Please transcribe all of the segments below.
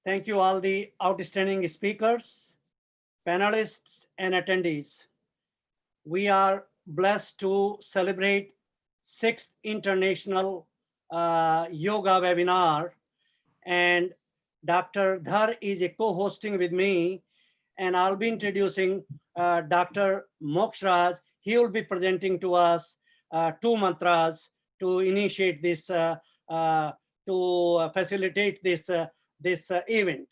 Thank you all the outstanding speakers, panelists, and attendees. We are blessed to celebrate 6th International Yoga Webinar, and Dr. Dhar is a co-hosting with me, and I'll be introducing Dr. Mokshraj. He will be presenting to us 2 mantras to initiate this, to facilitate this event.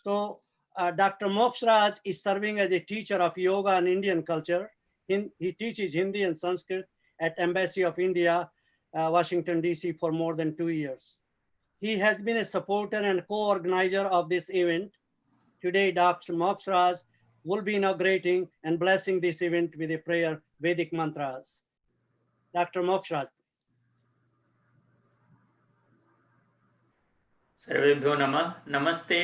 So Dr. Mokshraj is serving as a teacher of yoga and Indian culture. He teaches Hindi and Sanskrit at Embassy of India, Washington, D.C. for more than 2 years. He has been a supporter and co-organizer of this event. Today, Dr. Mokshraj will be inaugurating and blessing this event with a prayer, Vedic mantras. Dr. Mokshraj. सर्वेभ्यो नमः, नमस्ते।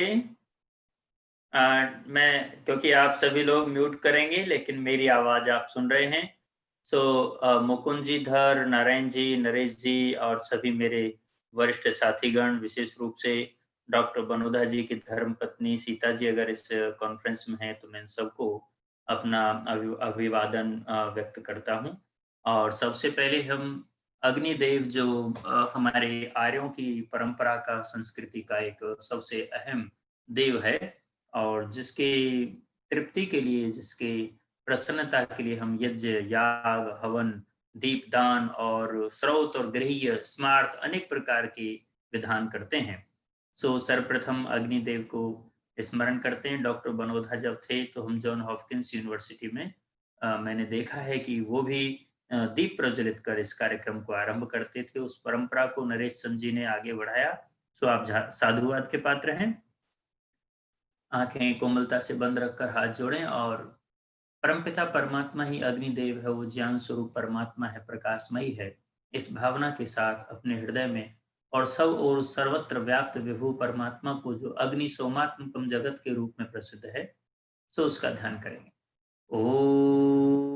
मैं क्योंकि आप सभी लोग mute करेंगे लेकिन मेरी आवाज आप सुन रहे हैं। मुकुंद जी, धर, नारायण जी, नरेश जी और सभी मेरे वरिष्ठ साथीगण, विशेष रूप से डॉक्टर बनोदा जी की धर्म पत्नी सीता जी अगर इस कॉन्फ्रेंस में हैं तो मैं सबको अपना अभिवादन व्यक्त करता हूं। और सबसे पहले हम अग्निदेव जो हमारे आर्यों की परंपरा का, संस्कृति का एक सबसे अहम देव है और जिसके तृप्ति के लिए, जिसके प्रसन्नता के लिए हम यज्ञ, याग, हवन, दीपदान और स्रोत और गृह्य, स्मार्त अनेक प्रकार के विधान करते हैं। सर्वप्रथम अग्निदेव को स्मरण करते हैं। डॉक्टर बनोदा जब थे तो हम जॉन हॉपकिंस यूनिवर्सिटी में मैंने देखा है कि वो भी दीप प्रज्वलित कर इस कार्यक्रम को आरंभ करते थे। उस परंपरा को नरेश चंद जी ने आगे बढ़ाया। आप साधुवाद के पात्र हैं। आंखें कोमलता से बंद रखकर हाथ जोड़ें और परमपिता परमात्मा ही अग्निदेव है, वो ज्ञान स्वरूप परमात्मा है, प्रकाशमयी है। इस भावना के साथ अपने हृदय में और सब और सर्वत्र व्याप्त विभु परमात्मा को, जो अग्नि सोमात्मकम जगत के रूप में प्रसिद्ध है, उसका ध्यान करेंगे। ओम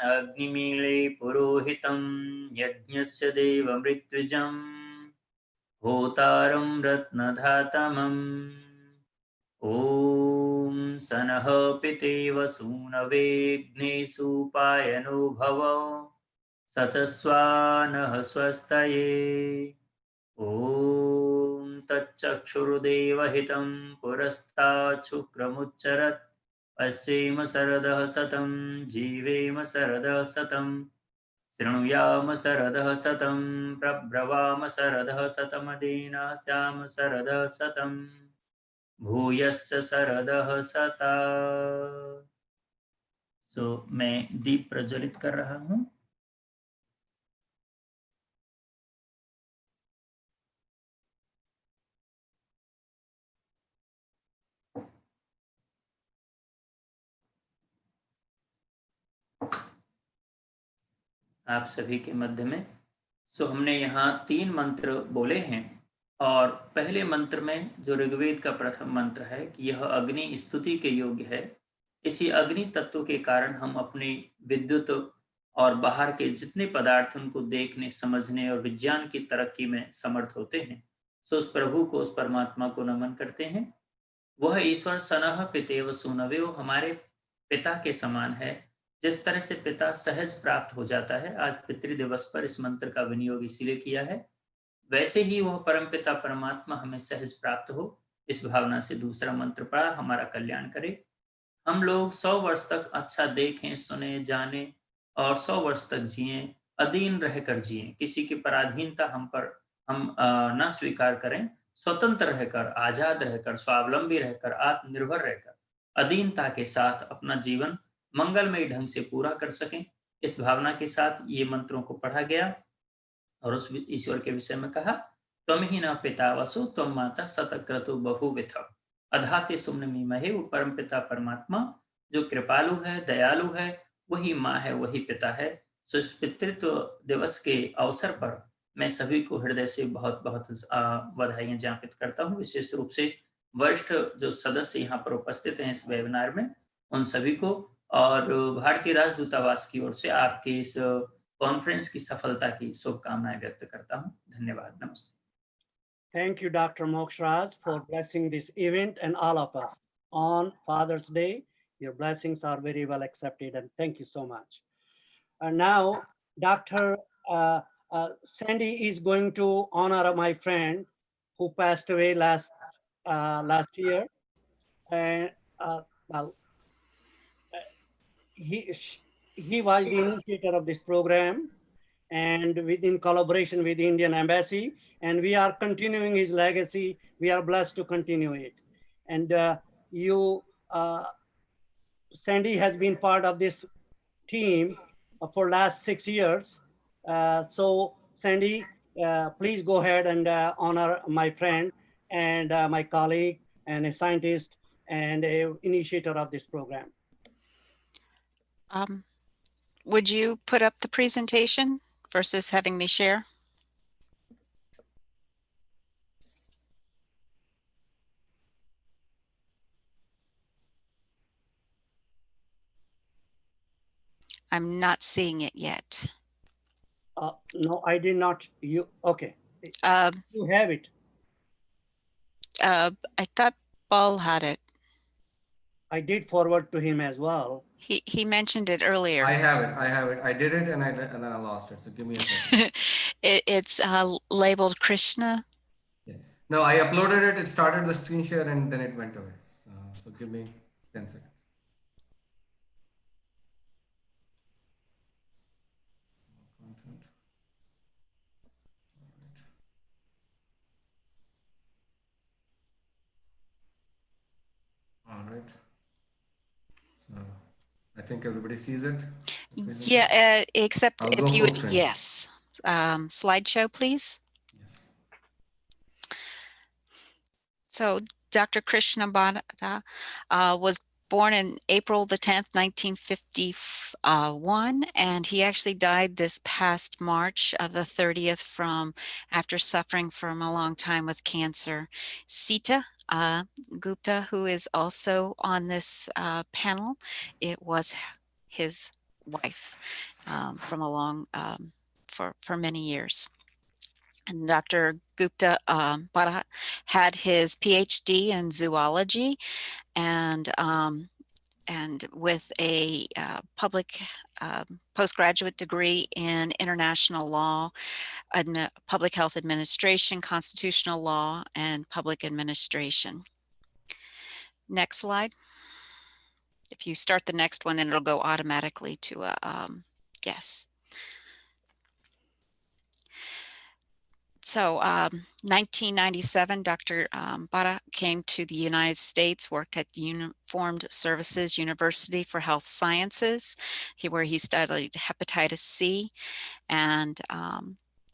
अग्निमीले पुरोहितं यज्ञस्य देवमृत्युजं होतारं रत्नधातमम्। ओम सनः पितेव सूनवेग्नेषु पायनो भव सचस्वानः स्वस्तये। ओम तच्चक्षुर्देवहितं पुरस्तात् शुक्रमुच्चरत् पश्येम शरदः शतं जीवेम शरदः शतं शृणुयाम शरदः शतं प्रब्रवाम शरदः शतमदीनास्याम शरदः शतं भूयश्च शरदः शता। मैं दीप प्रज्वलित कर रहा हूं। आप सभी के मध्य में। हमने यहाँ 3 मंत्र बोले हैं और पहले मंत्र में जो ऋग्वेद का प्रथम मंत्र है कि यह अग्नि स्तुति के योग्य है। इसी अग्नि तत्व के कारण हम अपनी विद्युत और बाहर के जितने पदार्थ उनको देखने, समझने और विज्ञान की तरक्की में समर्थ होते हैं। उस प्रभु को, उस परमात्मा को नमन करते हैं। वह ईश्वर सनह पितेव सूनवे, हमारे पिता के समान है। जिस तरह से पिता सहज प्राप्त हो जाता है, आज पितृ दिवस पर इस मंत्र का विनियोग इसीलिए किया है, वैसे ही वह परमपिता परमात्मा हमें सहज प्राप्त हो। इस भावना से दूसरा मंत्र पढ़ा, हमारा कल्याण करे। हम लोग 100 वर्ष तक अच्छा देखें, सुने, जाने और 100 वर्ष तक जिए, अधीन रहकर जिए। किसी की पराधीनता हम न स्वीकार करें। स्वतंत्र रहकर, आजाद रहकर, स्वावलंबी रहकर, आत्मनिर्भर रहकर, अधीनता के साथ अपना जीवन मंगलमय ढंग से पूरा कर सकें। इस भावना के साथ ये मंत्रों को पढ़ा गया और उस ईश्वर के विषय में कहा, त्वम ही न पिता वसु त्वम माता शतक्रतु बहुविथ अधाते सुम्नमी महे। वो परम पिता परमात्मा जो कृपालु है, दयालु है, वही माँ है, वही पिता है। इस पितृत्व दिवस के अवसर पर मैं सभी को हृदय से बहुत बहुत बधाइयां ज्ञापित करता हूँ। विशेष रूप से वरिष्ठ जो सदस्य यहाँ पर उपस्थित हैं इस वेबिनार में, उन सभी को, और भारतीय राजदूतावास की ओर से आपके इस कॉन्फ्रेंस की सफलता की शुभकामनाएं व्यक्त करता हूं। धन्यवाद, नमस्ते। Thank you, Dr. Mokshraj, for blessing this event and all of us on Father's Day. Your blessings are very well accepted, and thank you so much. And now, Dr. Sandy is going to honor my friend who passed away last year, and well, he was the initiator of this program, and within collaboration with the Indian Embassy, and we are continuing his legacy. We are blessed to continue it. And Sandy has been part of this team for last 6 years. So Sandy, please go ahead and honor my friend and my colleague and a scientist and a initiator of this program. Would you put up the presentation versus having me share? I'm not seeing it yet. No, I did not. Okay. You have it. I thought Paul had it. I did forward to him as well. He mentioned it earlier. I have it. I did it and then I lost it. So give me a second. It's labeled Krishna. Yeah. No, I uploaded it. It started the screen share and then it went away. So give me 10 seconds. Content. All right. So I think everybody sees it. Yeah, except I'll if go you full would, screen. yes. Slideshow, please. Yes. So Dr. Krishna Bhatta was born in April the 10th, 1951, and he actually died this past March the 30th after suffering from a long time with cancer. Sita Gupta, who is also on this panel, it was his wife for many years. And Dr. Gupta Bhatta had his PhD in zoology and with a public postgraduate degree in international law, public health administration, constitutional law, and public administration. Next slide. If you start the next one, then it'll go automatically to a yes. So 1997, Dr. Bhatta came to the United States, worked at Uniformed Services University for Health Sciences, where he studied hepatitis C. And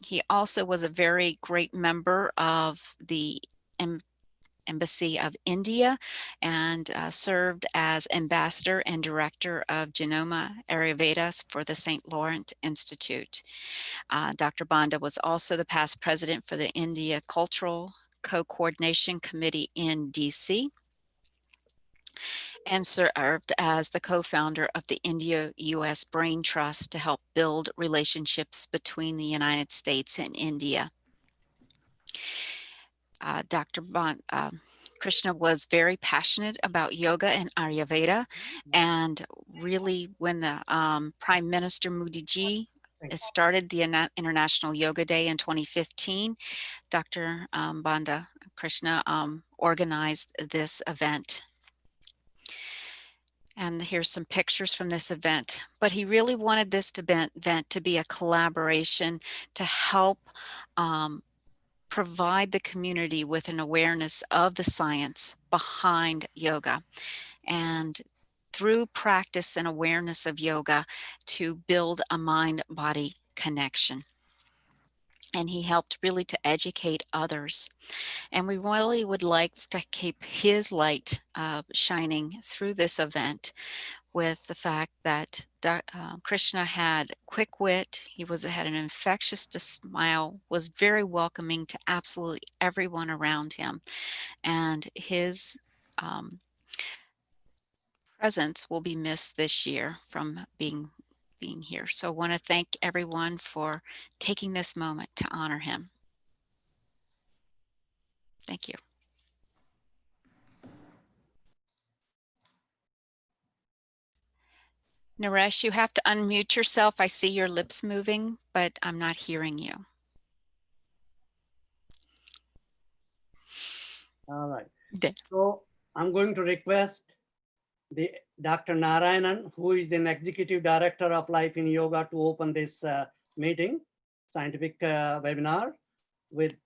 he also was a very great member of the Embassy of India and served as ambassador and director of Genoma Ayurveda for the St. Laurent Institute. Dr. Banda was also the past president for the India Cultural Co-Coordination Committee in DC and served as the co-founder of the India-US Brain Trust to help build relationships between the United States and India. Dr. Krishna was very passionate about yoga and Ayurveda, and really when the Prime Minister Modi ji started the International Yoga Day in 2015, Dr. Banda Krishna organized this event. And here's some pictures from this event. But he really wanted this event to be a collaboration to help provide the community with an awareness of the science behind yoga, and through practice and awareness of yoga to build a mind-body connection. And he helped really to educate others. And we really would like to keep his light shining through this event with the fact that Krishna had quick wit, he had an infectious smile, was very welcoming to absolutely everyone around him, and his presence will be missed this year from being being here. So I want to thank everyone for taking this moment to honor him. Thank you. Naresh, you have to unmute yourself. I see your lips moving, but I'm not hearing you. All right. There. So I'm going to request the Dr. Narayanan, who is the Executive Director of Life in Yoga, to open this meeting, scientific webinar, with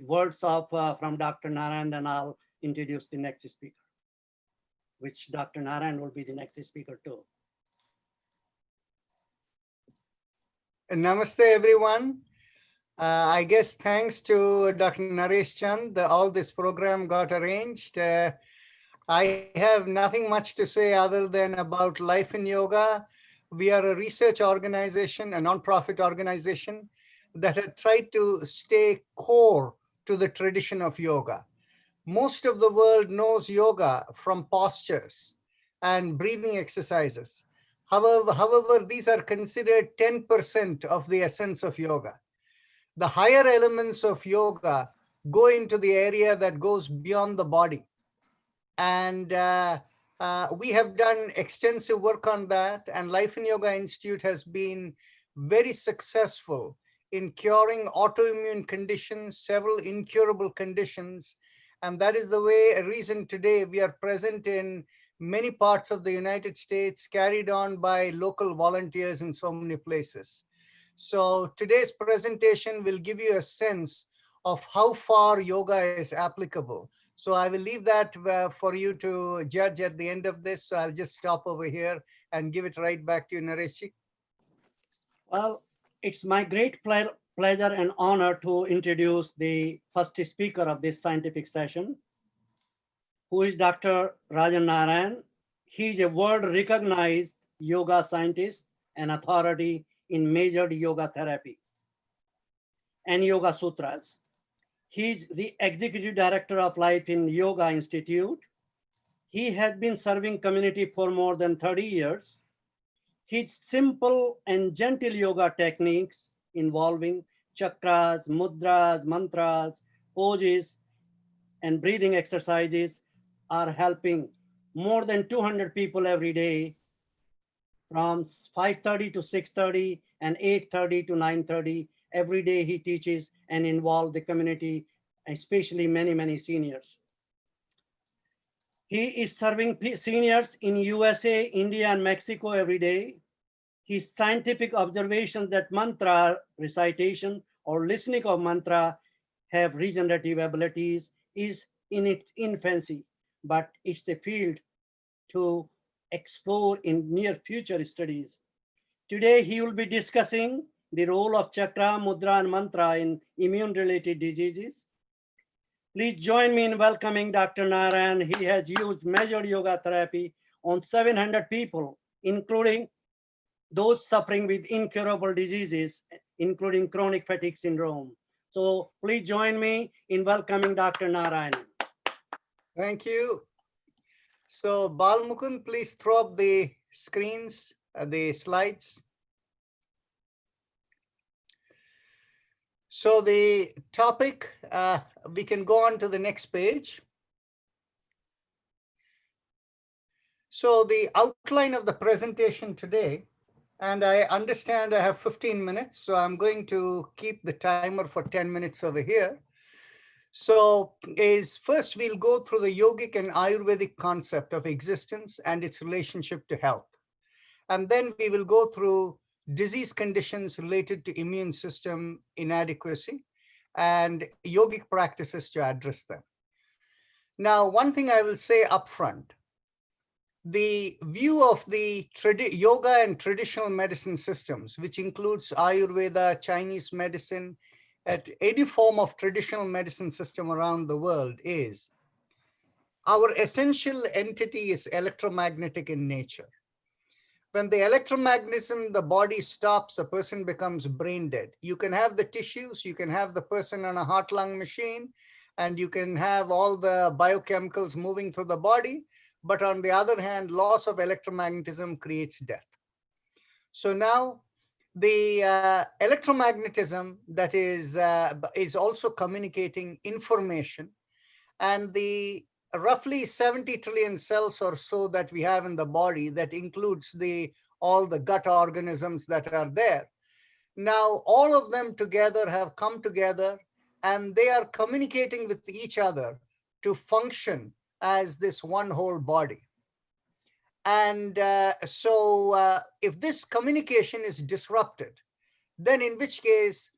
words of from Dr. Narayan. Then I'll introduce the next speaker, which Dr. Narayan will be the next speaker too. Namaste, everyone. I guess thanks to Dr. Naresh Chand, all this program got arranged. I have nothing much to say other than about Life in Yoga. We are a research organization, a nonprofit organization that had tried to stay core to the tradition of yoga. Most of the world knows yoga from postures and breathing exercises. However, these are considered 10% of the essence of yoga. The higher elements of yoga go into the area that goes beyond the body. And we have done extensive work on that. And Life in Yoga Institute has been very successful in curing autoimmune conditions, several incurable conditions. And that is the reason today we are present in many parts of the United States, carried on by local volunteers in so many places. So today's presentation will give you a sense of how far yoga is applicable. So I will leave that for you to judge at the end of this. So I'll just stop over here and give it right back to you, Naresh. Well, it's my great pleasure and honor to introduce the first speaker of this scientific session, who is Dr. Rajan Narayan. He is a world-recognized yoga scientist and authority in measured yoga therapy and yoga sutras. He's the executive director of Life in Yoga Institute. He has been serving community for more than 30 years. His simple and gentle yoga techniques involving chakras, mudras, mantras, poses, and breathing exercises are helping more than 200 people every day from 5:30 to 6:30 and 8:30 to 9:30. Every day he teaches and involves the community, especially many seniors. He is serving seniors in USA, India, and Mexico every day. His scientific observations that mantra recitation or listening of mantra have regenerative abilities is in its infancy, but it's a field to explore in near future studies. Today, he will be discussing the role of chakra, mudra, and mantra in immune-related diseases. Please join me in welcoming Dr. Narayan. He has used measured yoga therapy on 700 people, including those suffering with incurable diseases, including chronic fatigue syndrome. So please join me in welcoming Dr. Narayan. Thank you. So Balmukund, please throw up the screens, the slides. So the topic, we can go on to the next page. So the outline of the presentation today, and I understand I have 15 minutes, so I'm going to keep the timer for 10 minutes over here. So first we'll go through the yogic and Ayurvedic concept of existence and its relationship to health. And then we will go through disease conditions related to immune system inadequacy and yogic practices to address them. Now, one thing I will say upfront, the view of the yoga and traditional medicine systems, which includes Ayurveda, Chinese medicine, at any form of traditional medicine system around the world, is our essential entity is electromagnetic in nature. When the electromagnetism, the body stops, a person becomes brain dead. You can have the tissues, you can have the person on a heart-lung machine, and you can have all the biochemicals moving through the body. But on the other hand, loss of electromagnetism creates death. So now the electromagnetism that is also communicating information, and the roughly 70 trillion cells or so that we have in the body, that includes all the gut organisms that are there. Now, all of them together have come together, and they are communicating with each other to function as this one whole body. And if this communication is disrupted, then in which case,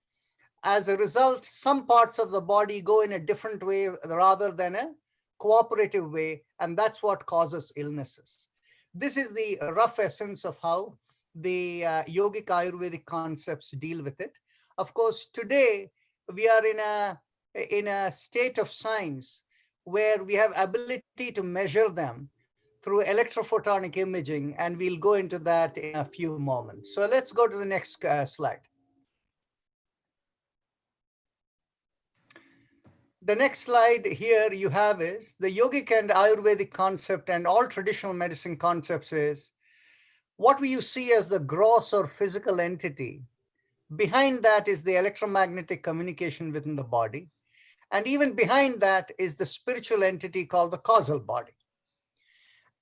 as a result, some parts of the body go in a different way rather than a cooperative way, and that's what causes illnesses. This is the rough essence of how the yogic Ayurvedic concepts deal with it. Of course, today we are in a state of science where we have ability to measure them through electrophotonic imaging, and we'll go into that in a few moments. So let's go to the next slide. The next slide here you have is the yogic and Ayurvedic concept, and all traditional medicine concepts is what you see as the gross or physical entity. Behind that is the electromagnetic communication within the body. And even behind that is the spiritual entity called the causal body.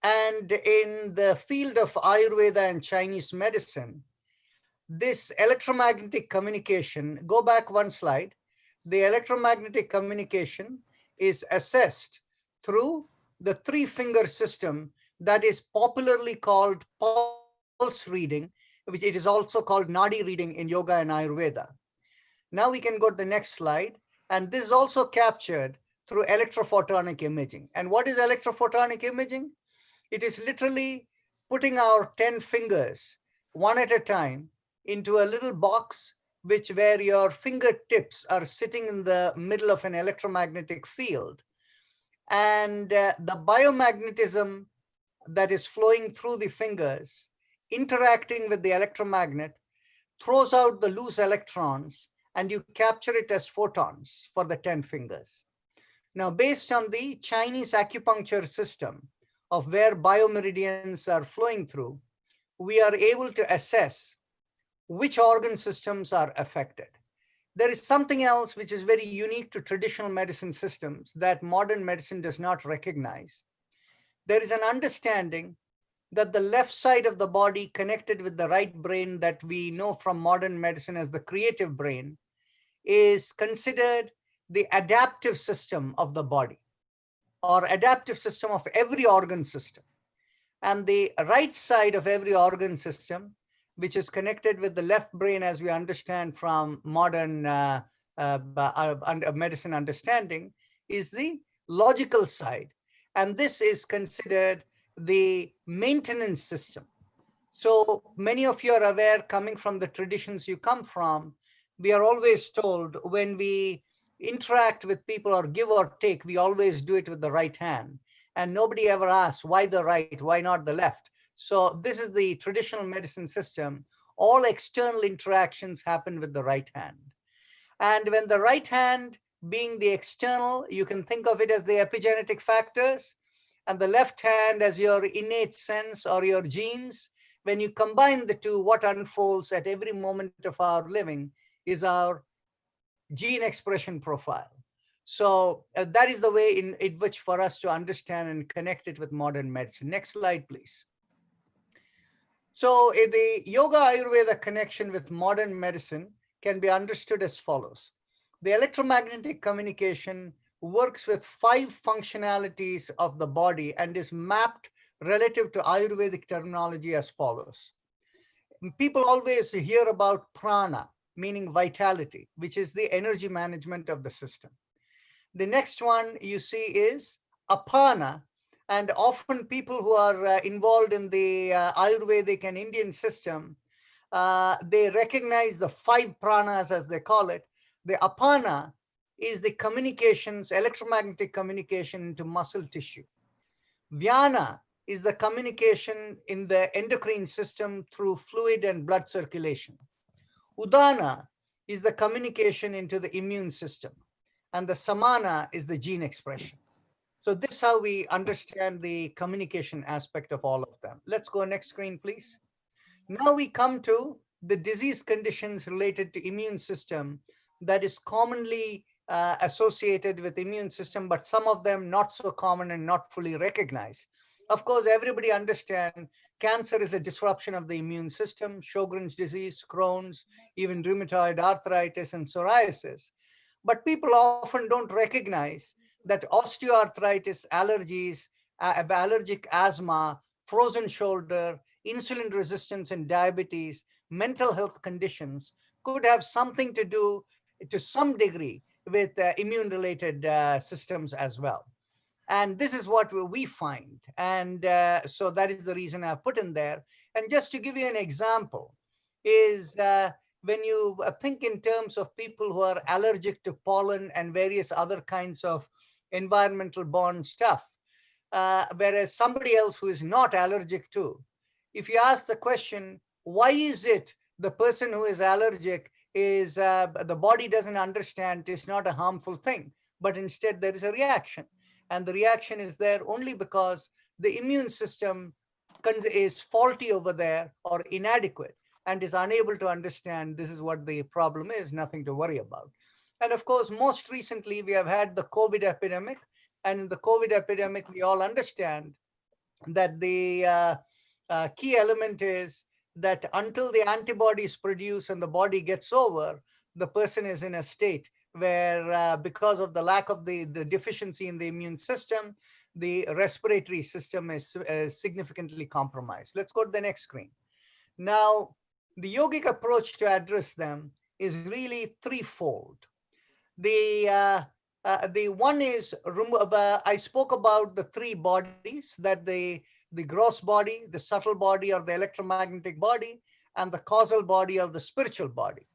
And in the field of Ayurveda and Chinese medicine, this electromagnetic communication, go back one slide, the electromagnetic communication is assessed through the three-finger system that is popularly called pulse reading, which it is also called nadi reading in yoga and Ayurveda. Now we can go to the next slide, and this is also captured through electrophotonic imaging. And what is electrophotonic imaging? It is literally putting our 10 fingers one at a time into a little box where your fingertips are sitting in the middle of an electromagnetic field. And the biomagnetism that is flowing through the fingers, interacting with the electromagnet, throws out the loose electrons, and you capture it as photons for the 10 fingers. Now, based on the Chinese acupuncture system of where biomeridians are flowing through, we are able to assess which organ systems are affected. There is something else which is very unique to traditional medicine systems that modern medicine does not recognize. There is an understanding that the left side of the body connected with the right brain that we know from modern medicine as the creative brain is considered the adaptive system of the body, or adaptive system of every organ system. And the right side of every organ system, which is connected with the left brain as we understand from modern medicine understanding, is the logical side. And this is considered the maintenance system. So many of you are aware, coming from the traditions you come from, we are always told when we interact with people or give or take, we always do it with the right hand. And nobody ever asks, why the right, why not the left? So this is the traditional medicine system. All external interactions happen with the right hand. And when the right hand being the external, you can think of it as the epigenetic factors, and the left hand as your innate sense or your genes. When you combine the two, what unfolds at every moment of our living is our gene expression profile. So that is the way in which for us to understand and connect it with modern medicine. Next slide, please. So the yoga Ayurveda connection with modern medicine can be understood as follows. The electromagnetic communication works with 5 functionalities of the body and is mapped relative to Ayurvedic terminology as follows. People always hear about prana, meaning vitality, which is the energy management of the system. The next one you see is apana, and often people who are involved in the Ayurvedic and Indian system, they recognize the 5 pranas as they call it. The apana is the communications, electromagnetic communication into muscle tissue. Vyana is the communication in the endocrine system through fluid and blood circulation. Udana is the communication into the immune system. And the samana is the gene expression. So this is how we understand the communication aspect of all of them. Let's go next screen, please. Now we come to the disease conditions related to immune system that is commonly associated with immune system, but some of them not so common and not fully recognized. Of course, everybody understands cancer is a disruption of the immune system, Sjogren's disease, Crohn's, even rheumatoid arthritis and psoriasis. But people often don't recognize that osteoarthritis, allergies, allergic asthma, frozen shoulder, insulin resistance and diabetes, mental health conditions could have something to do to some degree with immune related systems as well. And this is what we find. And so that is the reason I've put in there. And just to give you an example is when you think in terms of people who are allergic to pollen and various other kinds of environmental borne stuff, whereas somebody else who is not allergic to, if you ask the question, why is it the person who is allergic is the body doesn't understand it's not a harmful thing, but instead there is a reaction. And the reaction is there only because the immune system is faulty over there or inadequate and is unable to understand this is what the problem is, nothing to worry about. And of course, most recently, we have had the COVID epidemic. And in the COVID epidemic, we all understand that the key element is that until the antibodies produce and the body gets over, the person is in a state where because of the lack of the deficiency in the immune system, the respiratory system is significantly compromised. Let's go to the next screen. Now, the yogic approach to address them is really threefold. The one is, I spoke about the three bodies, that the gross body, the subtle body or the electromagnetic body, and the causal body or the spiritual body.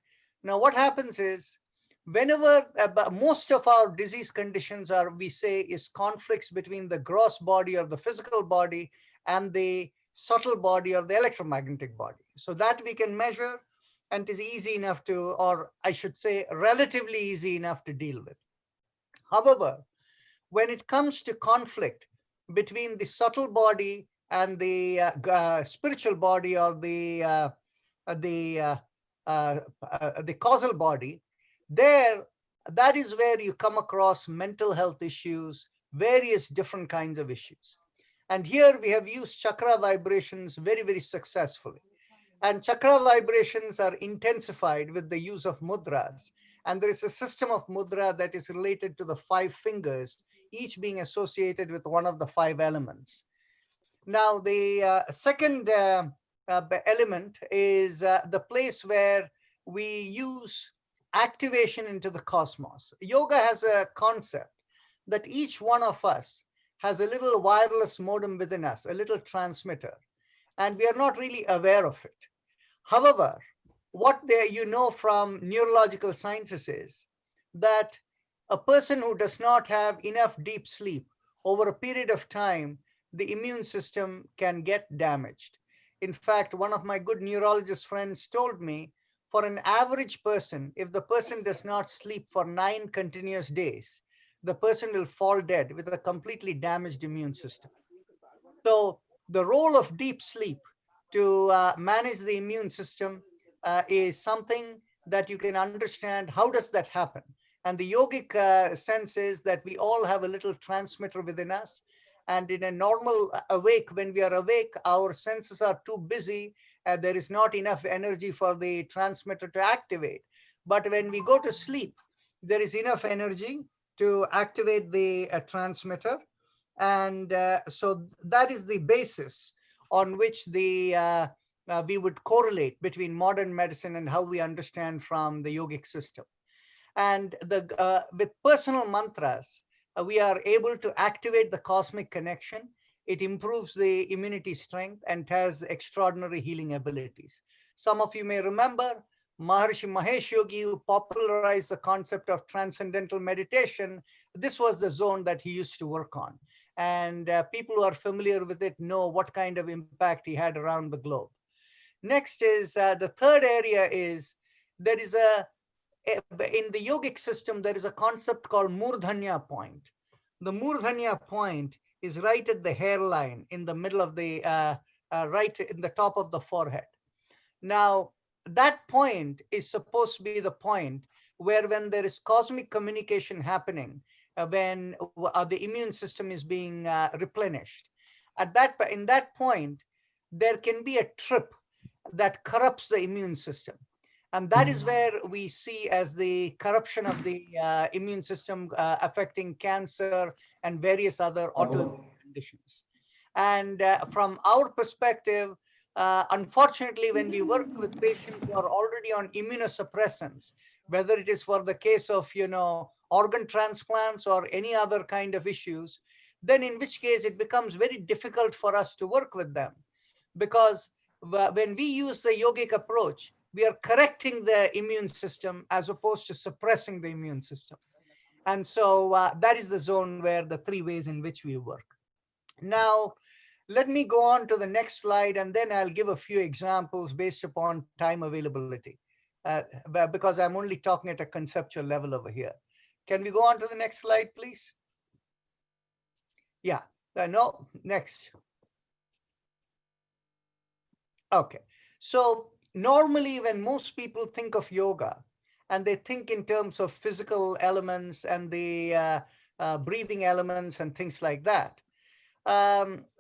Now, what happens is, whenever most of our disease conditions are, we say, is conflicts between the gross body or the physical body and the subtle body or the electromagnetic body. So that we can measure, and it is easy enough to, or I should say, relatively easy enough to deal with. However, when it comes to conflict between the subtle body and the spiritual body or the causal body, there, that is where you come across mental health issues, various different kinds of issues. And here we have used chakra vibrations very, very successfully. And chakra vibrations are intensified with the use of mudras. And there is a system of mudra that is related to the 5 fingers, each being associated with one of the 5 elements. Now, the second element is the place where we use activation into the cosmos. Yoga has a concept that each one of us has a little wireless modem within us, a little transmitter, and we are not really aware of it. However, what you know from neurological sciences is that a person who does not have enough deep sleep, over a period of time, the immune system can get damaged. In fact, one of my good neurologist friends told me, for an average person, if the person does not sleep for 9 continuous days, the person will fall dead with a completely damaged immune system. So the role of deep sleep to manage the immune system is something that you can understand. How does that happen? And the yogic sense is that we all have a little transmitter within us. And in a normal awake, when we are awake, our senses are too busy. There is not enough energy for the transmitter to activate. But when we go to sleep, there is enough energy to activate the transmitter. And so that is the basis on which the we would correlate between modern medicine and how we understand from the yogic system. And with personal mantras, we are able to activate the cosmic connection. It improves the immunity strength and has extraordinary healing abilities. Some of you may remember Maharishi Mahesh Yogi, who popularized the concept of transcendental meditation. This was the zone that he used to work on. And people who are familiar with it know what kind of impact he had around the globe. Next is the third area is there is in the yogic system, there is a concept called Murdhanya point. The Murdhanya point is right at the hairline in the middle of the, right in the top of the forehead. Now, that point is supposed to be the point where when there is cosmic communication happening, when the immune system is being replenished, in that point, there can be a trip that corrupts the immune system. And that is where we see as the corruption of the immune system affecting cancer and various other autoimmune conditions. And from our perspective, unfortunately, when we work with patients who are already on immunosuppressants, whether it is for the case of, organ transplants or any other kind of issues, then in which case it becomes very difficult for us to work with them. Because when we use the yogic approach, we are correcting the immune system as opposed to suppressing the immune system. And so that is the zone where the three ways in which we work. Now, let me go on to the next slide, and then I'll give a few examples based upon time availability, because I'm only talking at a conceptual level over here. Can we go on to the next slide, please? Yeah, no, next. Okay, so normally when most people think of yoga, and they think in terms of physical elements and the breathing elements and things like that,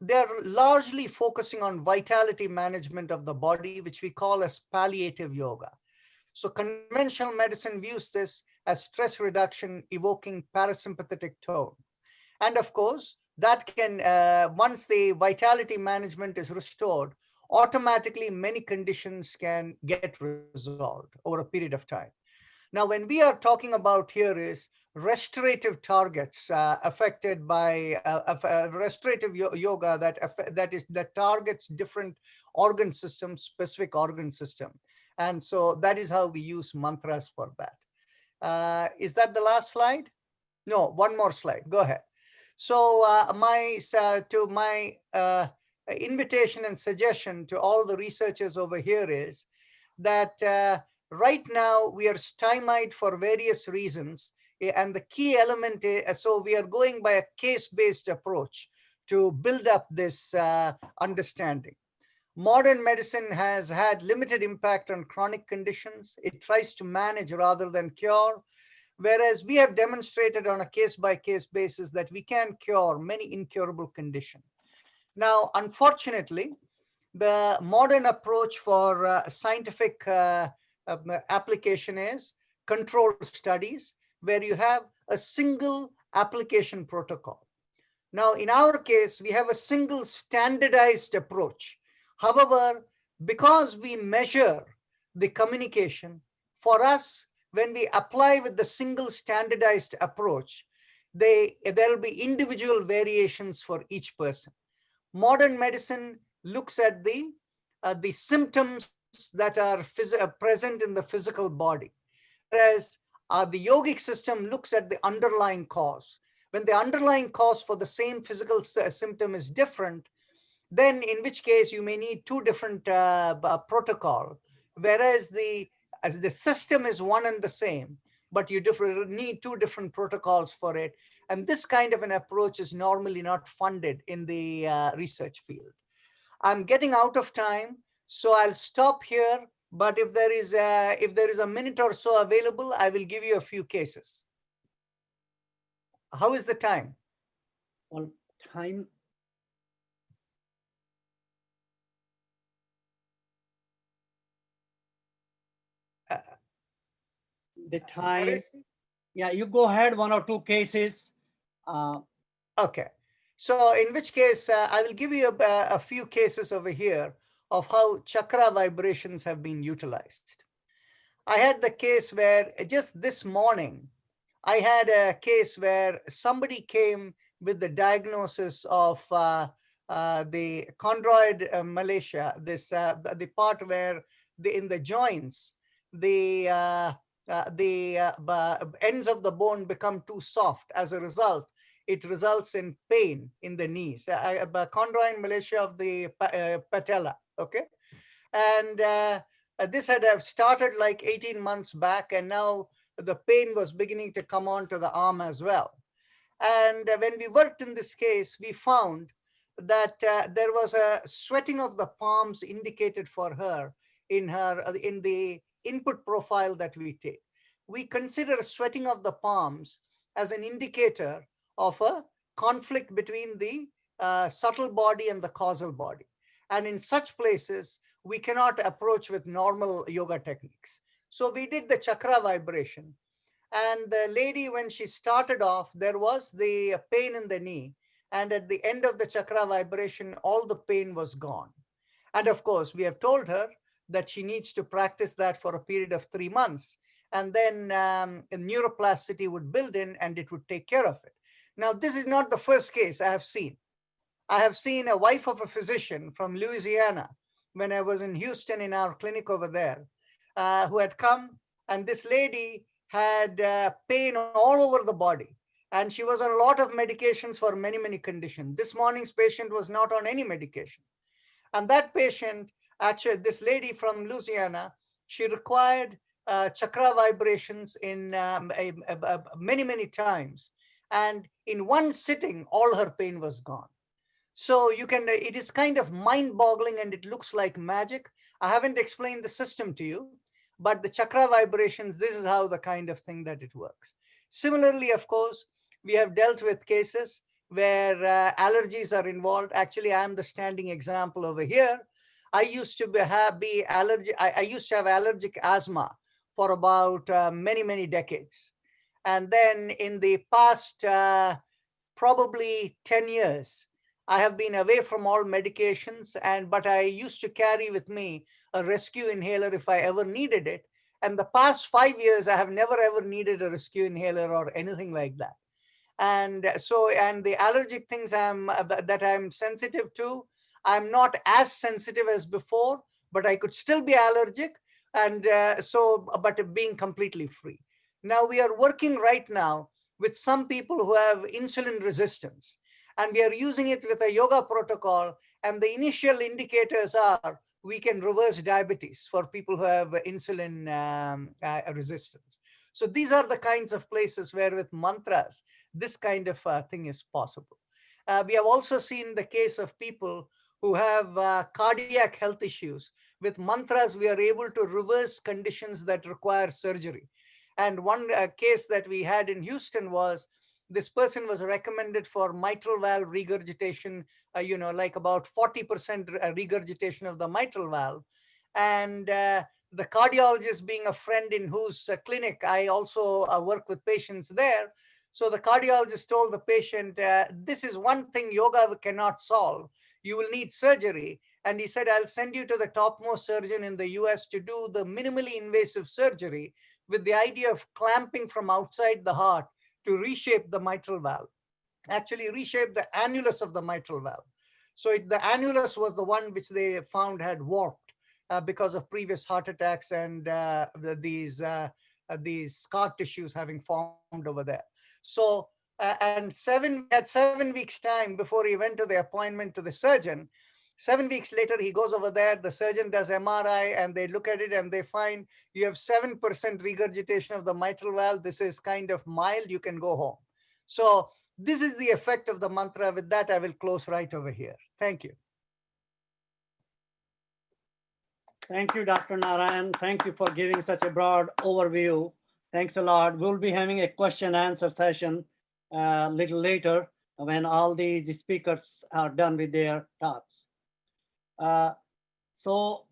they're largely focusing on vitality management of the body, which we call as palliative yoga. So conventional medicine views this as stress reduction, evoking parasympathetic tone. And of course, that can, once the vitality management is restored, automatically many conditions can get resolved over a period of time. Now, when we are talking about here is restorative targets affected by restorative yoga that targets different organ systems, specific organ system. And so that is how we use mantras for that. Is that the last slide? No, one more slide. Go ahead. So my invitation and suggestion to all the researchers over here is that right now we are stymied for various reasons, and the key element is, so we are going by a case-based approach to build up this understanding. Modern medicine has had limited impact on chronic conditions. It tries to manage rather than cure, whereas we have demonstrated on a case-by-case basis that we can cure many incurable conditions. Now, unfortunately, the modern approach for scientific application is controlled studies, where you have a single application protocol. Now, in our case, we have a single standardized approach. However, because we measure the communication, for us, when we apply with the single standardized approach, there will be individual variations for each person. Modern medicine looks at the symptoms that are present in the physical body, whereas the yogic system looks at the underlying cause. When the underlying cause for the same physical symptom is different, then in which case you may need two different protocol, whereas as the system is one and the same, but you need two different protocols for it. And this kind of an approach is normally not funded in the research field. I'm getting out of time, so I'll stop here. But if there is a minute or so available, I will give you a few cases. How is the time? Well, time. The time. Yeah, you go ahead, one or two cases. Okay. So in which case, I will give you a few cases over here of how chakra vibrations have been utilized. I had the case where just this morning, I had a case where somebody came with the diagnosis of the chondroid malacia, the part where in the joints, the ends of the bone become too soft. As a result, it results in pain in the knees, chondroid malacia of the patella, okay? And this had started like 18 months back, and now the pain was beginning to come on to the arm as well. And when we worked in this case, we found that there was a sweating of the palms indicated for her in the input profile that we take. We consider sweating of the palms as an indicator of a conflict between the subtle body and the causal body. And in such places, we cannot approach with normal yoga techniques. So we did the chakra vibration. And the lady, when she started off, there was the pain in the knee. And at the end of the chakra vibration, all the pain was gone. And of course, we have told her that she needs to practice that for a period of 3 months. And then neuroplasticity would build in and it would take care of it. Now, this is not the first case I have seen. I have seen a wife of a physician from Louisiana when I was in Houston in our clinic over there, who had come, and this lady had pain all over the body. And she was on a lot of medications for many, many conditions. This morning's patient was not on any medication. And that patient, actually, this lady from Louisiana, she required chakra vibrations in many, many times. And in one sitting, all her pain was gone. So you can, it is kind of mind-boggling and it looks like magic. I haven't explained the system to you, but the chakra vibrations, this is how the kind of thing that it works. Similarly, of course, we have dealt with cases where allergies are involved. Actually, I am the standing example over here. I used to I used to have allergic asthma for about many, many decades. And then in the past, probably 10 years, I have been away from all medications, but I used to carry with me a rescue inhaler if I ever needed it. And the past 5 years, I have never ever needed a rescue inhaler or anything like that. And so, and the allergic things that I'm sensitive to, I'm not as sensitive as before, but I could still be allergic. And but being completely free. Now we are working right now with some people who have insulin resistance. And we are using it with a yoga protocol. And the initial indicators are we can reverse diabetes for people who have insulin resistance. So these are the kinds of places where with mantras, this kind of thing is possible. We have also seen the case of people who have cardiac health issues. With mantras, we are able to reverse conditions that require surgery. And one case that we had in Houston was this person was recommended for mitral valve regurgitation, like about 40% regurgitation of the mitral valve. And the cardiologist, being a friend in whose clinic I also work with patients there. So the cardiologist told the patient, this is one thing yoga cannot solve. You will need surgery. And he said, I'll send you to the topmost surgeon in the US to do the minimally invasive surgery with the idea of clamping from outside the heart to reshape the mitral valve, actually reshape the annulus of the mitral valve. So the annulus was the one which they found had warped because of previous heart attacks and these scar tissues having formed over there. So, and we had 7 weeks time before he went to the appointment to the surgeon. 7 weeks later, he goes over there, the surgeon does MRI and they look at it and they find you have 7% regurgitation of the mitral valve. This is kind of mild, you can go home. So this is the effect of the mantra. With that, I will close right over here. Thank you. Thank you, Dr. Narayan. Thank you for giving such a broad overview. Thanks a lot. We'll be having a question answer session a little later when all the speakers are done with their talks. So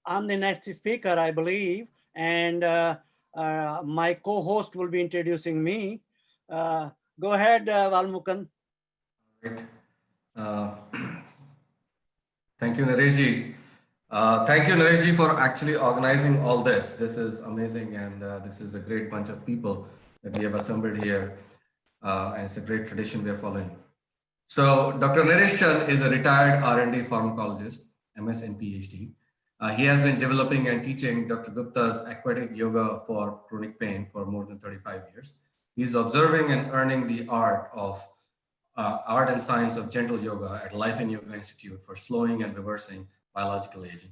I'm the next speaker, I believe, and my co-host will be introducing me. Go ahead, Valmukan. Right. Thank you, Nareshji. Thank you, Nareshji, for actually organizing all this. This is amazing, and this is a great bunch of people that we have assembled here, and it's a great tradition we are following. So Dr. Naresh Chand is a retired R&D pharmacologist, MS and PhD. He has been developing and teaching Dr. Gupta's Aquatic Yoga for chronic pain for more than 35 years. He's observing and earning the art and science of gentle yoga at Life in Yoga Institute for slowing and reversing biological aging.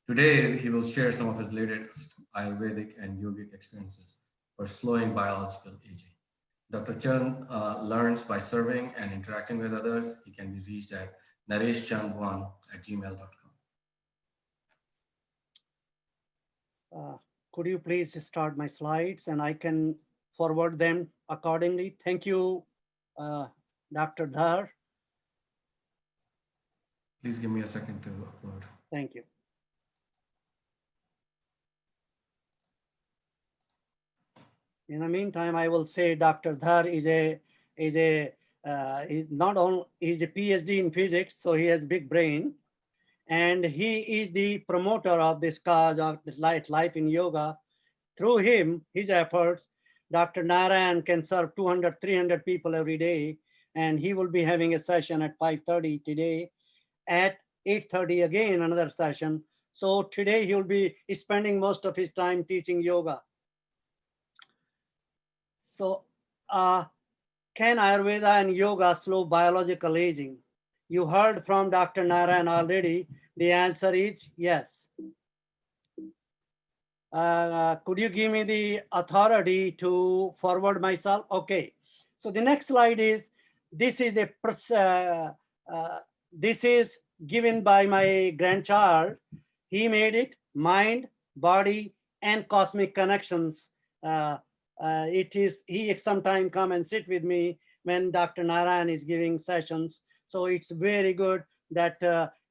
Today, he will share some of his latest Ayurvedic and yogic experiences for slowing biological aging. Dr. Chand learns by serving and interacting with others. He can be reached at nareshchand1@gmail.com. Could you please start my slides and I can forward them accordingly? Thank you, Dr. Dhar. Please give me a second to upload. Thank you. In the meantime, I will say Dr. Dhar is not only is a PhD in physics, so he has big brain, and he is the promoter of this cause of the life in yoga. Through him, his efforts, Dr. Narayan can serve 200, 300 people every day, and he will be having a session at 5:30 today. At 8:30 again, another session. So today he will be spending most of his time teaching yoga. So can Ayurveda and yoga slow biological aging? You heard from Dr. Narayan already. The answer is yes. Could you give me the authority to forward myself? Okay. So the next slide is, this is this is given by my grandchild. He made it, mind, body, and cosmic connections. He sometimes come and sit with me when Dr. Narayan is giving sessions. So it's very good that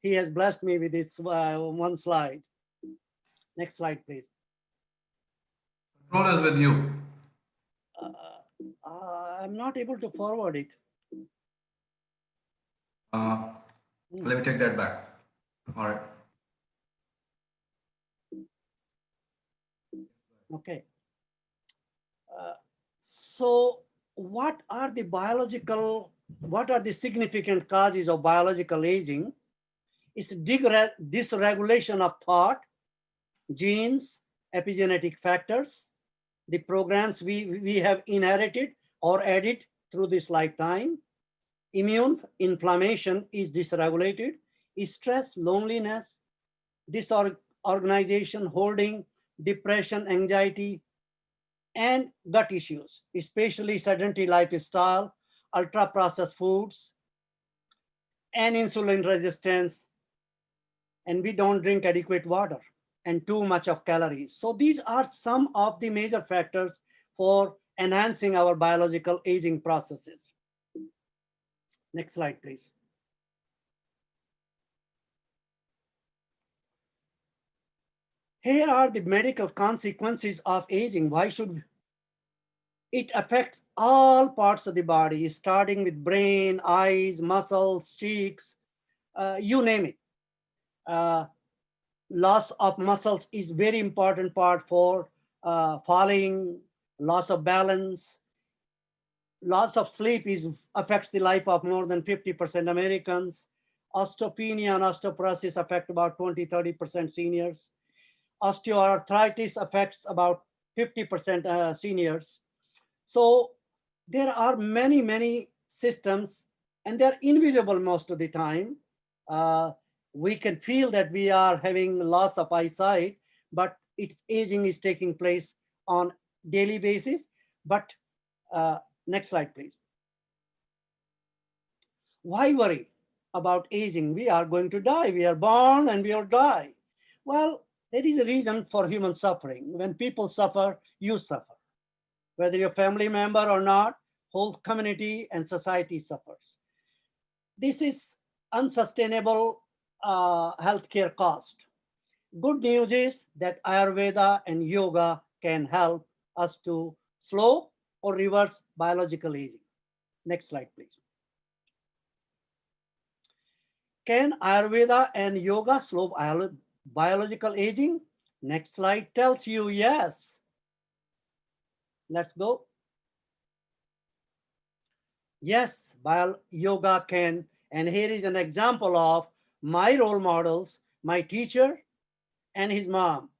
he has blessed me with this one slide. Next slide, please. Control is with you. I'm not able to forward it. Let me take that back. All right. Okay. So what are the significant causes of biological aging? It's dysregulation of thought, genes, epigenetic factors, the programs we have inherited or added through this lifetime. Immune inflammation is dysregulated, stress, loneliness, disorganization, holding, depression, anxiety, and gut issues, especially sedentary lifestyle, ultra-processed foods, and insulin resistance, and we don't drink adequate water, and too much of calories. So these are some of the major factors for enhancing our biological aging processes. Next slide, please. Here are the medical consequences of aging. Why should it affects all parts of the body, starting with brain, eyes, muscles, cheeks, you name it. Loss of muscles is very important part for falling, loss of balance. Loss of sleep affects the life of more than 50% Americans. Osteopenia and osteoporosis affect about 20-30% seniors. Osteoarthritis affects about 50% seniors. So there are many, many systems, and they're invisible most of the time. We can feel that we are having loss of eyesight, but its aging is taking place on daily basis. But next slide, please. Why worry about aging? We are going to die. We are born and we will die. Well, there is a reason for human suffering. When people suffer, you suffer. Whether you're a family member or not, whole community and society suffers. This is unsustainable healthcare cost. Good news is that Ayurveda and yoga can help us to slow or reverse biological aging. Next slide, please. Can Ayurveda and yoga slow biological aging? Next slide tells you yes. Let's go. Yes, yoga can. And here is an example of my role models, my teacher and his mom.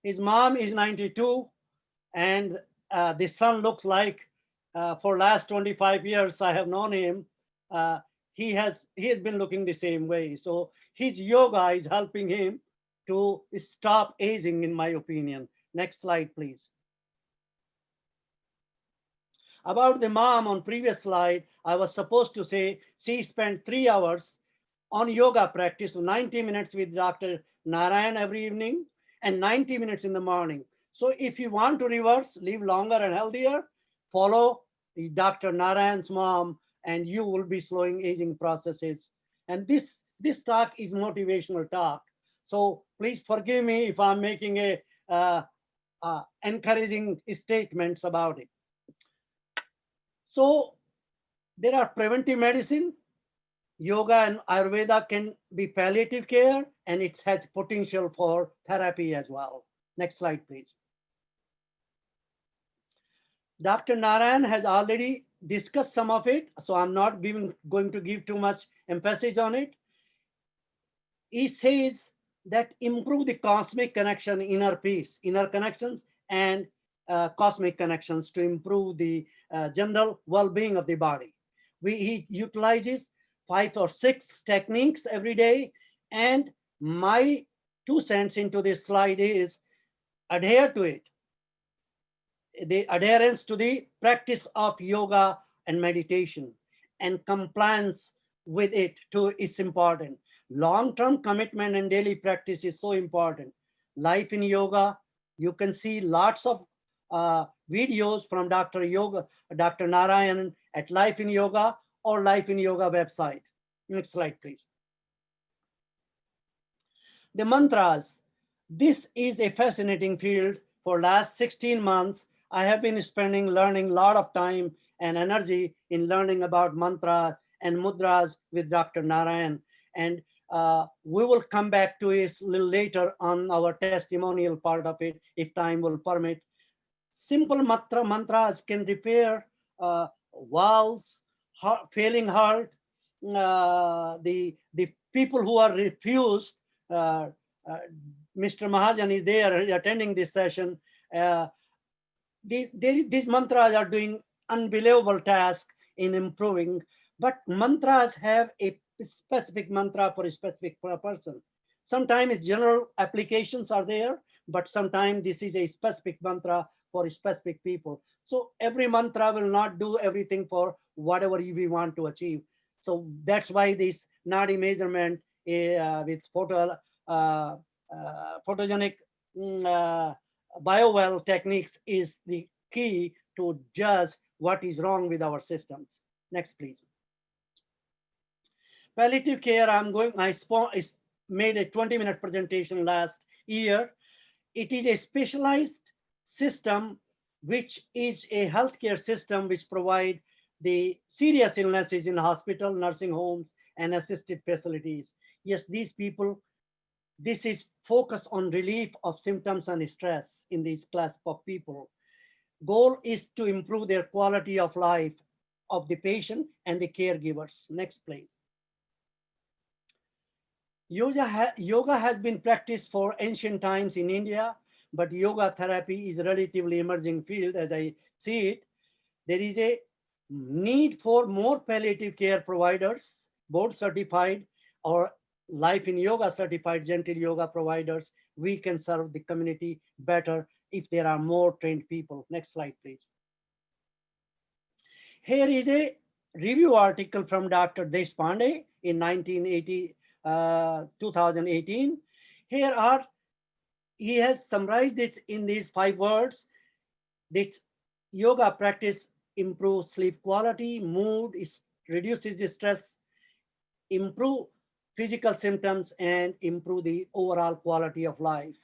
His mom is 92, and the son looks like, for last 25 years I have known him, he has been looking the same way. So his yoga is helping him to stop aging, in my opinion. Next slide, please. About the mom on previous slide, I was supposed to say she spent 3 hours on yoga practice, 90 minutes with Dr. Narayan every evening, and 90 minutes in the morning. So if you want to reverse, live longer and healthier, follow Dr. Narayan's mom, and you will be slowing aging processes. And this talk is motivational talk. So please forgive me if I'm making a encouraging statements about it. So there are preventive medicine. Yoga and Ayurveda can be palliative care, and it has potential for therapy as well. Next slide, please. Dr. Narayan has already discussed some of it, so I'm not going to give too much emphasis on it. He says that improve the cosmic connection, inner peace, inner connections, and cosmic connections to improve the general well-being of the body. He utilizes 5 or 6 techniques every day, and my 2 cents into this slide is adhere to it. The adherence to the practice of yoga and meditation and compliance with it too is important. Long-term commitment and daily practice is so important. Life in Yoga, you can see lots of videos from Dr. Narayan at Life in Yoga or Life in Yoga website. Next slide, please. The mantras. This is a fascinating field. For last 16 months, I have been learning a lot of time and energy in learning about mantra and mudras with Dr. Narayan. And we will come back to it a little later on our testimonial part of it, if time will permit. Simple mantras can repair valves, failing heart, the people who are refused. Mr. Mahajan is there attending this session. These mantras are doing unbelievable task in improving, but mantras have a specific mantra for a specific person. Sometimes general applications are there, but sometimes this is a specific mantra for specific people. So every mantra will not do everything for whatever we want to achieve. So that's why this nadi measurement with photogenic biowell techniques is the key to judge what is wrong with our systems. Next, please. Palliative care, I made a 20-minute presentation last year. It is a specialized system, which is a healthcare system which provide the serious illnesses in hospital, nursing homes, and assisted facilities. Yes, these people, this is focused on relief of symptoms and stress in this class of people. Goal is to improve their quality of life of the patient and the caregivers. Next, please. Yoga has been practiced for ancient times in India, but yoga therapy is a relatively emerging field as I see it. There is a need for more palliative care providers, board certified or Life in Yoga certified gentle yoga providers. We can serve the community better if there are more trained people. Next slide, please. Here is a review article from Dr. Deshpande in 2018. He has summarized it in these 5 words. That yoga practice improves sleep quality, mood, reduces the stress, improve physical symptoms, and improve the overall quality of life.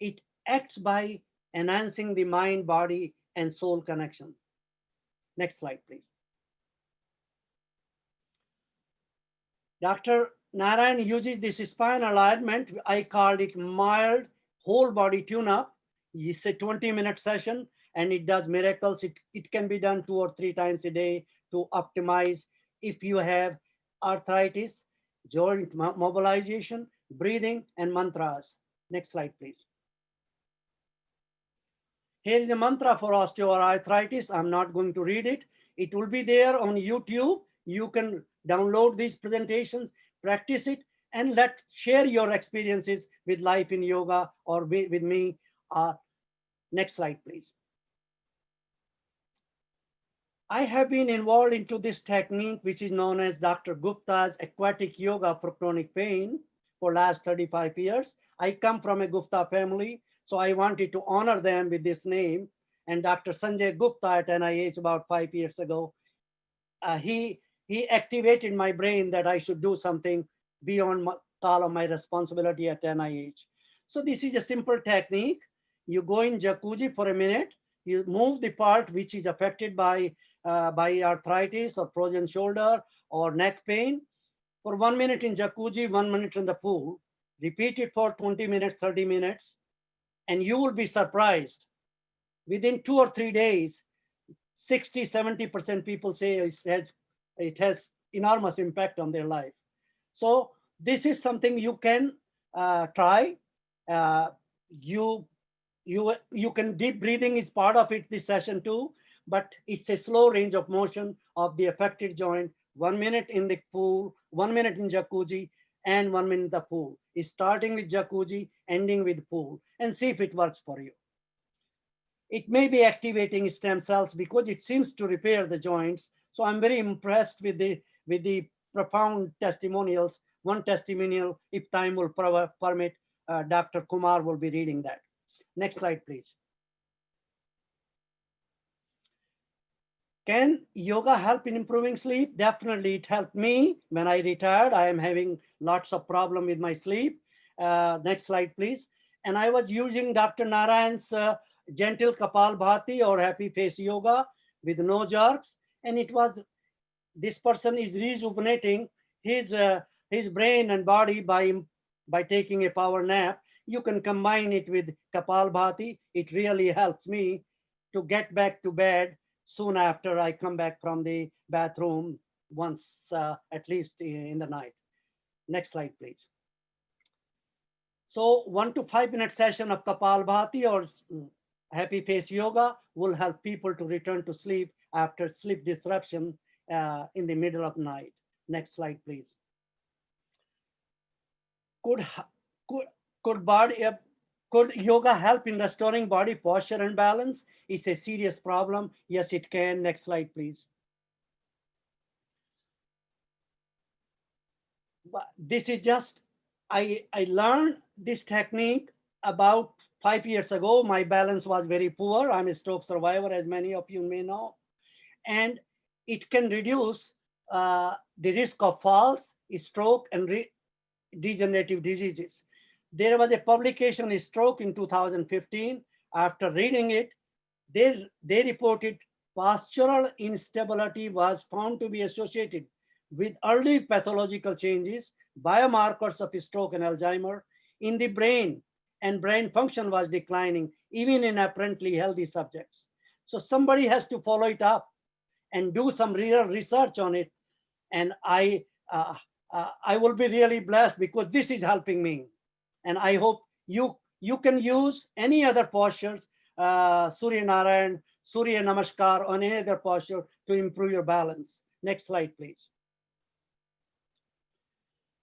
It acts by enhancing the mind, body, and soul connection. Next slide, please. Dr. Narayan uses this spine alignment. I called it mild whole body tune-up. It's a 20-minute session, and it does miracles. It can be done 2 or 3 times a day to optimize if you have arthritis, joint mobilization, breathing, and mantras. Next slide, please. Here is a mantra for osteoarthritis. I'm not going to read it. It will be there on YouTube. You can download these presentations, practice it, and share your experiences with Life in Yoga or with me. Next slide, please. I have been involved into this technique, which is known as Dr. Gupta's Aquatic Yoga for chronic pain. for last 35 years. I come from a Gupta family, so I wanted to honor them with this name. And Dr. Sanjay Gupta at NIH about 5 years ago, he activated my brain that I should do something beyond call of my responsibility at NIH. So this is a simple technique. You go in jacuzzi for a minute, you move the part which is affected by arthritis or frozen shoulder or neck pain. For 1 minute in jacuzzi, 1 minute in the pool, repeat it for 20 minutes, 30 minutes, and you will be surprised. Within 2 or 3 days, 60, 70% people say it has enormous impact on their life. So this is something you can try. You can, deep breathing is part of it, this session too, but it's a slow range of motion of the affected joint. 1 minute in the pool, 1 minute in jacuzzi, and 1 minute in the pool. It's starting with jacuzzi, ending with pool, and see if it works for you. It may be activating stem cells because it seems to repair the joints. So I'm very impressed with the profound testimonials. One testimonial, if time will permit, Dr. Kumar will be reading that. Next slide, please. Can yoga help in improving sleep? Definitely, it helped me when I retired. I am having lots of problem with my sleep. Next slide, please. And I was using Dr. Narayan's gentle Kapalbhati or happy face yoga with no jerks. And it was, this person is rejuvenating his brain and body by taking a power nap. You can combine it with Kapalbhati. It really helps me to get back to bed soon after I come back from the bathroom once, at least in the night. Next slide, please. So 1 to 5 minute session of Kapalbhati or happy face yoga will help people to return to sleep after sleep disruption in the middle of the night. Next slide, please. Could yoga help in restoring body posture and balance? It's a serious problem. Yes, it can. Next slide, please. But this is just, I learned this technique about 5 years ago. My balance was very poor. I'm a stroke survivor, as many of you may know. And it can reduce the risk of falls, stroke, and degenerative diseases. There was a publication in Stroke in 2015. After reading it, they reported postural instability was found to be associated with early pathological changes, biomarkers of stroke and Alzheimer in the brain, and brain function was declining even in apparently healthy subjects. So somebody has to follow it up and do some real research on it. And I will be really blessed because this is helping me. And I hope you can use any other postures, Surya Narayan, Surya Namaskar, or any other posture to improve your balance. Next slide, please.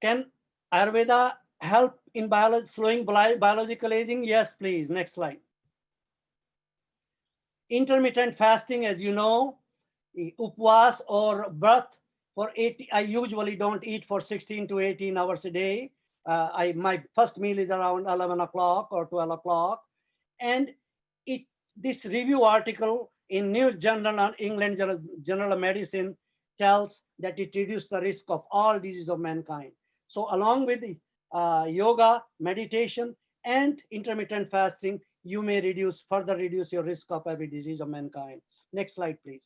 Can Ayurveda help in slowing biological aging? Yes, please. Next slide. Intermittent fasting, as you know, upvas or birth for 80. I usually don't eat for 16 to 18 hours a day. My first meal is around 11 o'clock or 12 o'clock. And this review article in New England Journal of Medicine tells that it reduces the risk of all diseases of mankind. So along with yoga, meditation, and intermittent fasting, you may further reduce your risk of every disease of mankind. Next slide, please.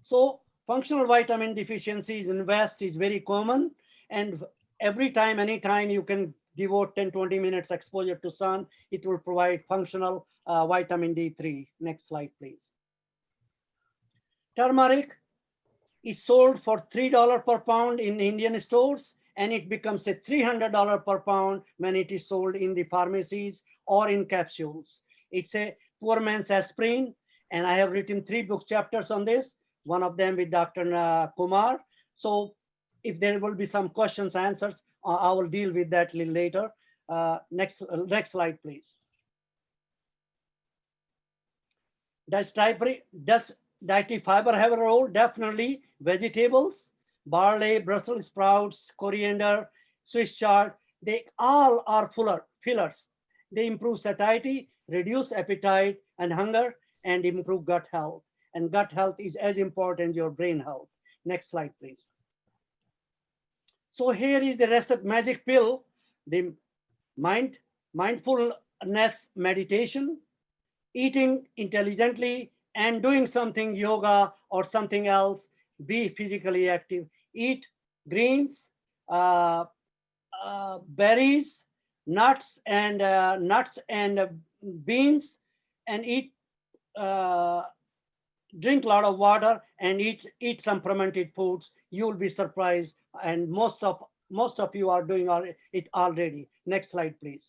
So functional vitamin deficiencies in West is very common. And every time, anytime you can devote 10, 20 minutes exposure to sun, it will provide functional vitamin D3. Next slide, please. Turmeric is sold for $3 per pound in Indian stores, and it becomes a $300 per pound when it is sold in the pharmacies or in capsules. It's a poor man's aspirin, and I have written 3 book chapters on this, one of them with Dr. Kumar. So if there will be some questions, answers, I will deal with that a little later. Next slide, please. Does dietary fiber have a role? Definitely. Vegetables, barley, Brussels sprouts, coriander, Swiss chard, they all are fillers. They improve satiety, reduce appetite and hunger, and improve gut health. And gut health is as important as your brain health. Next slide, please. So here is the recipe magic pill, the mindfulness meditation, eating intelligently and doing something yoga or something else, be physically active, eat greens, berries, nuts and beans, and eat drink a lot of water and eat some fermented foods. You will be surprised, and most of you are doing it already. Next slide, please.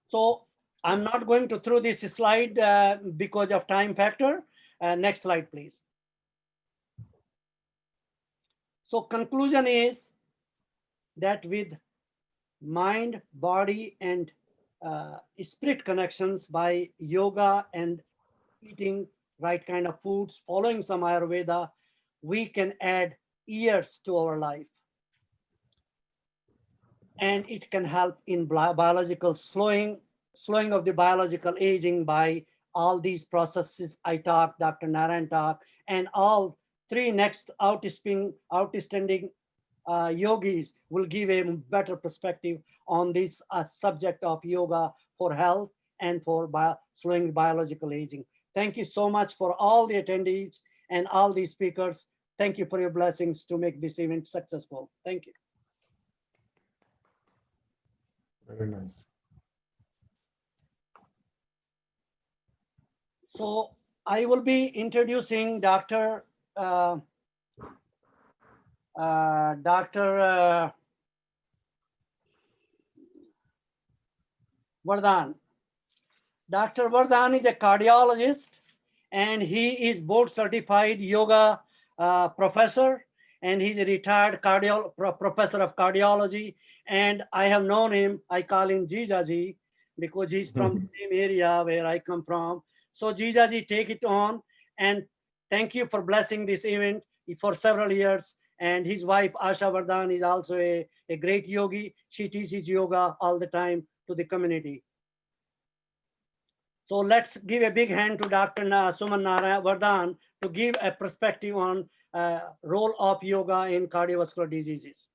So I'm not going to through this slide because of time factor. Next slide, please. So conclusion is that with mind, body, and spirit connections by yoga and eating right kind of foods, following some Ayurveda, we can add years to our life. And it can help in biological slowing of the biological aging by all these processes I talked, Dr. Narayan talked, and all three next outstanding yogis will give a better perspective on this subject of yoga for health and for slowing biological aging. Thank you so much for all the attendees and all the speakers. Thank you for your blessings to make this event successful. Thank you. Very nice. So I will be introducing Dr. Vardhan. Dr. Vardhan is a cardiologist, and he is board certified yoga professor, and he's a retired professor of cardiology. And I have known him, I call him Jijaji, because he's from the same area where I come from. So Jijaji, take it on, and thank you for blessing this event for several years. And his wife, Asha Vardhan, is also a great yogi. She teaches yoga all the time to the community. So let's give a big hand to Dr. Suman Narayan Vardhan to give a perspective on role of yoga in cardiovascular diseases.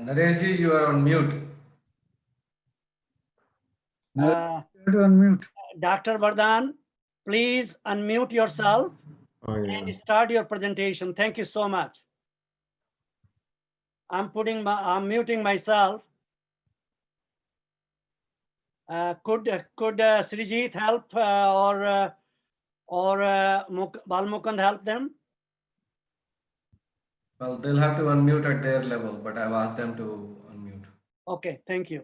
Nareshji, you are on mute. Unmute. Dr. Vardhan, please unmute yourself and start your presentation. Thank you so much. I'm muting myself. Could Srijit help or Balmukund help them? Well, they'll have to unmute at their level, but I've asked them to unmute. Okay, thank you.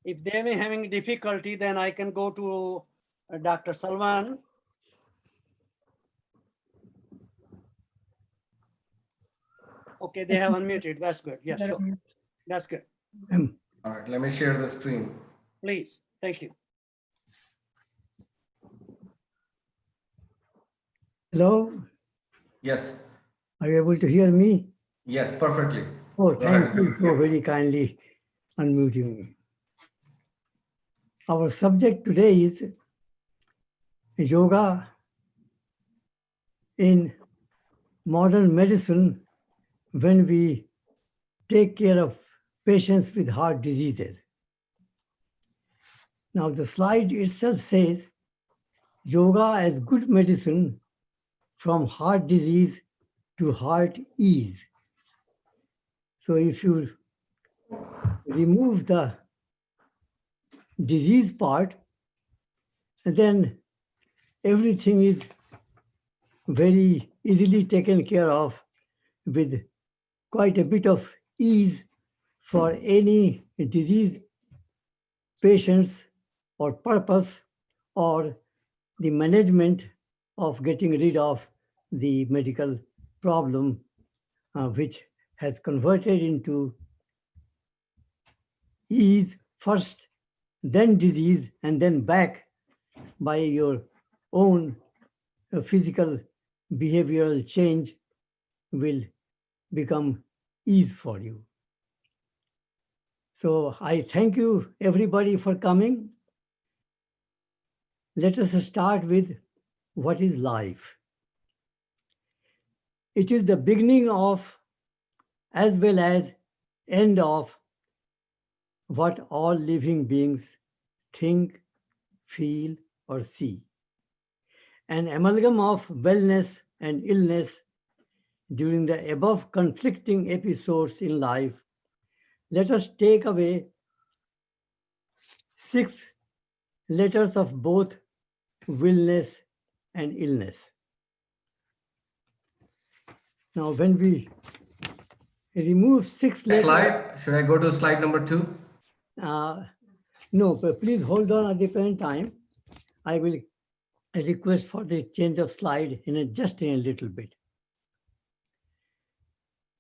If they may having difficulty, then I can go to Dr. Salman. Okay, they have unmuted. That's good. Yes, sure. That's good. All right, let me share the screen. Please. Thank you. Hello, Yes, are you able to hear me? yes, perfectly. Oh, Go ahead. thank you so very kindly unmuting me. Our subject today is yoga in modern medicine when we take care of patients with heart diseases. Now, the slide itself says yoga as good medicine from heart disease to heart ease. So if you remove the disease part, and then everything is very easily taken care of with quite a bit of ease for any disease patients or purpose or the management of getting rid of the medical problem, which has converted into ease first, then disease, and then back by your own physical behavioral change will become ease for you. So I thank you everybody for coming. Let us start with what is life. It is the beginning of as well as end of what all living beings think, feel, or see. An amalgam of wellness and illness during the above conflicting episodes in life. Let us take away 6 letters of both wellness and illness. Now, when we remove 6 letters. Slide. Should I go to slide number 2? No, but please hold on at the present time. I will request for the change of slide just in a little bit.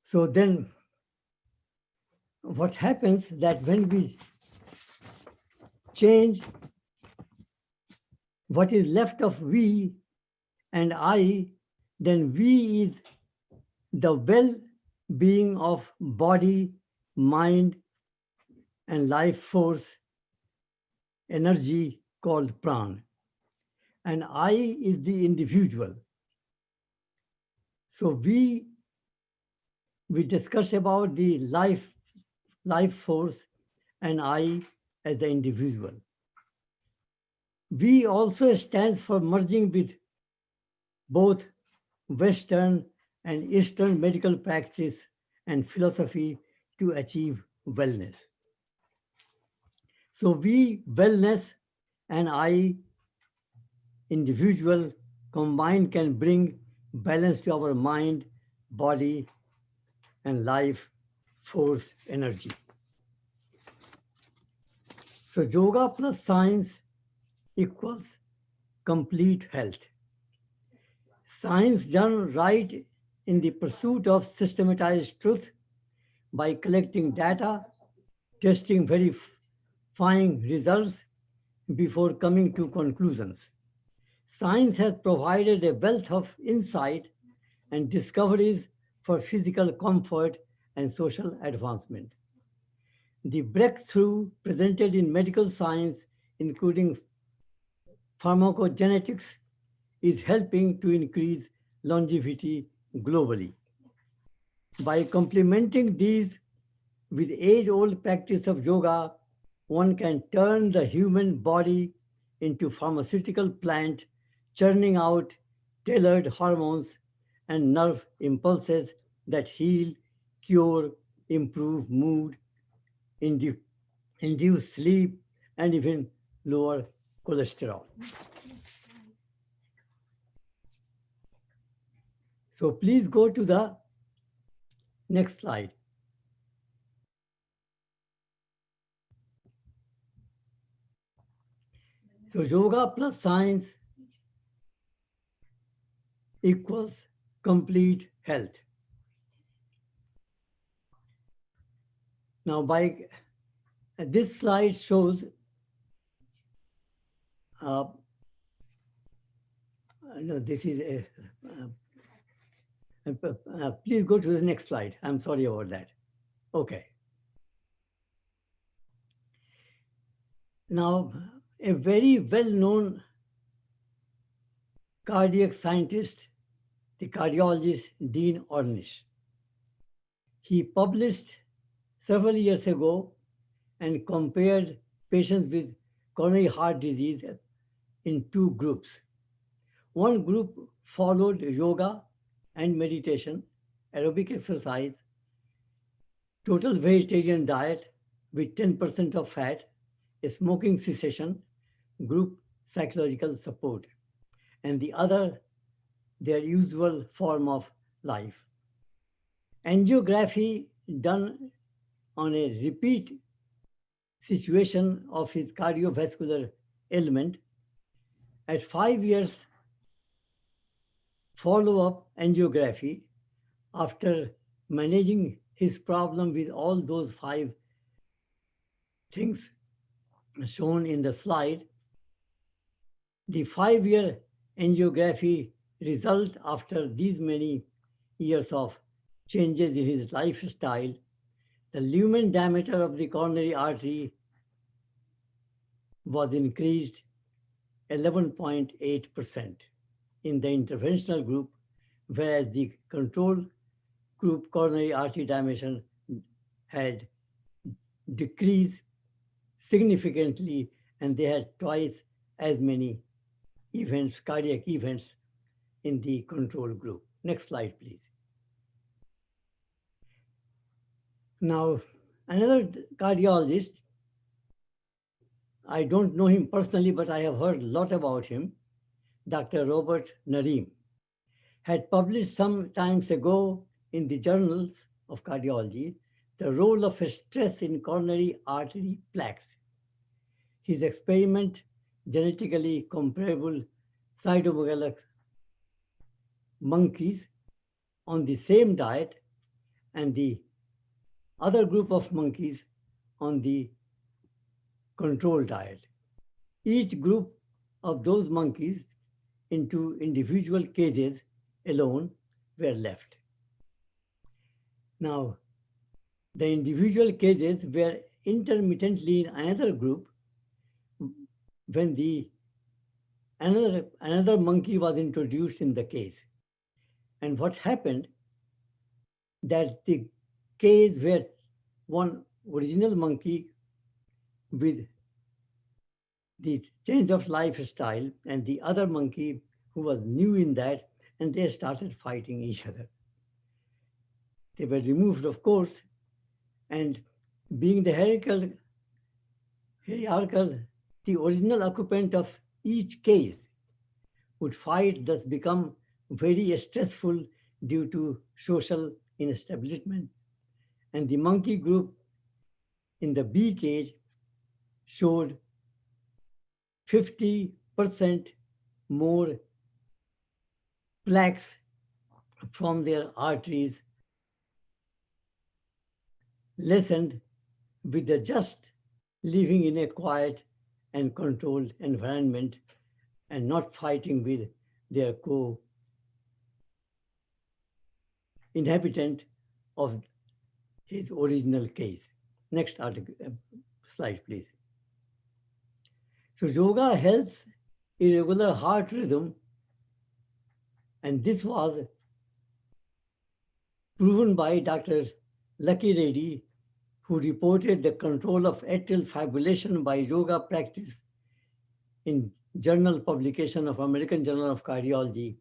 So then what happens that when we change what is left of we and I, then we is the well-being of body, mind, and life force, energy called pran. And I is the individual. So we discuss about the life force and I as the individual. We also stands for merging with both Western and Eastern medical practice and philosophy to achieve wellness. So we, wellness, and I, individual, combined can bring balance to our mind, body, and life force energy. So yoga plus science equals complete health. Science done right in the pursuit of systematized truth by collecting data, testing, verifying results before coming to conclusions. Science has provided a wealth of insight and discoveries for physical comfort and social advancement. The breakthrough presented in medical science, including pharmacogenetics, is helping to increase longevity globally. By complementing these with age-old practice of yoga, one can turn the human body into pharmaceutical plant, churning out tailored hormones and nerve impulses that heal, cure, improve mood, induce sleep, and even lower cholesterol. So please go to the next slide. So yoga plus science equals complete health. Now, this slide shows no, this is please go to the next slide. I'm sorry about that. Okay. Now, a very well-known cardiac scientist, the cardiologist Dean Ornish, he published several years ago and compared patients with coronary heart disease in 2 groups. One group followed yoga and meditation, aerobic exercise, total vegetarian diet with 10% of fat, a smoking cessation, group psychological support, and the other, their usual form of life. Angiography done on a repeat situation of his cardiovascular ailment. At 5 years follow-up angiography, after managing his problem with all those 5 things shown in the slide, the 5-year angiography result after these many years of changes in his lifestyle, the lumen diameter of the coronary artery was increased 11.8% in the interventional group, whereas the control group coronary artery dimension had decreased significantly, and they had twice as many events, cardiac events, in the control group. Next slide, please. Now, another cardiologist, I don't know him personally, but I have heard a lot about him, Dr. Robert Nareem, had published some times ago in the journals of cardiology the role of stress in coronary artery plaques. His experiment, genetically comparable cytomegalic monkeys on the same diet and the other group of monkeys on the control diet. Each group of those monkeys into individual cages alone were left. Now, the individual cages were intermittently in another group when another monkey was introduced in the case. And what happened, that the case where one original monkey with the change of lifestyle and the other monkey who was new in that, and they started fighting each other. They were removed, of course, and being the hierarchical, the original occupant of each case would fight, thus become very stressful due to social establishment. And the monkey group in the B cage showed 50% more plaques from their arteries lessened with the just living in a quiet and controlled environment and not fighting with their co-inhabitant of his original case. Next slide, please. So yoga helps irregular heart rhythm, and this was proven by Dr. Lucky Reddy, who reported the control of atrial fibrillation by yoga practice in journal publication of American Journal of Cardiology.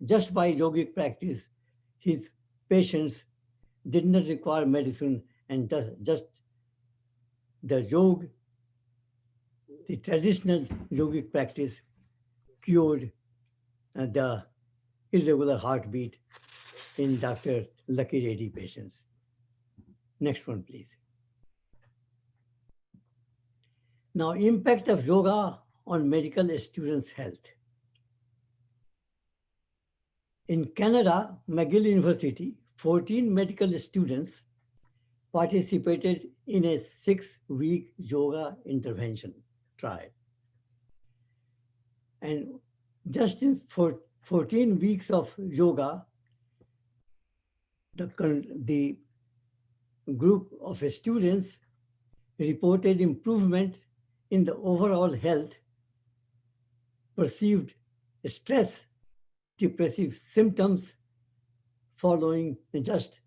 Just by yogic practice, his patients did not require medicine, and just the traditional yogic practice cured the irregular heartbeat in Dr. Lucky Reddy patients. Next one, please. Now, impact of yoga on medical students' health. In Canada, McGill University, 14 medical students participated in a 6-week yoga intervention trial. And just for 14 weeks of yoga, the group of students reported improvement in the overall health, perceived stress, depressive symptoms following just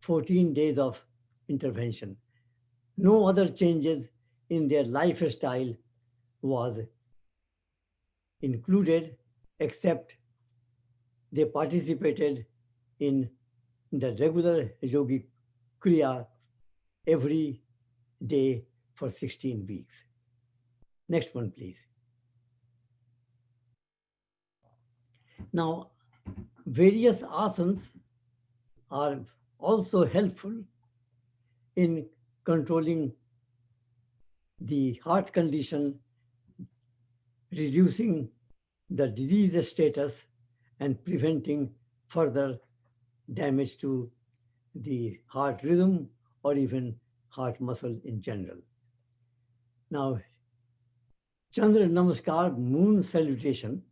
14 days of intervention. No other changes in their lifestyle was included, except they participated in the regular yogic kriya every day for 16 weeks. Next one, please. Now, various asanas are also helpful in controlling the heart condition reducing the disease status and preventing further damage to the heart rhythm or even heart muscle in general. Now, Chandra Namaskar, moon salutation,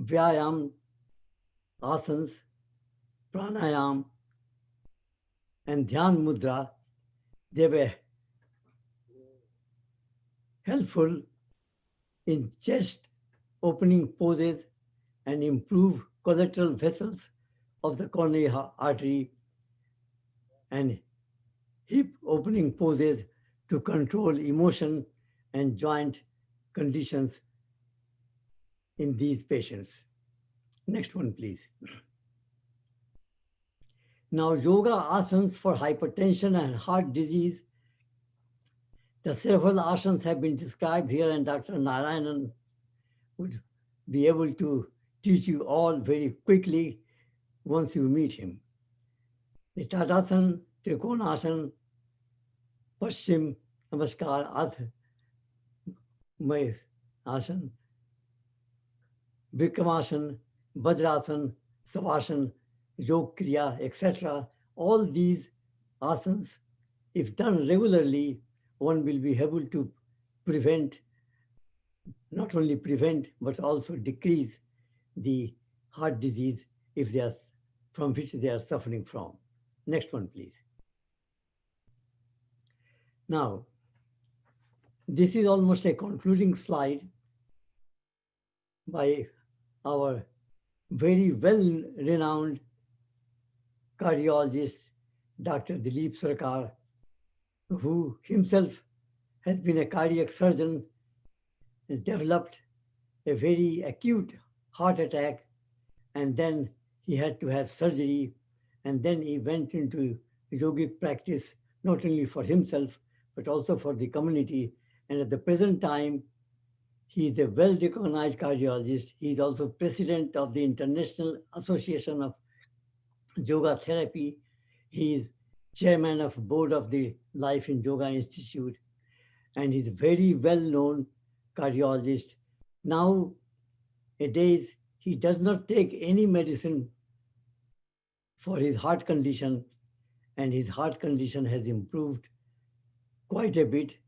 Vyayam, asanas, pranayam, and dhyan mudra, they were helpful in chest opening poses and improve collateral vessels of the coronary artery, and hip opening poses to control emotion and joint conditions in these patients. Next one, please. Now, yoga asanas for hypertension and heart disease. The several asanas have been described here, and Dr. Narayanan would be able to teach you all very quickly once you meet him. The Tadasana, Trikonasana, Paschim, Namaskar, Adh, May Asana, Vikramasana, Vajrasana, Savasana, Yog Kriya, etc. All these asanas, if done regularly, one will be able to prevent, not only prevent, but also decrease the heart disease if they are, from which they are suffering from. Next one, please. Now, this is almost a concluding slide by our very well-renowned cardiologist, Dr. Dilip Sarkar, who himself has been a cardiac surgeon and developed a very acute heart attack, and then he had to have surgery, and then he went into yogic practice, not only for himself, but also for the community. And at the present time, he is a well-recognized cardiologist. He is also president of the International Association of Yoga Therapy. He is chairman of board of the Life in Yoga Institute, and he's a very well-known cardiologist. Nowadays, he does not take any medicine for his heart condition, and his heart condition has improved quite a bit.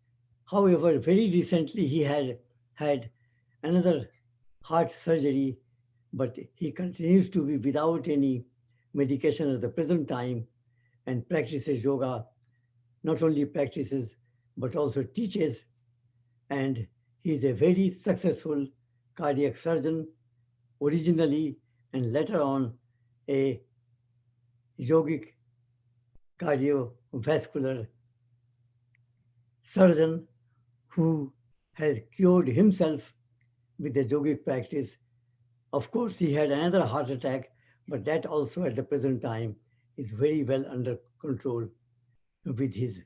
However, very recently he had another heart surgery, but he continues to be without any medication at the present time and practices yoga, not only practices, but also teaches. And he is a very successful cardiac surgeon originally, and later on a yogic cardiovascular surgeon who has cured himself with the yogic practice. Of course, he had another heart attack, but that also at the present time is very well under control with his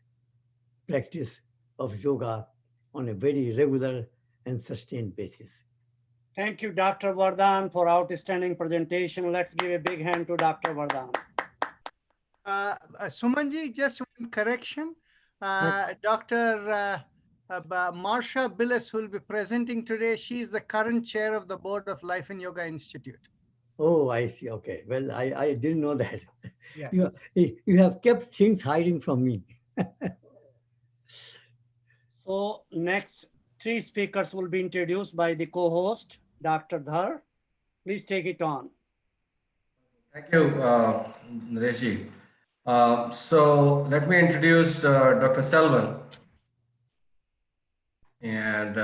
practice of yoga on a very regular and sustained basis. Thank you, Dr. Vardhan, for outstanding presentation. Let's give a big hand to Dr. Vardhan. Sumanji, just one correction. Dr. Marsha Billis will be presenting today. She is the current chair of the board of Life in Yoga Institute. Oh, I see. Okay. Well, I didn't know that. Yeah. You have kept things hiding from me. So next 3 speakers will be introduced by the co-host, Dr. Dhar. Please take it on. Thank you, Naresh. So let me introduce Dr. Selvan. And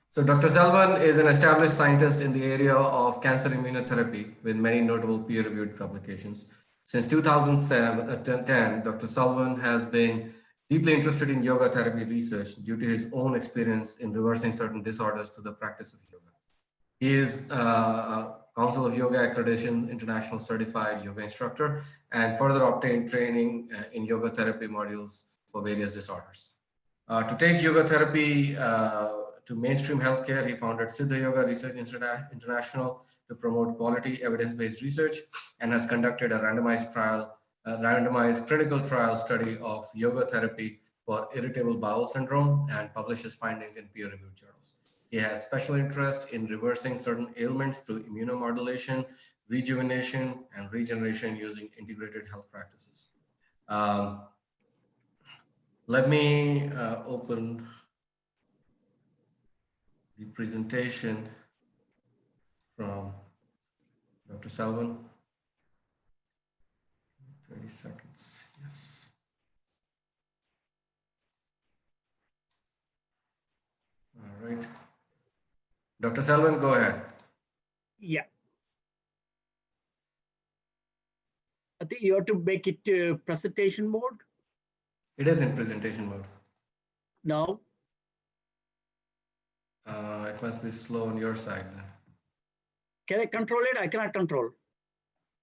so Dr. Selvan is an established scientist in the area of cancer immunotherapy with many notable peer-reviewed publications. Since 2010, Dr. Selvan has been deeply interested in yoga therapy research due to his own experience in reversing certain disorders through the practice of yoga. He is Council of Yoga Accreditation International Certified Yoga Instructor and further obtained training in yoga therapy modules for various disorders. To take yoga therapy to mainstream healthcare, he founded Siddha Yoga Research International to promote quality evidence-based research and has conducted a randomized clinical trial study of yoga therapy for irritable bowel syndrome and published his findings in peer-reviewed journals. He has special interest in reversing certain ailments through immunomodulation, rejuvenation, and regeneration using integrated health practices. Let me open the presentation from Dr. Selvin. 30 seconds, yes. All right. Dr. Selvin, go ahead. Yeah. I think you have to make it presentation mode. It is in presentation mode. No. It must be slow on your side then. Can I control it? I cannot control.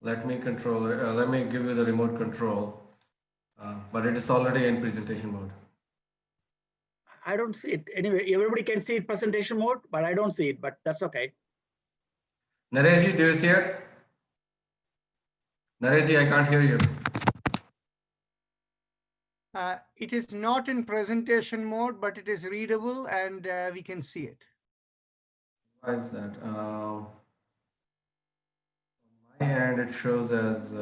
Let me control it. Let me give you the remote control. But it is already in presentation mode. I don't see it. Anyway, everybody can see it presentation mode, but I don't see it, but that's okay. Nareshji, do you see it? Nareshji, I can't hear you. It is not in presentation mode, but it is readable and we can see it. Why is that? On my end, it shows as...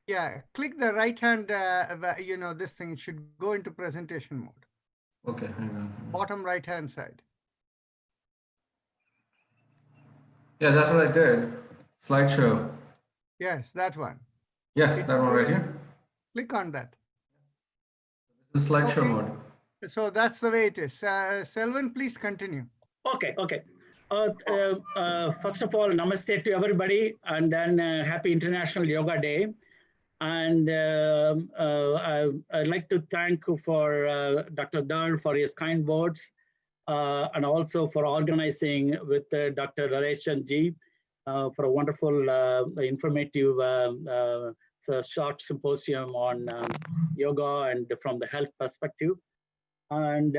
Yeah, click the right hand, this thing should go into presentation mode. Okay, hang on. Bottom right hand side. Yeah, that's what I did. Slideshow. Yes, that one. Yeah, that one right here. Click on that. This is slideshow Okay. mode. So that's the way it is. Selvin, please continue. Okay. First of all, namaste to everybody, and then happy International Yoga Day. And I'd like to thank for Dr. Dar for his kind words, and also for organizing with Dr. Rajan ji for a wonderful, informative short symposium on yoga and from the health perspective. And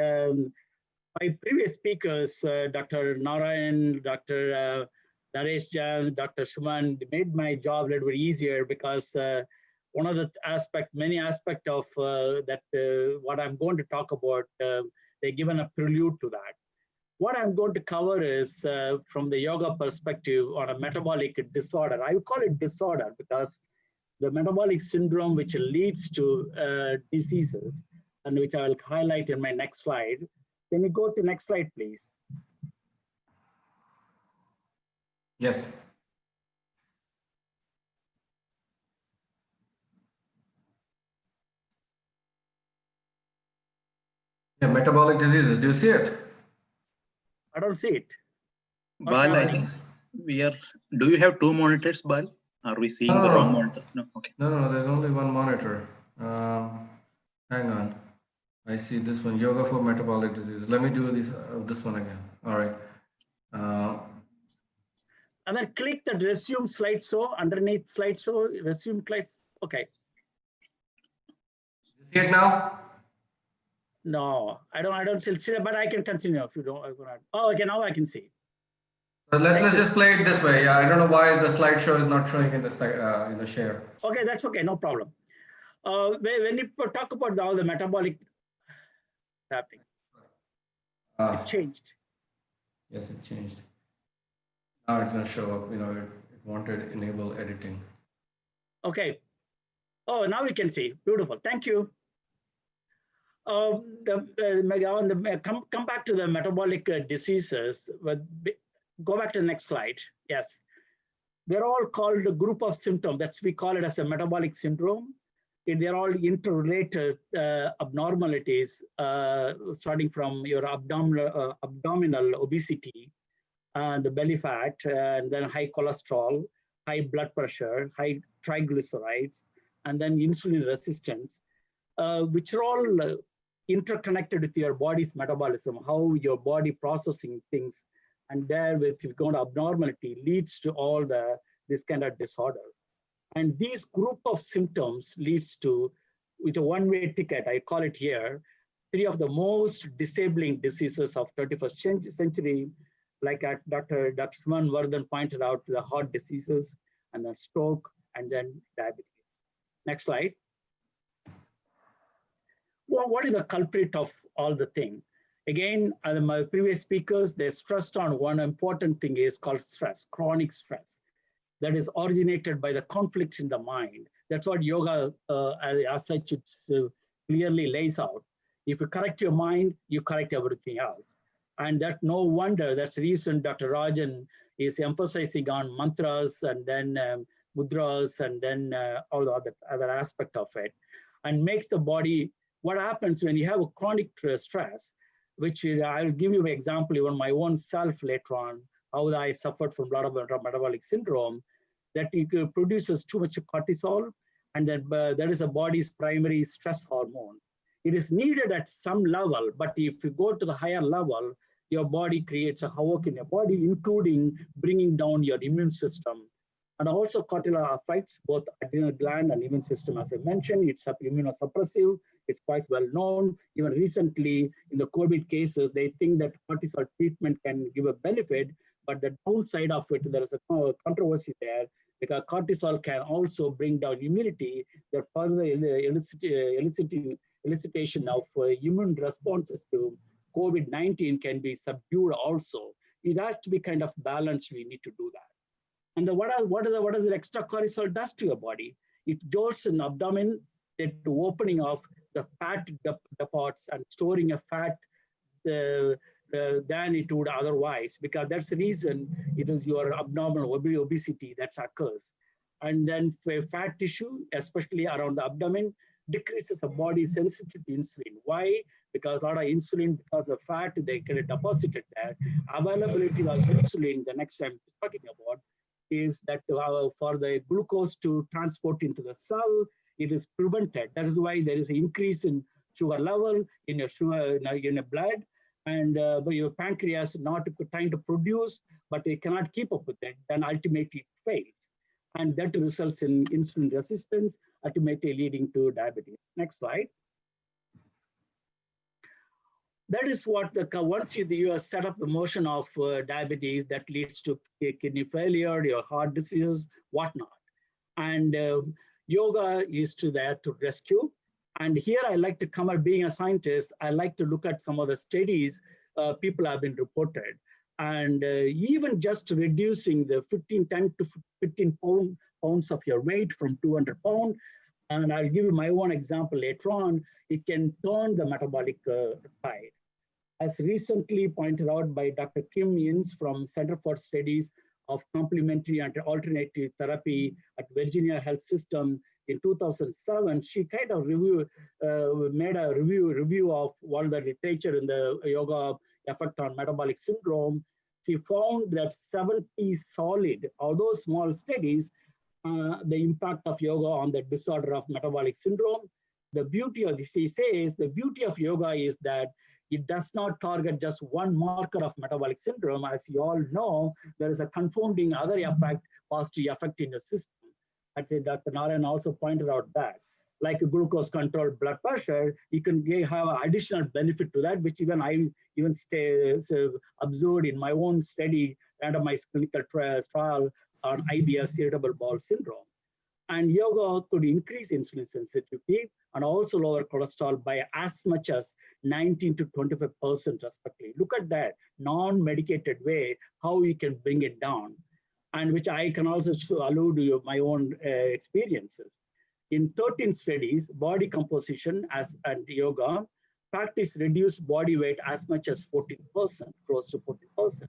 my previous speakers, Dr. Narayan, Dr. Rajan, Dr. Suman, made my job a little bit easier because one of the many aspects of what I'm going to talk about, they've given a prelude to that. What I'm going to cover is from the yoga perspective on a metabolic disorder. I would call it disorder because the metabolic syndrome which leads to diseases, and which I will highlight in my next slide. Can you go to the next slide, please? Yes. Yeah, metabolic diseases. Do you see it? I don't see it. Bal, I think we are. Do you have two monitors, Bal? Are we seeing the wrong monitor? No. Okay. No, there's only one monitor. Hang on. I see this one, yoga for metabolic disease. Let me do this one again. All right. And then click the resume slideshow underneath slideshow, resume slides. Okay. You see it now? No, I don't see it, but I can continue if you don't. Oh, okay, now I can see. So let's just play it this way. Yeah, I don't know why the slideshow is not showing in the share. Okay, that's okay, no problem. When you talk about all the metabolic happening, it changed. Yes, it changed. Now it's going to show up. It wanted enable editing. Okay. Oh, now we can see. Beautiful. Thank you. Come back to the metabolic diseases. Go back to the next slide. Yes. They're all called a group of symptoms. We call it as a metabolic syndrome. They're all interrelated abnormalities, starting from your abdominal obesity, the belly fat, and then high cholesterol, high blood pressure, high triglycerides, and then insulin resistance, which are all interconnected with your body's metabolism, how your body processing things, and therewith, if you go to abnormality, leads to all this kind of disorders. And these group of symptoms leads to, with a one-way ticket, I call it here, 3 of the most disabling diseases of 21st century, like Dr. Suman Vardhan pointed out, the heart diseases, and then stroke, and then diabetes. Next slide. Well, what is the culprit of all the thing? Again, my previous speakers, they stressed on one important thing is called stress, chronic stress. That is originated by the conflict in the mind. That's what yoga, as such, it clearly lays out. If you correct your mind, you correct everything else. And that no wonder, that's the reason Dr. Rajan is emphasizing on mantras and then mudras and then all the other aspect of it, and makes the body, what happens when you have a chronic stress, which I'll give you an example, even my own self later on, how I suffered from a lot of metabolic syndrome, that it produces too much cortisol, and that is the body's primary stress hormone. It is needed at some level, but if you go to the higher level, your body creates a havoc in your body, including bringing down your immune system. And also cortisol affects both adrenal gland and immune system. As I mentioned, it's immunosuppressive. It's quite well known. Even recently in the COVID cases, they think that cortisol treatment can give a benefit, but the downside of it, there is a controversy there, because cortisol can also bring down immunity, that further elicitation of immune responses to COVID-19 can be subdued also. It has to be kind of balanced. We need to do that. And what does the extra cortisol does to your body? It jolts an abdomen, the opening of the fat depots and storing a fat than it would otherwise, because that's the reason it is your abdominal obesity that occurs. And then fat tissue, especially around the abdomen, decreases the body's sensitivity to insulin. Why? Because a lot of insulin, because of fat, they get deposited there. Availability of insulin, the next time talking about, is that for the glucose to transport into the cell, it is prevented. That is why there is an increase in sugar level in your sugar in your blood, and your pancreas not trying to produce, but it cannot keep up with it. Then ultimately it fails, and that results in insulin resistance, ultimately leading to diabetes. Next slide. That is what once you have set up the motion of diabetes, that leads to kidney failure, your heart disease, whatnot. And yoga is there to rescue. And here I like to come at being a scientist, I like to look at some of the studies people have been reported. And even just reducing the 10 to 15 pounds of your weight from 200 pounds, and I'll give you my own example later on, it can turn the metabolic tide. As recently pointed out by Dr. Kim Inns from Center for Studies of Complementary and Alternative Therapy at Virginia Health System in 2007, she kind of made a review of all the literature in the yoga effect on metabolic syndrome. She found that 70 solid, although small studies, the impact of yoga on the disorder of metabolic syndrome. The beauty of this, she says, the beauty of yoga is that it does not target just one marker of metabolic syndrome. As you all know, there is a confounding other effect, positive effect in the system. I think Dr. Narayan also pointed out that, like a glucose controlled blood pressure, you can have an additional benefit to that, which even I observed in my own study, randomized clinical trial on IBS, irritable bowel syndrome. And yoga could increase insulin sensitivity and also lower cholesterol by as much as 19 to 25% respectively. Look at that non-medicated way, how we can bring it down, and which I can also allude to my own experiences. In 13 studies, body composition and yoga practice reduced body weight as much as 14%, close to 40%.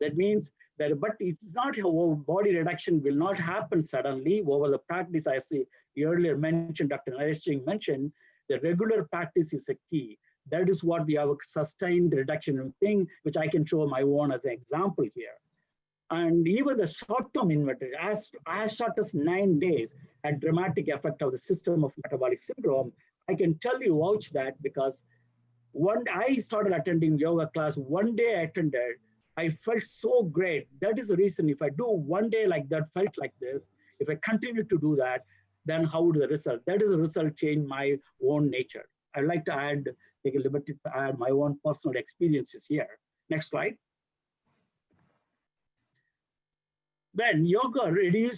That means that, but it's not how body reduction will not happen suddenly over the practice. I say earlier mentioned, Dr. Naresh Singh mentioned, the regular practice is a key. That is what we have a sustained reduction thing, which I can show my own as an example here. And even the short-term inventory, as short as 9 days, had dramatic effect of the system of metabolic syndrome. I can tell you, vouch that, because when I started attending yoga class, one day I attended, I felt so great. That is the reason, if I do one day like that, felt like this, if I continue to do that, then how would the result? That is the result change my own nature. I'd like to take a liberty to add my own personal experiences here. Next slide. Then yoga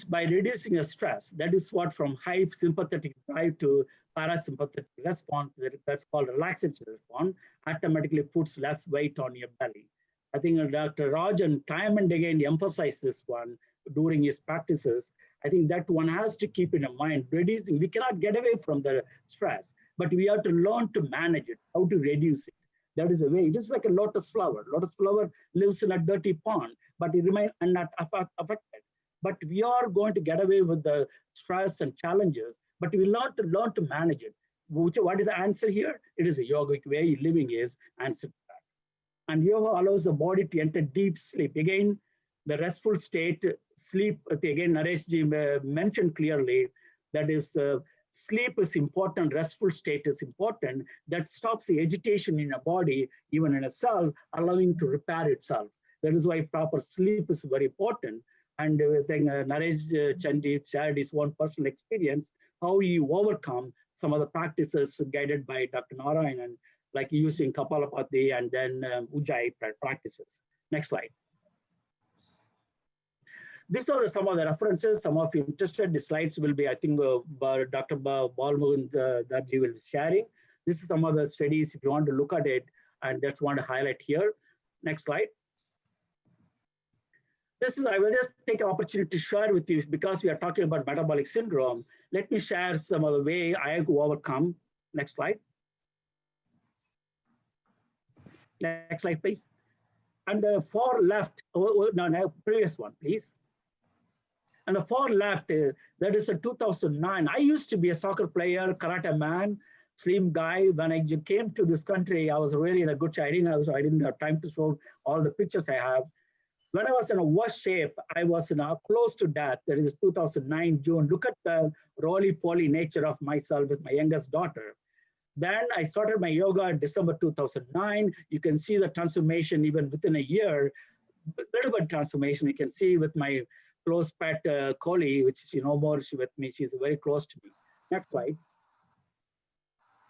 by reducing the stress. That is what from high sympathetic drive to parasympathetic response, that's called relaxation response, automatically puts less weight on your belly. I think Dr. Rajan time and again emphasized this one during his practices. I think that one has to keep in mind, reducing, we cannot get away from the stress, but we have to learn to manage it, how to reduce it. That is a way. It is like a lotus flower. Lotus flower lives in a dirty pond, but it remains not affected. But we are going to get away with the stress and challenges, but we learn to manage it. What is the answer here? It is a yogic way living is answer to that. And yoga allows the body to enter deep sleep. Again, the restful state, sleep, again, Nareshji mentioned clearly, that is the sleep is important, restful state is important, that stops the agitation in a body, even in a cell, allowing to repair itself. That is why proper sleep is very important. And I think Naresh Chandi shared his own personal experience, how he overcome some of the practices guided by Dr. Narayanan, like using Kapalabhati and then Ujjayi practices. Next slide. These are some of the references. Some of you interested, the slides will be, I think, Dr. Balmohan Darji will be sharing. This is some of the studies if you want to look at it, and that's want to highlight here. Next slide. This is, I will just take an opportunity to share with you because we are talking about metabolic syndrome. Let me share some of the way I have overcome. Next slide. Next slide, please. And the far left, no, previous one, please. And the far left, that is a 2009. I used to be a soccer player, karate man, slim guy. When I came to this country, I was really in a good shape. I didn't have time to show all the pictures I have. When I was in a worse shape, I was close to death. That is 2009, June. Look at the roly-poly nature of myself with my youngest daughter. Then I started my yoga in December 2009. You can see the transformation even within a year, a little bit transformation. You can see with my close pet collie, which is no more with me. She's very close to me. Next slide.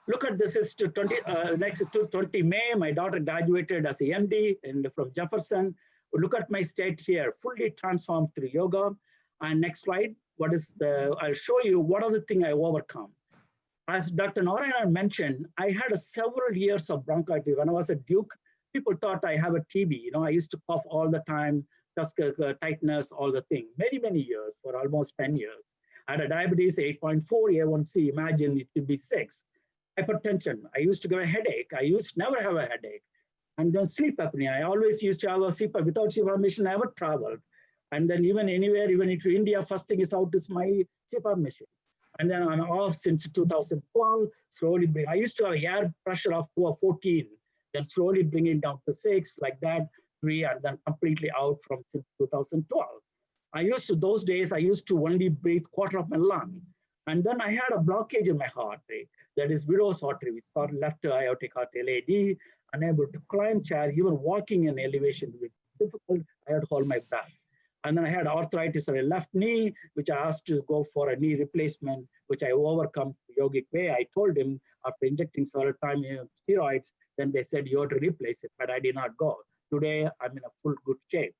Look at this is to 20 May. My daughter graduated as a MD and from Jefferson. Look at my state here, fully transformed through yoga. And next slide. What is the? I'll show you what are the things I overcome. As Dr. Narayanan mentioned, I had several years of bronchitis. When I was at Duke, people thought I have a TB. I used to cough all the time, tusk tightness, all the thing. Many, many years, for almost 10 years. I had a diabetes 8.4, A1C, imagine it could be 6. Hypertension, I used to get a headache. I used to never have a headache. And then sleep apnea, I always used to have a sleep apnea. Without sleep machine, I never traveled. And then even anywhere, even into India, first thing is out is my CPAP machine. And then I'm off since 2012, slowly bring, I used to have air pressure of 14, then slowly bring it down to 6, like that, 3, and then completely out from since 2012. Those days, I used to only breathe quarter of my lung. And then I had a blockage in my heart rate, that is widow's artery, which called left aortic heart, LAD, unable to climb chair, even walking in elevation was difficult. I had to hold my breath. And then I had arthritis on the left knee, which I asked to go for a knee replacement, which I overcome the yogic way. I told him after injecting several times steroids, then they said you have to replace it, but I did not go. Today, I'm in a full good shape.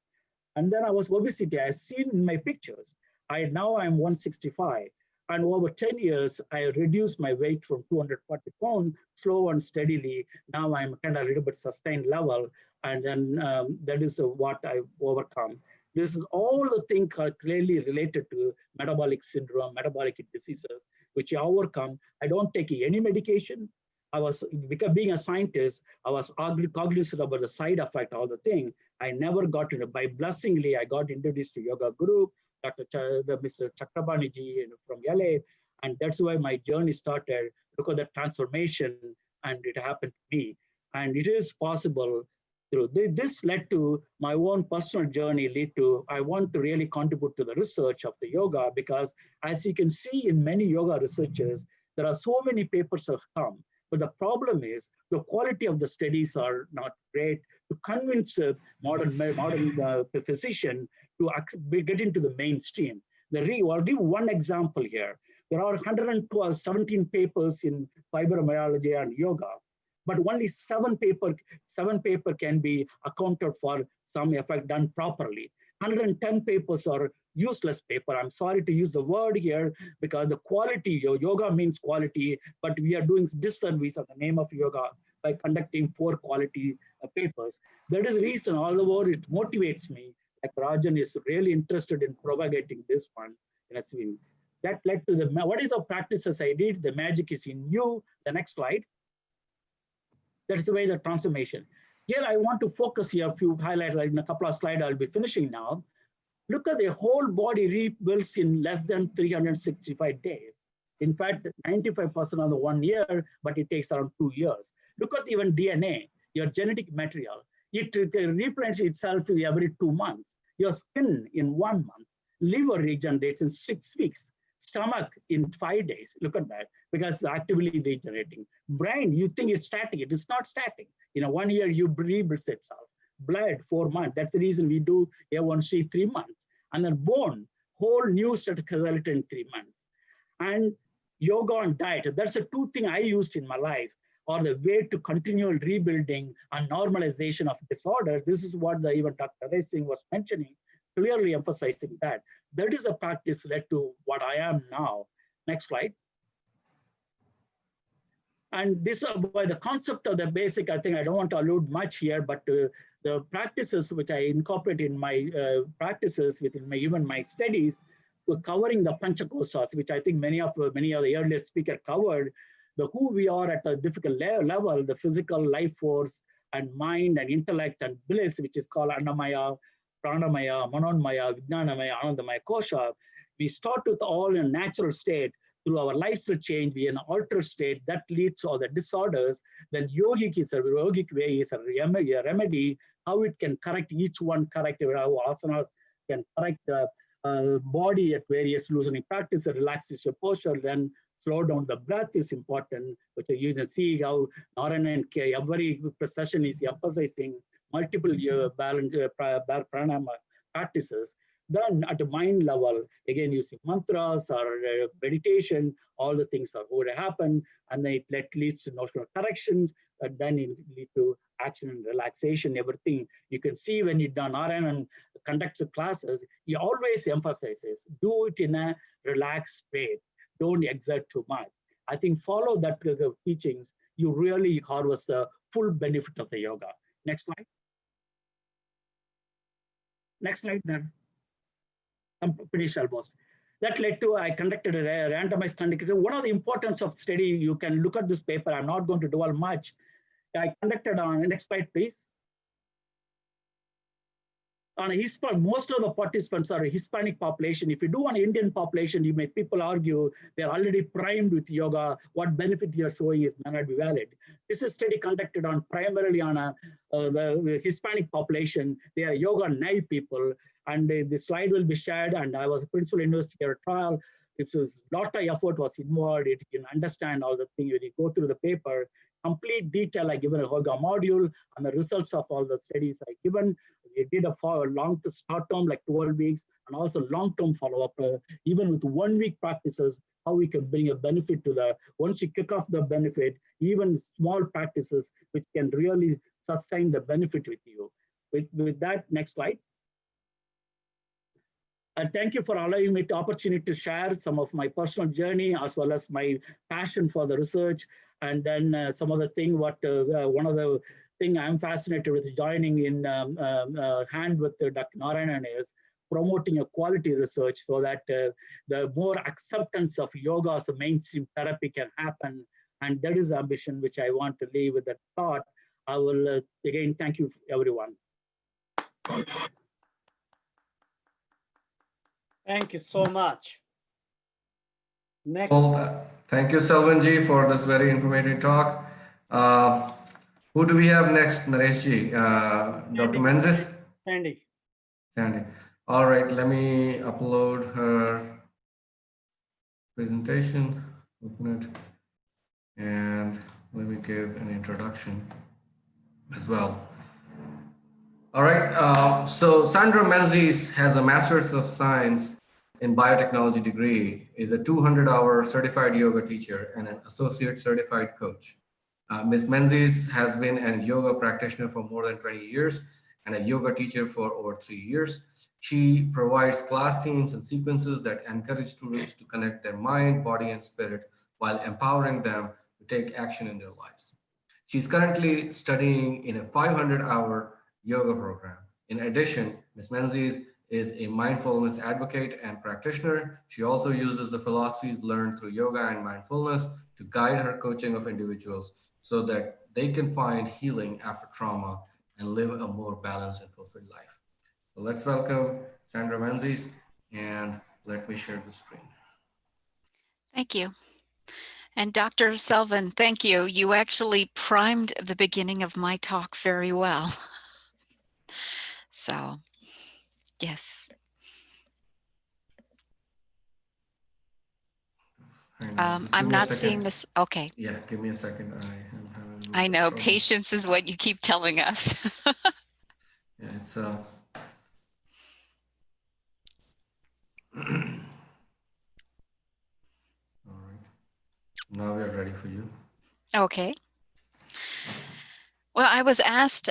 And then I was obesity. I seen in my pictures. Now I'm 165. And over 10 years, I reduced my weight from 240 pounds, slow and steadily. Now I'm kind of a little bit sustained level. And then that is what I've overcome. This is all the things are clearly related to metabolic syndrome, metabolic diseases, which I overcome. I don't take any medication. Because being a scientist, I was cognizant about the side effect, all the thing. I never got into, by blessingly, I got introduced to yoga guru, Mr. Chakrabartiji from LA. And that's why my journey started. Look at the transformation, and it happened to me. And it is possible. This led to my own personal journey, I want to really contribute to the research of the yoga, because as you can see in many yoga researchers, there are so many papers have come. But the problem is the quality of the studies are not great to convince a modern physician to get into the mainstream. I'll give one example here. There are 17 papers in fibromyalgia and yoga, but only 7 paper can be accounted for some effect done properly. 110 papers are useless paper. I'm sorry to use the word here because the quality, yoga means quality, but we are doing disservice of the name of yoga by conducting poor quality papers. That is the reason, although it motivates me, like Rajan is really interested in propagating this one in a swing. That led to the, what is the practices I did? The magic is in you. The next slide. That's the way the transformation. Here I want to focus here, a few highlights, like in a couple of slides, I'll be finishing now. Look at the whole body rebuilds in less than 365 days. In fact, 95% of the 1 year, but it takes around 2 years. Look at even DNA, your genetic material. It replenishes itself every 2 months. Your skin in 1 month. Liver regenerates in 6 weeks. Stomach in 5 days. Look at that, because it's actively regenerating. Brain, you think it's static. It is not static. In 1 year, you rebuilds itself. Blood, 4 months. That's the reason we do A1C 3 months. And then bone, whole new set of skeleton in 3 months. And yoga and diet, that's the 2 things I used in my life, or the way to continual rebuilding and normalization of disorder. This is what even Dr. Racing was mentioning, clearly emphasizing that. That is a practice led to what I am now. Next slide. And this by the concept of the basic, I think I don't want to allude much here, but the practices which I incorporate in my practices within even my studies, were covering the panchakosas, which I think many of the earlier speakers covered, the who we are at a difficult level, the physical life force and mind and intellect and bliss, which is called Annamaya, Pranamaya, Manonmaya, Vijnanamaya, Anandamaya Kosha. We start with all in a natural state. Through our lifestyle change, we in an altered state that leads to all the disorders. Then yogic way is a remedy, how it can correct each one, correct how asanas can correct the body at various loosening practices, relaxes your posture, then slow down the breath is important, which you can see how Narayana and every session is emphasizing multiple balance pranayama practices. Then at the mind level, again using mantras or meditation, all the things are going to happen, and then it leads to notional corrections, and then it leads to action and relaxation, everything. You can see when you done Anand conducts the classes, he always emphasizes, do it in a relaxed way. Don't exert too much. I think follow that teachings, you really harvest the full benefit of the yoga. Next slide. Next slide then. I'm finished almost. That led to, I conducted a randomized conducted. One of the importance of study, you can look at this paper, I'm not going to dwell much. I conducted on, next slide please. On most of the participants are a Hispanic population. If you do an Indian population, people argue they're already primed with yoga. What benefit you're showing is may not be valid. This is a study conducted on primarily on the Hispanic population. They are yoga naive people, and the slide will be shared. And I was a principal investigator trial. It's a lot of effort was involved. You can understand all the things when you go through the paper. Complete detail I given a yoga module and the results of all the studies I given. We did a long to start term like 12 weeks and also long-term follow-up, even with 1 week practices, how we can bring a benefit to the, once you kick off the benefit, even small practices which can really sustain the benefit with you. With that, next slide. And thank you for allowing me the opportunity to share some of my personal journey as well as my passion for the research. And then some of the thing, one of the thing I'm fascinated with joining in hand with Dr. Narayanan is promoting a quality research so that the more acceptance of yoga as a mainstream therapy can happen. And that is the ambition which I want to leave with that thought. I will again thank you everyone. Thank you so much. Next. Well, thank you, Selvanji, for this very informative talk. Who do we have next, Nareshji? Dr. Menzies? Sandy. Sandy. All right, let me upload her presentation, open it, and let me give an introduction as well. All right, so Sandra Menzies has a Master's of Science in Biotechnology degree, is a 200-hour certified yoga teacher and an associate certified coach. Ms. Menzies has been a yoga practitioner for more than 20 years and a yoga teacher for over 3 years. She provides class themes and sequences that encourage students to connect their mind, body, and spirit while empowering them to take action in their lives. She's currently studying in a 500-hour yoga program. In addition, Ms. Menzies is a mindfulness advocate and practitioner. She also uses the philosophies learned through yoga and mindfulness to guide her coaching of individuals so that they can find healing after trauma and live a more balanced and fulfilled life. So let's welcome Sandra Menzies, and let me share the screen. Thank you. And Dr. Selvin, thank you. You actually primed the beginning of my talk very well. So, yes. I'm not seeing this. Okay. Yeah, give me a second. I know patience is what you keep telling us. Yeah, it's all right. Now we're ready for you. Okay. Well, I was asked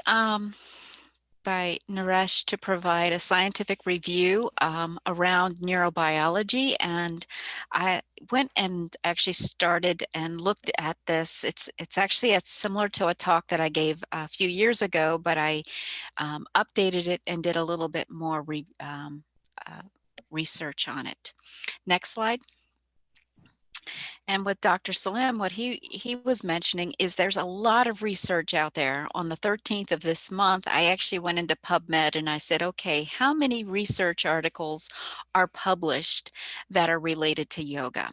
by Naresh to provide a scientific review around neurobiology, and I went and actually started and looked at this. It's actually similar to a talk that I gave a few years ago, but I updated it and did a little bit more research on it. Next slide. And with Dr. Salim, what he was mentioning is there's a lot of research out there. On the 13th of this month, I actually went into PubMed and I said, okay, how many research articles are published that are related to yoga?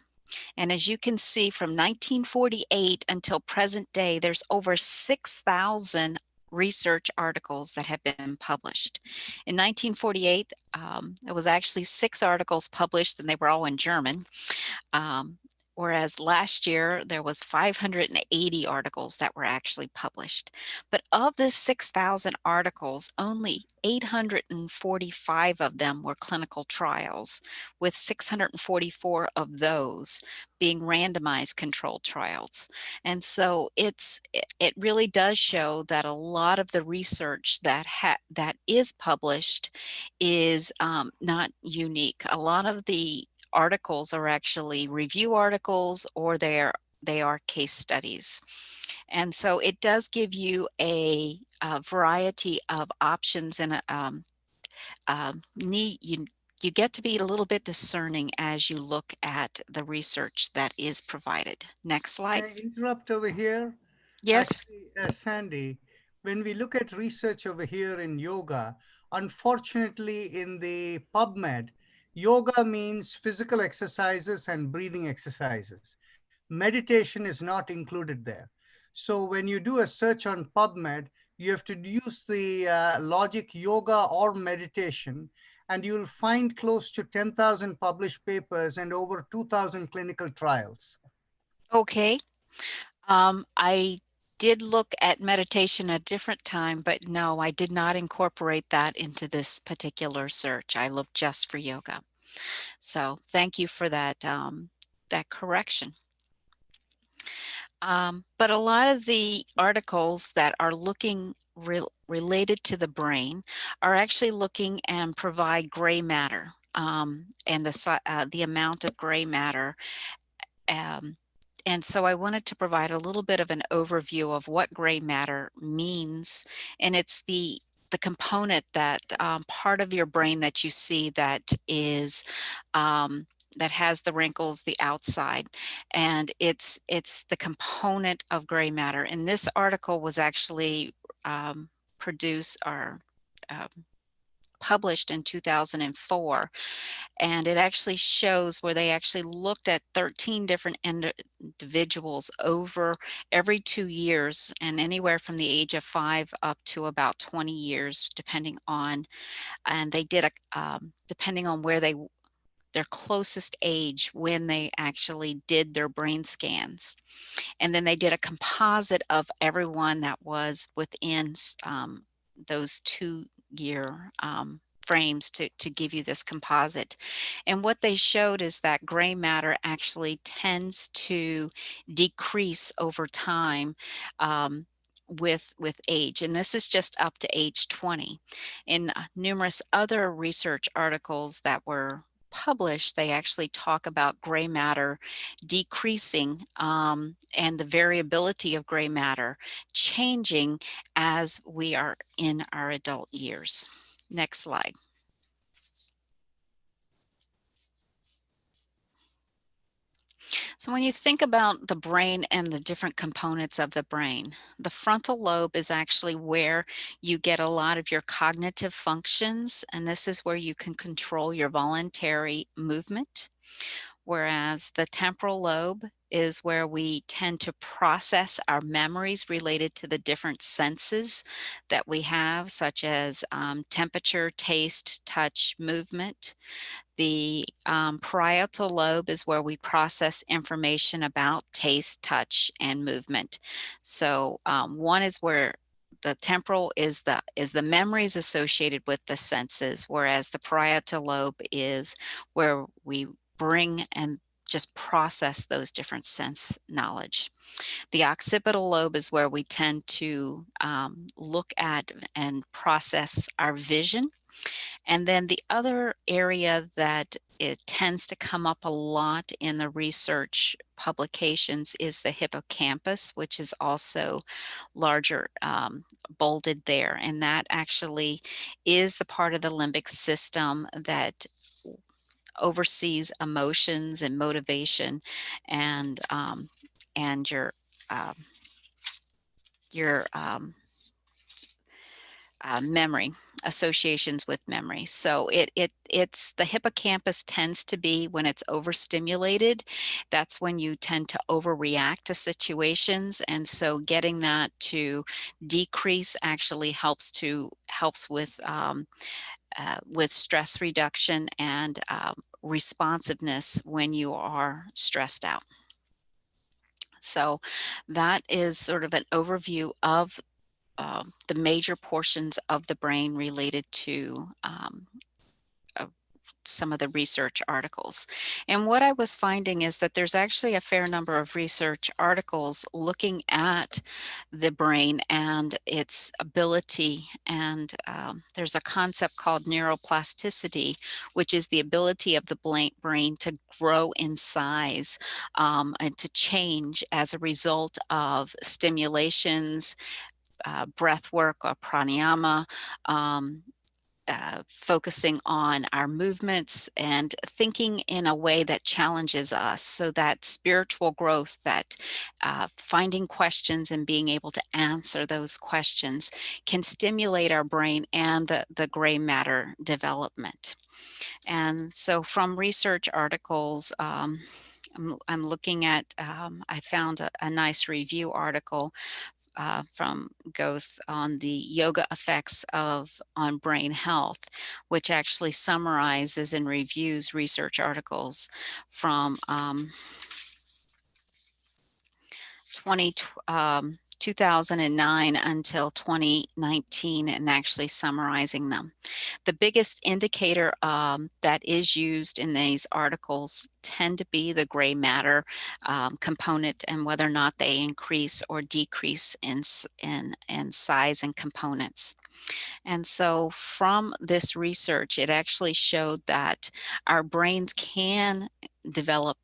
And as you can see, from 1948 until present day, there's over 6,000 research articles that have been published. In 1948, it was actually 6 articles published, and they were all in German. Whereas last year there was 580 articles that were actually published. But of the 6,000 articles, only 845 of them were clinical trials, with 644 of those being randomized controlled trials. And so it really does show that a lot of the research that is published is not unique. A lot of the articles are actually review articles, or they are case studies. And so it does give you a variety of options, and you get to be a little bit discerning as you look at the research that is provided. Next slide. Can I interrupt over here? Yes. Actually, Sandy, when we look at research over here in yoga, unfortunately in the PubMed, yoga means physical exercises and breathing exercises. Meditation is not included there. So when you do a search on PubMed, you have to use the logic yoga or meditation, and you'll find close to 10,000 published papers and over 2,000 clinical trials. Okay. I did look at meditation at a different time, but no, I did not incorporate that into this particular search. I looked just for yoga. So thank you for that, that correction. But a lot of the articles that are looking related to the brain are actually looking and provide gray matter, and the amount of gray matter. And so I wanted to provide a little bit of an overview of what gray matter means. And it's the component that part of your brain that you see that is that has the wrinkles, the outside, and it's the component of gray matter. And this article was actually produced or published in 2004, and it actually shows where they actually looked at 13 different individuals over every 2 years, and anywhere from the age of 5 up to about 20 years, depending on, and they did depending on where their closest age when they actually did their brain scans. And then they did a composite of everyone that was within those 2-year frames to give you this composite. And what they showed is that gray matter actually tends to decrease over time with age, and this is just up to age 20. In numerous other research articles that were published, they actually talk about gray matter decreasing and the variability of gray matter changing as we are in our adult years. Next slide. So when you think about the brain and the different components of the brain, the frontal lobe is actually where you get a lot of your cognitive functions, and this is where you can control your voluntary movement. Whereas the temporal lobe is where we tend to process our memories related to the different senses that we have, such as temperature, taste, touch, movement. The parietal lobe is where we process information about taste, touch, and movement. So one is where the temporal is the memories associated with the senses, whereas the parietal lobe is where we bring and just process those different sense knowledge. The occipital lobe is where we tend to look at and process our vision. And then the other area that it tends to come up a lot in the research publications is the hippocampus, which is also larger bolded there. And that actually is the part of the limbic system that oversees emotions and motivation and your memory, associations with memory. So it's the hippocampus tends to be when it's overstimulated. That's when you tend to overreact to situations, and so getting that to decrease actually helps with stress reduction and responsiveness when you are stressed out. So that is sort of an overview of the major portions of the brain related to some of the research articles. And what I was finding is that there's actually a fair number of research articles looking at the brain and its ability. And there's a concept called neuroplasticity, which is the ability of the brain to grow in size and to change as a result of stimulations, breath work or pranayama, focusing on our movements and thinking in a way that challenges us. So that spiritual growth, that finding questions and being able to answer those questions can stimulate our brain and the gray matter development. And so from research articles, I'm looking at, I found a nice review article from Goth on the yoga effects on brain health, which actually summarizes and reviews research articles from 2009 until 2019 and actually summarizing them. The biggest indicator that is used in these articles tend to be the gray matter component and whether or not they increase or decrease in size and components. And so from this research, it actually showed that our brains can develop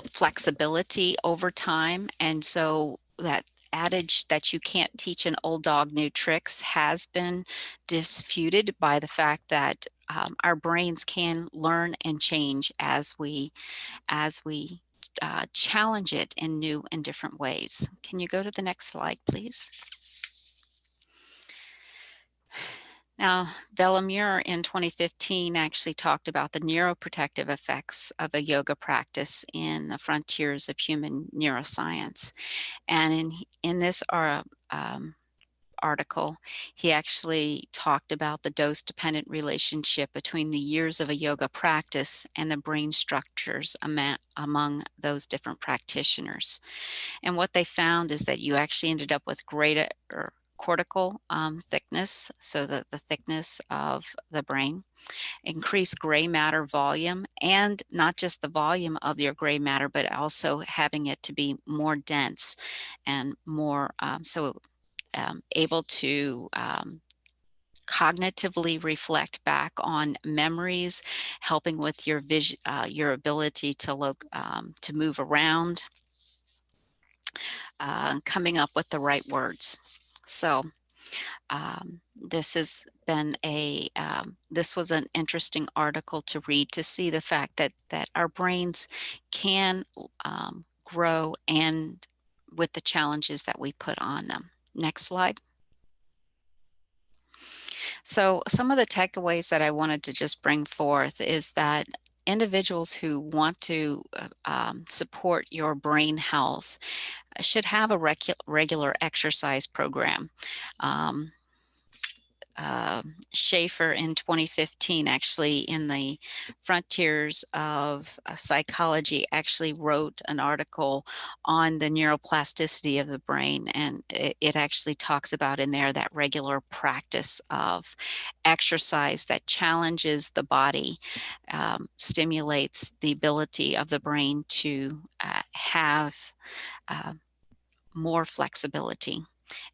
flexibility over time. And so that adage that you can't teach an old dog new tricks has been disputed by the fact that our brains can learn and change as we challenge it in new and different ways. Can you go to the next slide, please? Now, Velamure in 2015 actually talked about the neuroprotective effects of a yoga practice in the frontiers of human neuroscience. And in this article, he actually talked about the dose-dependent relationship between the years of a yoga practice and the brain structures among those different practitioners. And what they found is that you actually ended up with cortical thickness, so that the thickness of the brain, increase gray matter volume, and not just the volume of your gray matter, but also having it to be more dense and more able to cognitively reflect back on memories, helping with your vision, your ability to to move around, coming up with the right words. So this has been this was an interesting article to read, to see the fact that our brains can grow, and with the challenges that we put on them. Next slide. So some of the takeaways that I wanted to just bring forth is that individuals who want to support your brain health should have a regular exercise program. Schaefer in 2015, actually in the Frontiers of Psychology, actually wrote an article on the neuroplasticity of the brain, and it actually talks about in there that regular practice of exercise that challenges the body stimulates the ability of the brain to have more flexibility.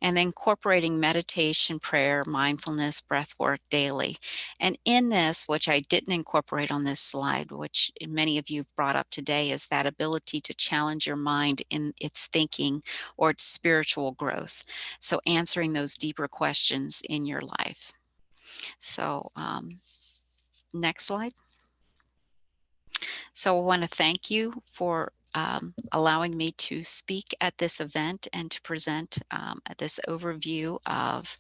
And then incorporating meditation, prayer, mindfulness, breath work daily. And in this, which I didn't incorporate on this slide, which many of you have brought up today, is that ability to challenge your mind in its thinking or its spiritual growth. So answering those deeper questions in your life. So next slide. So I want to thank you for allowing me to speak at this event and to present this overview of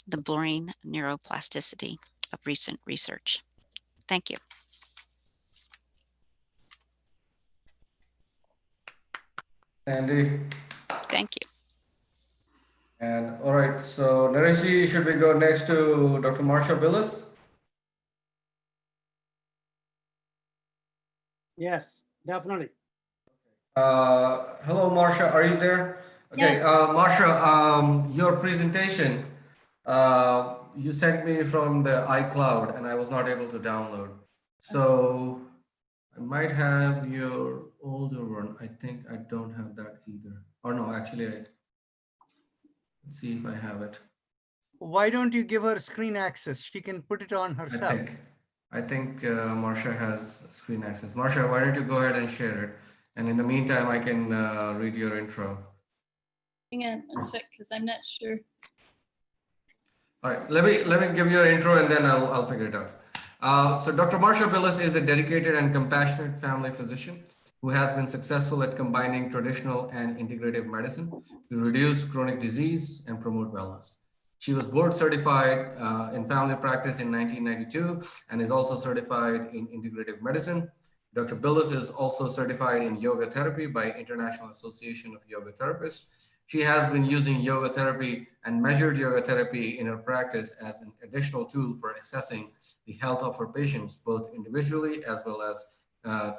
the brain neuroplasticity of recent research. Thank you. Andy. Thank you. And all right, so Nareshi, should we go next to Dr. Marsha Billis? Yes, definitely. Hello, Marsha, are you there? Okay, Yes. Marsha, your presentation, you sent me from the iCloud and I was not able to download. So I might have your older one. I think I don't have that either. Or no, actually, let's see if I have it. Why don't you give her screen access? She can put it on herself. I think Marsha has screen access. Marsha, why don't you go ahead and share it? And in the meantime, I can read your intro. Hang on one sec, because I'm not sure. All right, let me give you an intro and then I'll figure it out. So Dr. Marsha Billis is a dedicated and compassionate family physician who has been successful at combining traditional and integrative medicine to reduce chronic disease and promote wellness. She was board certified in family practice in 1992 and is also certified in integrative medicine. Dr. Billis is also certified in yoga therapy by International Association of Yoga Therapists. She has been using yoga therapy and measured yoga therapy in her practice as an additional tool for assessing the health of her patients, both individually as well as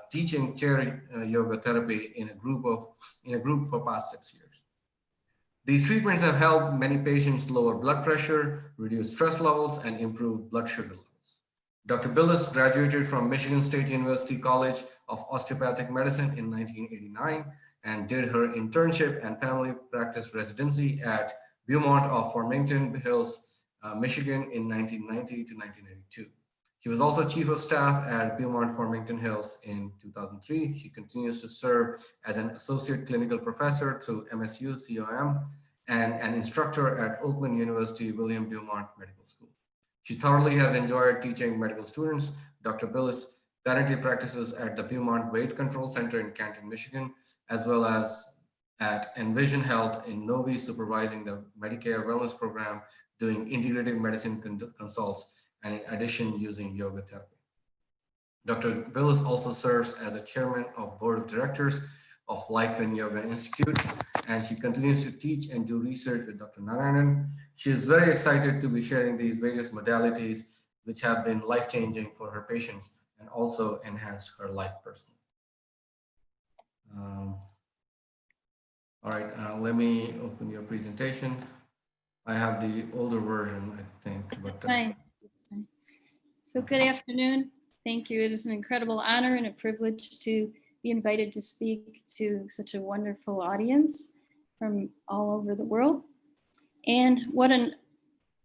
teaching chair yoga therapy in a group for past 6 years. These treatments have helped many patients lower blood pressure, reduce stress levels, and improve blood sugar levels. Dr. Billis graduated from Michigan State University College of Osteopathic Medicine in 1989 and did her internship and family practice residency at Beaumont of Farmington Hills, Michigan in 1990 to 1992. She was also chief of staff at Beaumont Farmington Hills in 2003. She continues to serve as an associate clinical professor through MSU COM and an instructor at Oakland University William Beaumont Medical School. She thoroughly has enjoyed teaching medical students. Dr. Billis currently practices at the Beaumont Weight Control Center in Canton, Michigan, as well as at Envision Health in Novi, supervising the Medicare Wellness Program, doing integrative medicine consults, and in addition, using yoga therapy. Dr. Billis also serves as a chairman of board of directors of Lycan Yoga Institute, and she continues to teach and do research with Dr. Narayanan. She is very excited to be sharing these various modalities, which have been life-changing for her patients and also enhanced her life personally. All right, let me open your presentation. I have the older version, I think. That's But fine. That's fine. So good afternoon. Thank you. It is an incredible honor and a privilege to be invited to speak to such a wonderful audience from all over the world. And what an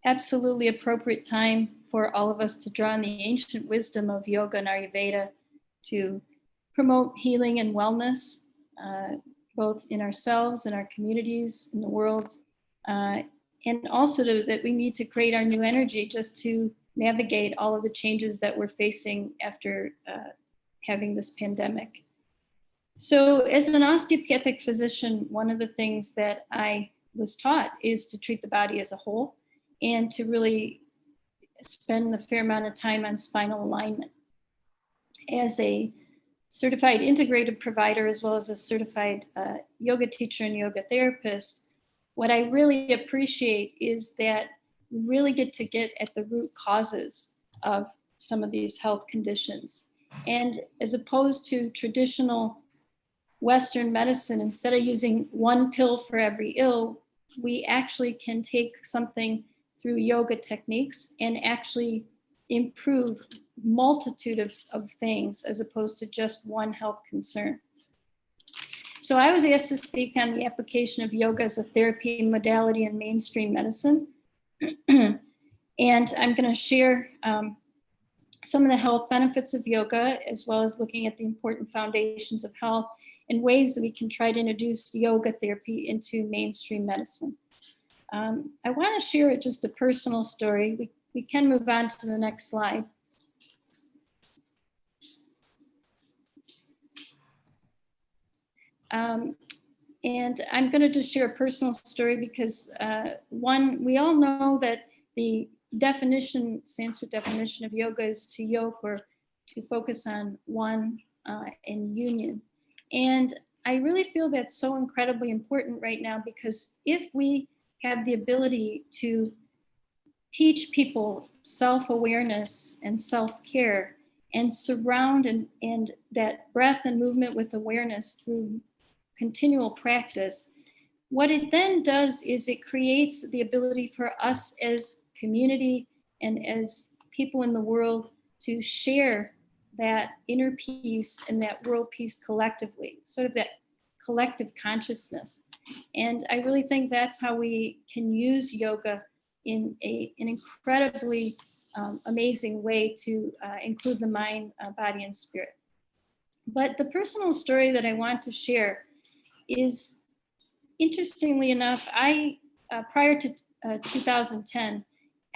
absolutely appropriate time for all of us to draw on the ancient wisdom of yoga and Ayurveda to promote healing and wellness, both in ourselves and our communities in the world. And also that we need to create our new energy just to navigate all of the changes that we're facing after having this pandemic. So as an osteopathic physician, one of the things that I was taught is to treat the body as a whole and to really spend a fair amount of time on spinal alignment. As a certified integrative provider, as well as a certified yoga teacher and yoga therapist, what I really appreciate is that we really get at the root causes of some of these health conditions. And as opposed to traditional Western medicine, instead of using one pill for every ill, we actually can take something through yoga techniques and actually improve multitude of things as opposed to just one health concern. So I was asked to speak on the application of yoga as a therapy modality in mainstream medicine. And I'm going to share some of the health benefits of yoga, as well as looking at the important foundations of health and ways that we can try to introduce yoga therapy into mainstream medicine. I want to share just a personal story. We can move on to the next slide. And I'm going to just share a personal story because one, we all know that the definition, Sanskrit definition of yoga is to yoke or to focus on one in union. And I really feel that's so incredibly important right now, because if we have the ability to teach people self-awareness and self-care and surround and that breath and movement with awareness through continual practice, what it then does is it creates the ability for us as community and as people in the world to share that inner peace and that world peace collectively, sort of that collective consciousness. And I really think that's how we can use yoga in an incredibly amazing way to include the mind, body, and spirit. But the personal story that I want to share is, interestingly enough, I, prior to 2010,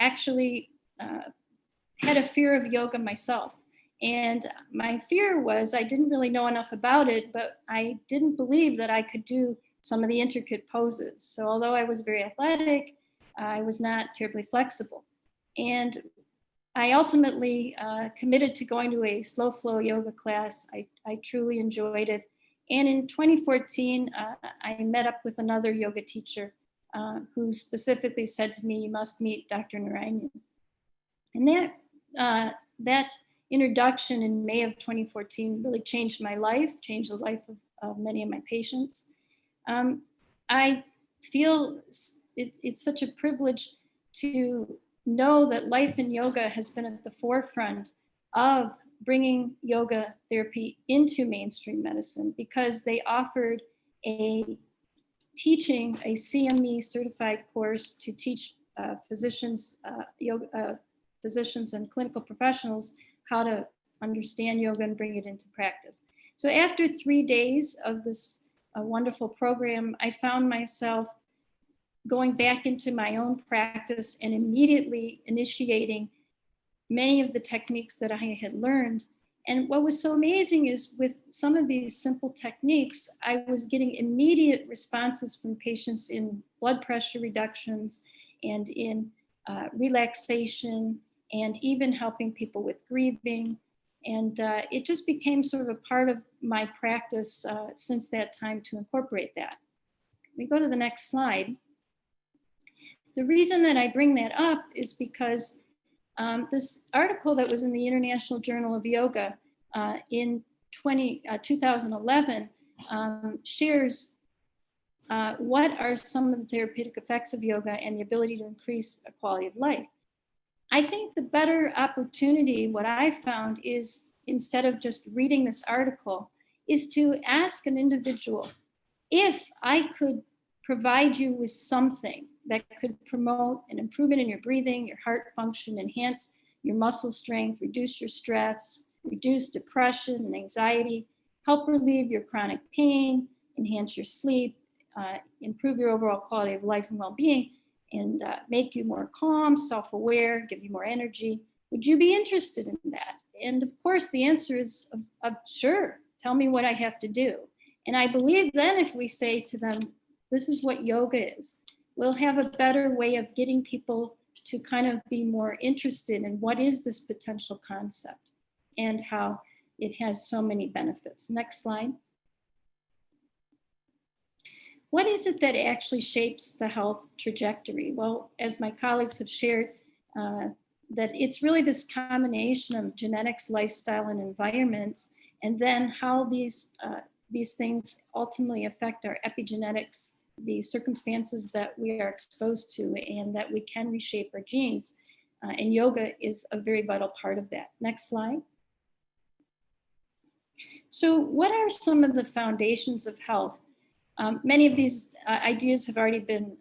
actually had a fear of yoga myself. And my fear was I didn't really know enough about it, but I didn't believe that I could do some of the intricate poses. So although I was very athletic, I was not terribly flexible. And I ultimately committed to going to a slow flow yoga class. I truly enjoyed it. And in 2014, I met up with another yoga teacher who specifically said to me, "You must meet Dr. Narayan." And that introduction in May of 2014 really changed my life, changed the life of many of my patients. I feel it's such a privilege to know that Life in Yoga has been at the forefront of bringing yoga therapy into mainstream medicine, because they offered a CME certified course to teach physicians, physicians and clinical professionals how to understand yoga and bring it into practice. So after 3 days of this wonderful program, I found myself going back into my own practice and immediately initiating many of the techniques that I had learned. And what was so amazing is with some of these simple techniques, I was getting immediate responses from patients in blood pressure reductions and in relaxation, and even helping people with grieving. And it just became sort of a part of my practice since that time to incorporate that. We go to the next slide. The reason that I bring that up is because this article that was in the International Journal of Yoga in 2011 shares what are some of the therapeutic effects of yoga and the ability to increase a quality of life. I think the better opportunity, what I found is, instead of just reading this article, is to ask an individual, if I could provide you with something that could promote an improvement in your breathing, your heart function, enhance your muscle strength, reduce your stress, reduce depression and anxiety, help relieve your chronic pain, enhance your sleep, improve your overall quality of life and well-being, and make you more calm, self-aware, give you more energy. Would you be interested in that? And of course, the answer is sure. Tell me what I have to do. And I believe then if we say to them, this is what yoga is, we'll have a better way of getting people to kind of be more interested in what is this potential concept and how it has so many benefits. Next slide. What is it that actually shapes the health trajectory? Well, as my colleagues have shared, that it's really this combination of genetics, lifestyle, and environments, and then how these things ultimately affect our epigenetics, the circumstances that we are exposed to, and that we can reshape our genes. And yoga is a very vital part of that. Next slide. So what are some of the foundations of health? Many of these ideas have already been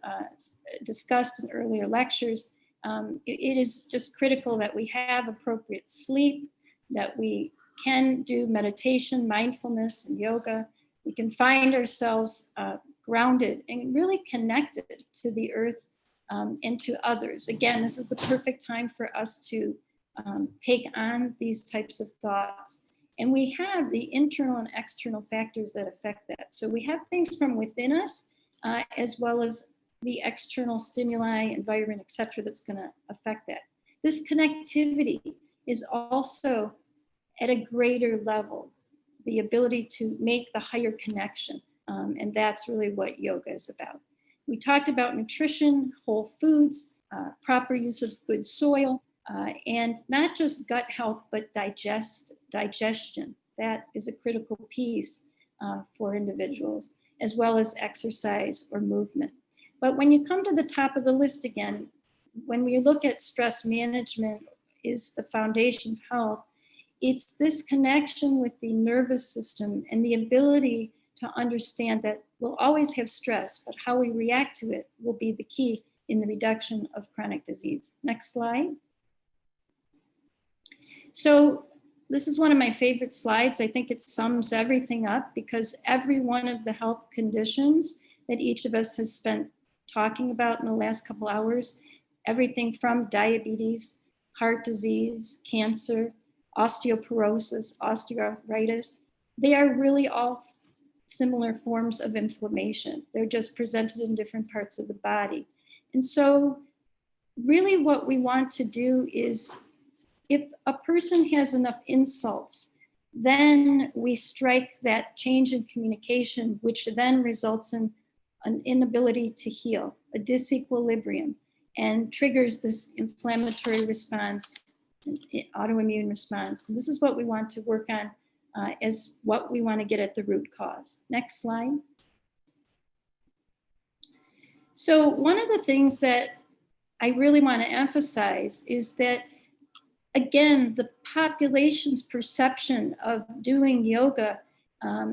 discussed in earlier lectures. It is just critical that we have appropriate sleep, that we can do meditation, mindfulness, and yoga. We can find ourselves grounded and really connected to the earth and to others. Again, this is the perfect time for us to take on these types of thoughts. And we have the internal and external factors that affect that. So we have things from within us, as well as the external stimuli, environment, et cetera, that's gonna affect that. This connectivity is also at a greater level, the ability to make the higher connection. And that's really what yoga is about. We talked about nutrition, whole foods, proper use of good soil, and not just gut health, but digestion. That is a critical piece for individuals, as well as exercise or movement. But when you come to the top of the list again, when we look at stress management is the foundation of health, it's this connection with the nervous system and the ability to understand that we'll always have stress, but how we react to it will be the key in the reduction of chronic disease. Next slide. So this is one of my favorite slides. I think it sums everything up, because every one of the health conditions that each of us has spent talking about in the last couple hours, everything from diabetes, heart disease, cancer, osteoporosis, osteoarthritis, they are really all similar forms of inflammation. They're just presented in different parts of the body. And so really what we want to do is, if a person has enough insults, then we strike that change in communication, which then results in an inability to heal, a disequilibrium, and triggers this inflammatory response, autoimmune response. And this is what we want to work on as what we want to get at the root cause. Next slide. So one of the things that I really want to emphasize is that, again, the population's perception of doing yoga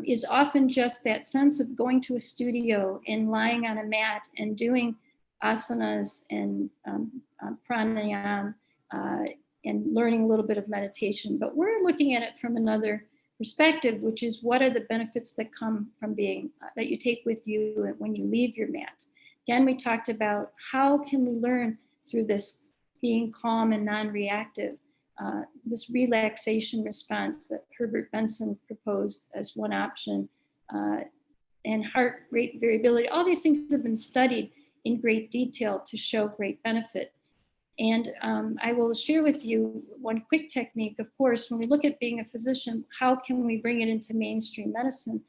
is often just that sense of going to a studio and lying on a mat and doing asanas and pranayama and learning a little bit of meditation. But we're looking at it from another perspective, which is what are the benefits that come from being, that you take with you when you leave your mat. Again, we talked about how can we learn through this being calm and non-reactive, this relaxation response that Herbert Benson proposed as one option, and heart rate variability. All these things have been studied in great detail to show great benefit. And I will share with you one quick technique. Of course, when we look at being a physician, how can we bring it into mainstream medicine?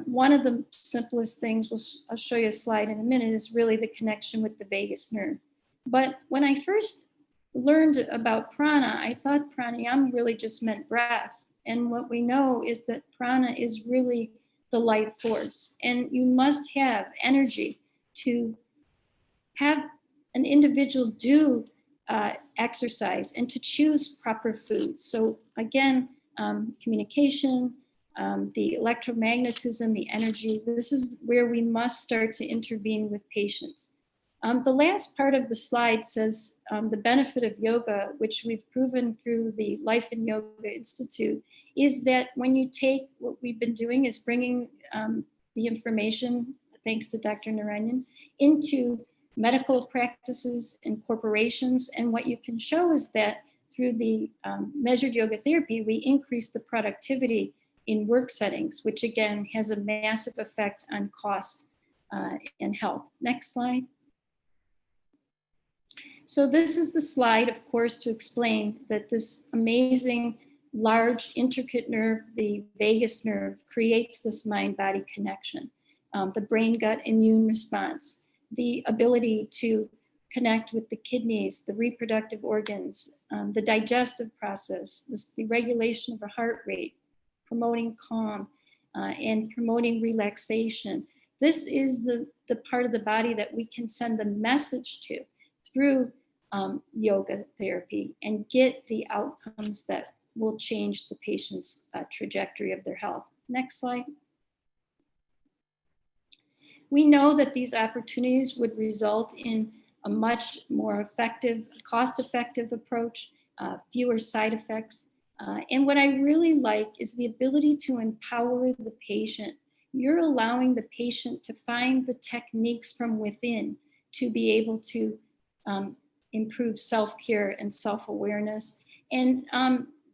One of the simplest things, I'll show you a slide in a minute, is really the connection with the vagus nerve. But when I first learned about prana, I thought pranayama really just meant breath. And what we know is that prana is really the life force. And you must have energy to have an individual do exercise and to choose proper foods. So again, communication, the electromagnetism, the energy, this is where we must start to intervene with patients. The last part of the slide says the benefit of yoga, which we've proven through the Life in Yoga Institute, is that when you take what we've been doing is bringing the information, thanks to Dr. Narayan, into medical practices and corporations. And what you can show is that through the measured yoga therapy, we increase the productivity in work settings, which again has a massive effect on cost and health. Next slide. So this is the slide, of course, to explain that this amazing, large, intricate nerve, the vagus nerve, creates this mind-body connection. The brain-gut immune response, the ability to connect with the kidneys, the reproductive organs, the digestive process, the regulation of the heart rate, promoting calm, and promoting relaxation. This is the part of the body that we can send the message to through yoga therapy and get the outcomes that will change the patient's trajectory of their health. Next slide. We know that these opportunities would result in a much more effective, cost-effective approach, fewer side effects. And what I really like is the ability to empower the patient. You're allowing the patient to find the techniques from within to be able to improve self-care and self-awareness. And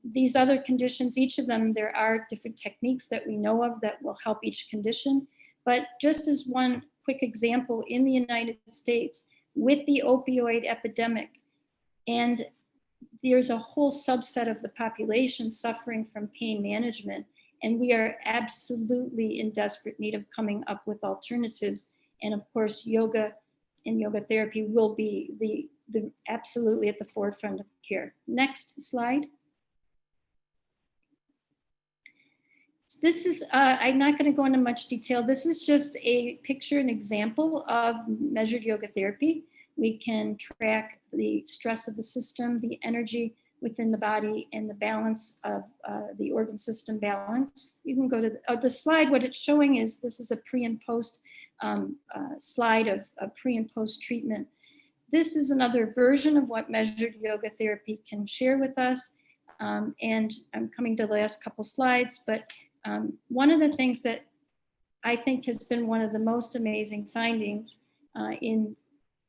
these other conditions, each of them, there are different techniques that we know of that will help each condition. But just as one quick example, in the United States, with the opioid epidemic, and there's a whole subset of the population suffering from pain management, and we are absolutely in desperate need of coming up with alternatives. And of course, yoga and yoga therapy will be the absolutely at the forefront of care. Next slide. So this is, I'm not going to go into much detail. This is just a picture, an example of measured yoga therapy. We can track the stress of the system, the energy within the body, and the balance of the organ system balance. You can go to the slide. What it's showing is this is a pre and post slide of pre and post treatment. This is another version of what measured yoga therapy can share with us. And I'm coming to the last couple slides, but one of the things that I think has been one of the most amazing findings in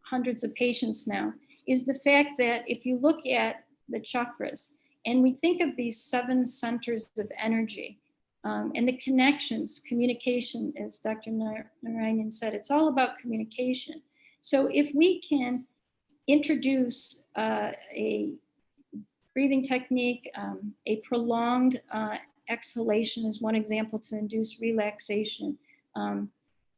hundreds of patients now is the fact that if you look at the chakras and we think of these 7 centers of energy and the connections, communication, as Dr. Narayan said, it's all about communication. So if we can introduce a breathing technique, a prolonged exhalation is one example to induce relaxation.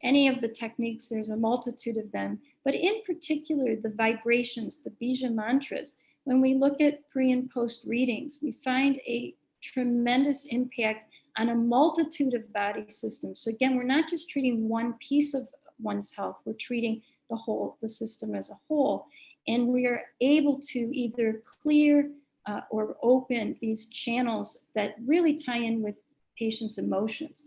Any of the techniques, there's a multitude of them, but in particular, the vibrations, the bija mantras, when we look at pre and post readings, we find a tremendous impact on a multitude of body systems. So again, we're not just treating one piece of one's health, we're treating the system as a whole. And we are able to either clear or open these channels that really tie in with patients' emotions.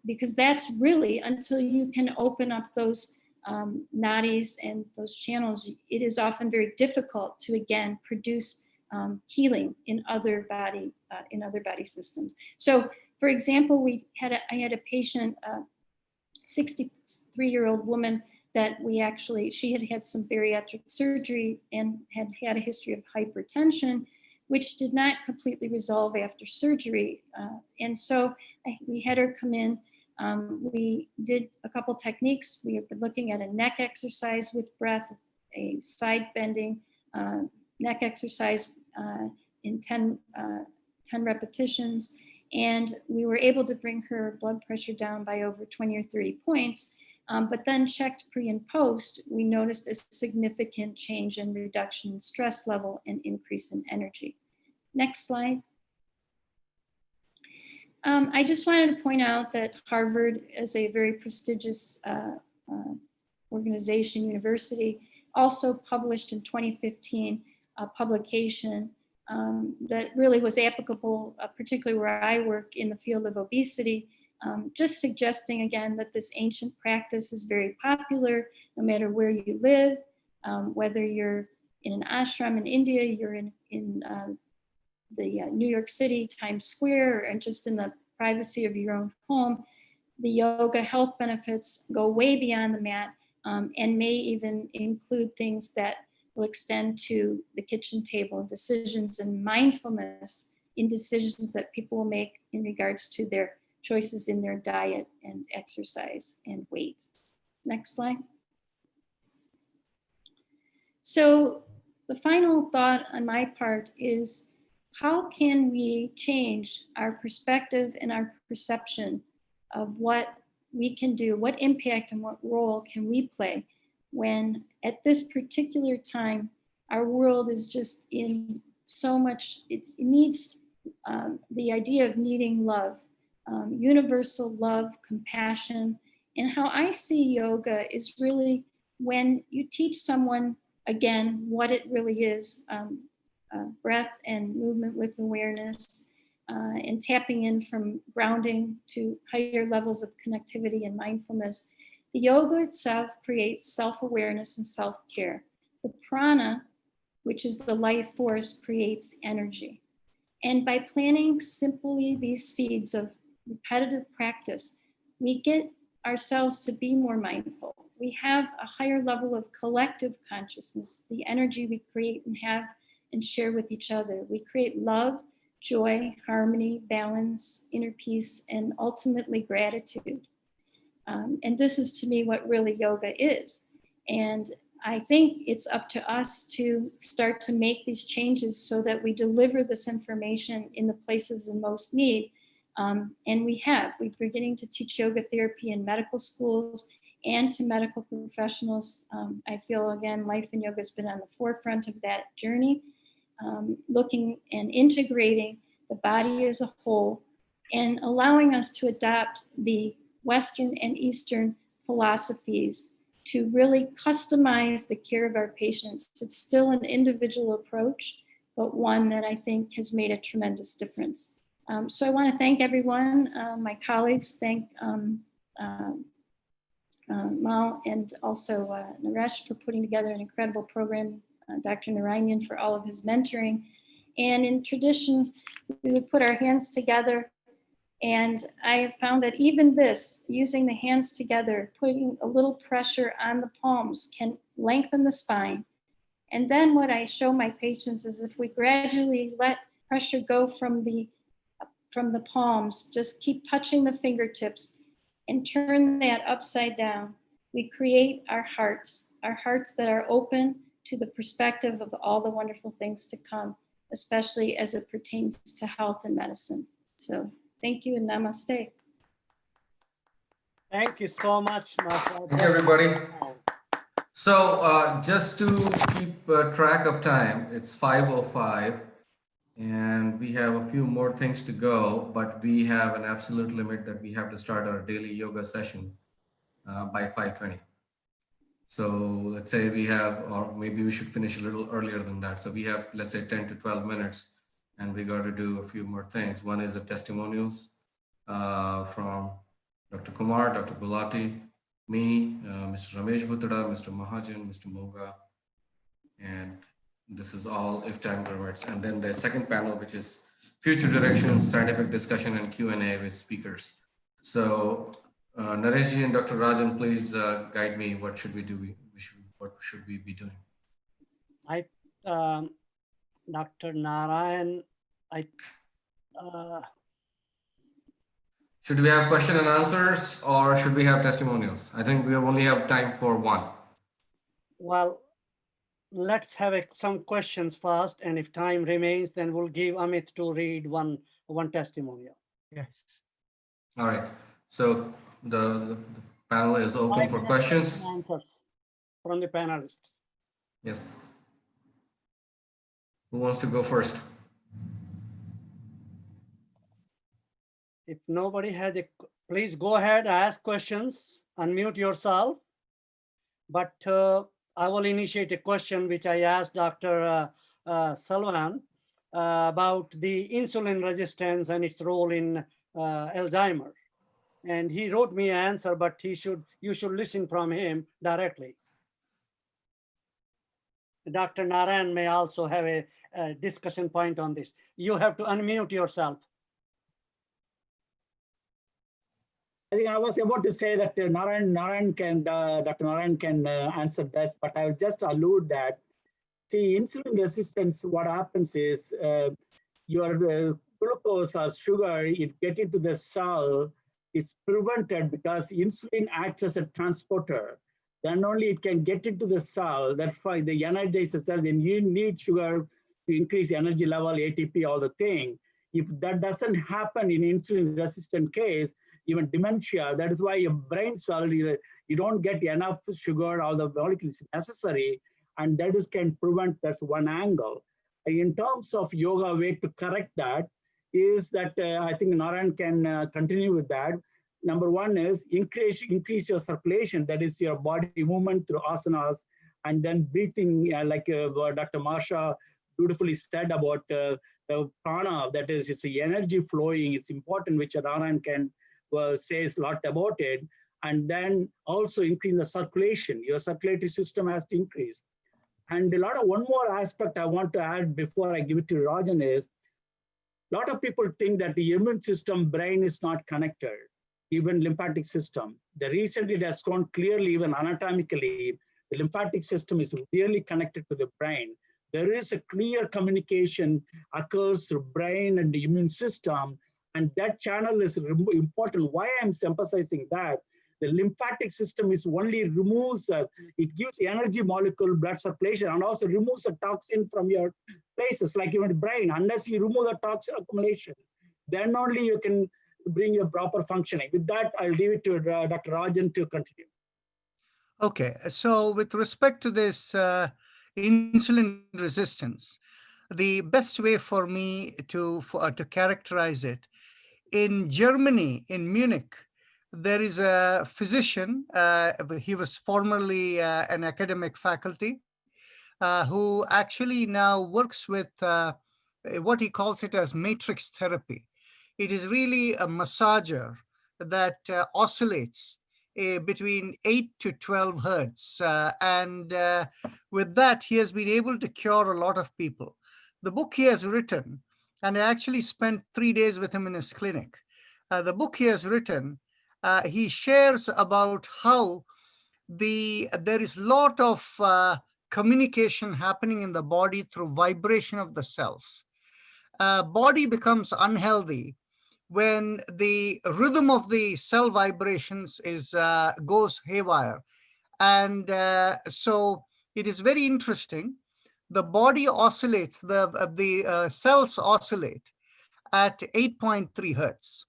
Because that's really, until you can open up those nadis and those channels, it is often very difficult to, again, produce healing in other body systems. So, for example, I had a patient, 63-year-old woman, that she had had some bariatric surgery and had had a history of hypertension, which did not completely resolve after surgery. And so we had her come in. We did a couple techniques. We have been looking at a neck exercise with breath, a side bending neck exercise in 10 repetitions. And we were able to bring her blood pressure down by over 20 or 30 points. But then checked pre and post, we noticed a significant change in reduction in stress level and increase in energy. Next slide. I just wanted to point out that Harvard is a very prestigious organization, university, also published in 2015 a publication that really was applicable, particularly where I work in the field of obesity, just suggesting again that this ancient practice is very popular no matter where you live, whether you're in an ashram in India, you're in the New York City, Times Square, and just in the privacy of your own home. The yoga health benefits go way beyond the mat and may even include things that will extend to the kitchen table, decisions and mindfulness in decisions that people will make in regards to their choices in their diet and exercise and weight. Next slide. So the final thought on my part is, how can we change our perspective and our perception of what we can do, what impact and what role can we play when at this particular time, our world is just in so much, it needs the idea of needing love, universal love, compassion. And how I see yoga is really when you teach someone, again, what it really is, breath and movement with awareness, and tapping in from grounding to higher levels of connectivity and mindfulness. The yoga itself creates self-awareness and self-care. The prana, which is the life force, creates energy. And by planting simply these seeds of repetitive practice, we get ourselves to be more mindful. We have a higher level of collective consciousness, the energy we create and have and share with each other. We create love, joy, harmony, balance, inner peace, and ultimately gratitude. And this is, to me, what really yoga is. And I think it's up to us to start to make these changes so that we deliver this information in the places in most need. And we have. We're beginning to teach yoga therapy in medical schools and to medical professionals. I feel, again, Life in Yoga has been on the forefront of that journey, looking and integrating the body as a whole and allowing us to adopt the Western and Eastern philosophies to really customize the care of our patients. It's still an individual approach, but one that I think has made a tremendous difference. So I want to thank everyone, my colleagues, thank Mal and also Naresh for putting together an incredible program, Dr. Narayan for all of his mentoring. And in tradition, we would put our hands together. And I have found that even this, using the hands together, putting a little pressure on the palms can lengthen the spine. And then what I show my patients is if we gradually let pressure go from the palms, just keep touching the fingertips and turn that upside down, we create our hearts that are open to the perspective of all the wonderful things to come, especially as it pertains to health and medicine. So thank you and namaste. Thank you so much, Martha. Thank you, everybody. So just to keep track of time, it's 5:05 and we have a few more things to go, but we have an absolute limit that we have to start our daily yoga session by 5:20. So let's say we have, or maybe we should finish a little earlier than that. So we have, let's say 10 to 12 minutes and we got to do a few more things. One is the testimonials from Dr. Kumar, Dr. Gulati, me, Mr. Ramesh Buttada, Mr. Mahajan, Mr. Moga, and this is all if time permits. And then the second panel, which is future directions, scientific discussion, and Q&A with speakers. So Nareshji and Dr. Rajan, please guide me. What should we do? What should we be doing? Dr. Narayan, should we have question and answers or should we have testimonials? I think we only have time for one. Well, let's have some questions first, and if time remains, then we'll give Amit to read one testimonial. Yes. All right. So the panel is open for questions. From the panelists. Yes. Who wants to go first? If nobody has a, please go ahead, ask questions, unmute yourself. But I will initiate a question which I asked Dr. Salwan about the insulin resistance and its role in Alzheimer's. And he wrote me an answer, but you should listen from him directly. Dr. Narayan may also have a discussion point on this. You have to unmute yourself. I think I was about to say that Dr. Narayan can answer this, but I will just allude that, see, insulin resistance, what happens is your glucose or sugar, it get into the cell, it's prevented because insulin acts as a transporter. Then only it can get into the cell, that's why the energize the cell, then you need sugar to increase the energy level, ATP, all the thing. If that doesn't happen in insulin resistant case, even dementia, that is why your brain cell, you don't get enough sugar, all the molecules necessary, and that is can prevent, that's one angle. In terms of yoga, way to correct that is that I think Narayan can continue with that. Number one is increase your circulation, that is your body movement through asanas, and then breathing, like Dr. Marsha beautifully said about the prana, that is, it's the energy flowing, it's important, which Narayan can says a lot about it. And then also increase the circulation. Your circulatory system has to increase. And one more aspect I want to add before I give it to Rajan is, a lot of people think that the immune system, brain is not connected, even lymphatic system. The recently it has shown clearly, even anatomically, the lymphatic system is really connected to the brain. There is a clear communication occurs through brain and the immune system, and that channel is important. Why I'm emphasizing that? The lymphatic system is only removes, it gives the energy molecule, blood circulation, and also removes the toxin from your places, like your brain. Unless you remove the toxin accumulation, then only you can bring your proper functioning. With that, I'll leave it to Dr. Rajan to continue. Okay, so with respect to this insulin resistance, the best way for me to characterize it, in Germany, in Munich, there is a physician, he was formerly an academic faculty, who actually now works with what he calls it as matrix therapy. It is really a massager that oscillates between 8 to 12 hertz. And with that, he has been able to cure a lot of people. The book he has written, and I actually spent 3 days with him in his clinic. The book he has written, he shares about how there is a lot of communication happening in the body through vibration of the cells. Body becomes unhealthy when the rhythm of the cell vibrations goes haywire. And so it is very interesting. The body oscillates, the cells oscillate at 8.3 hertz.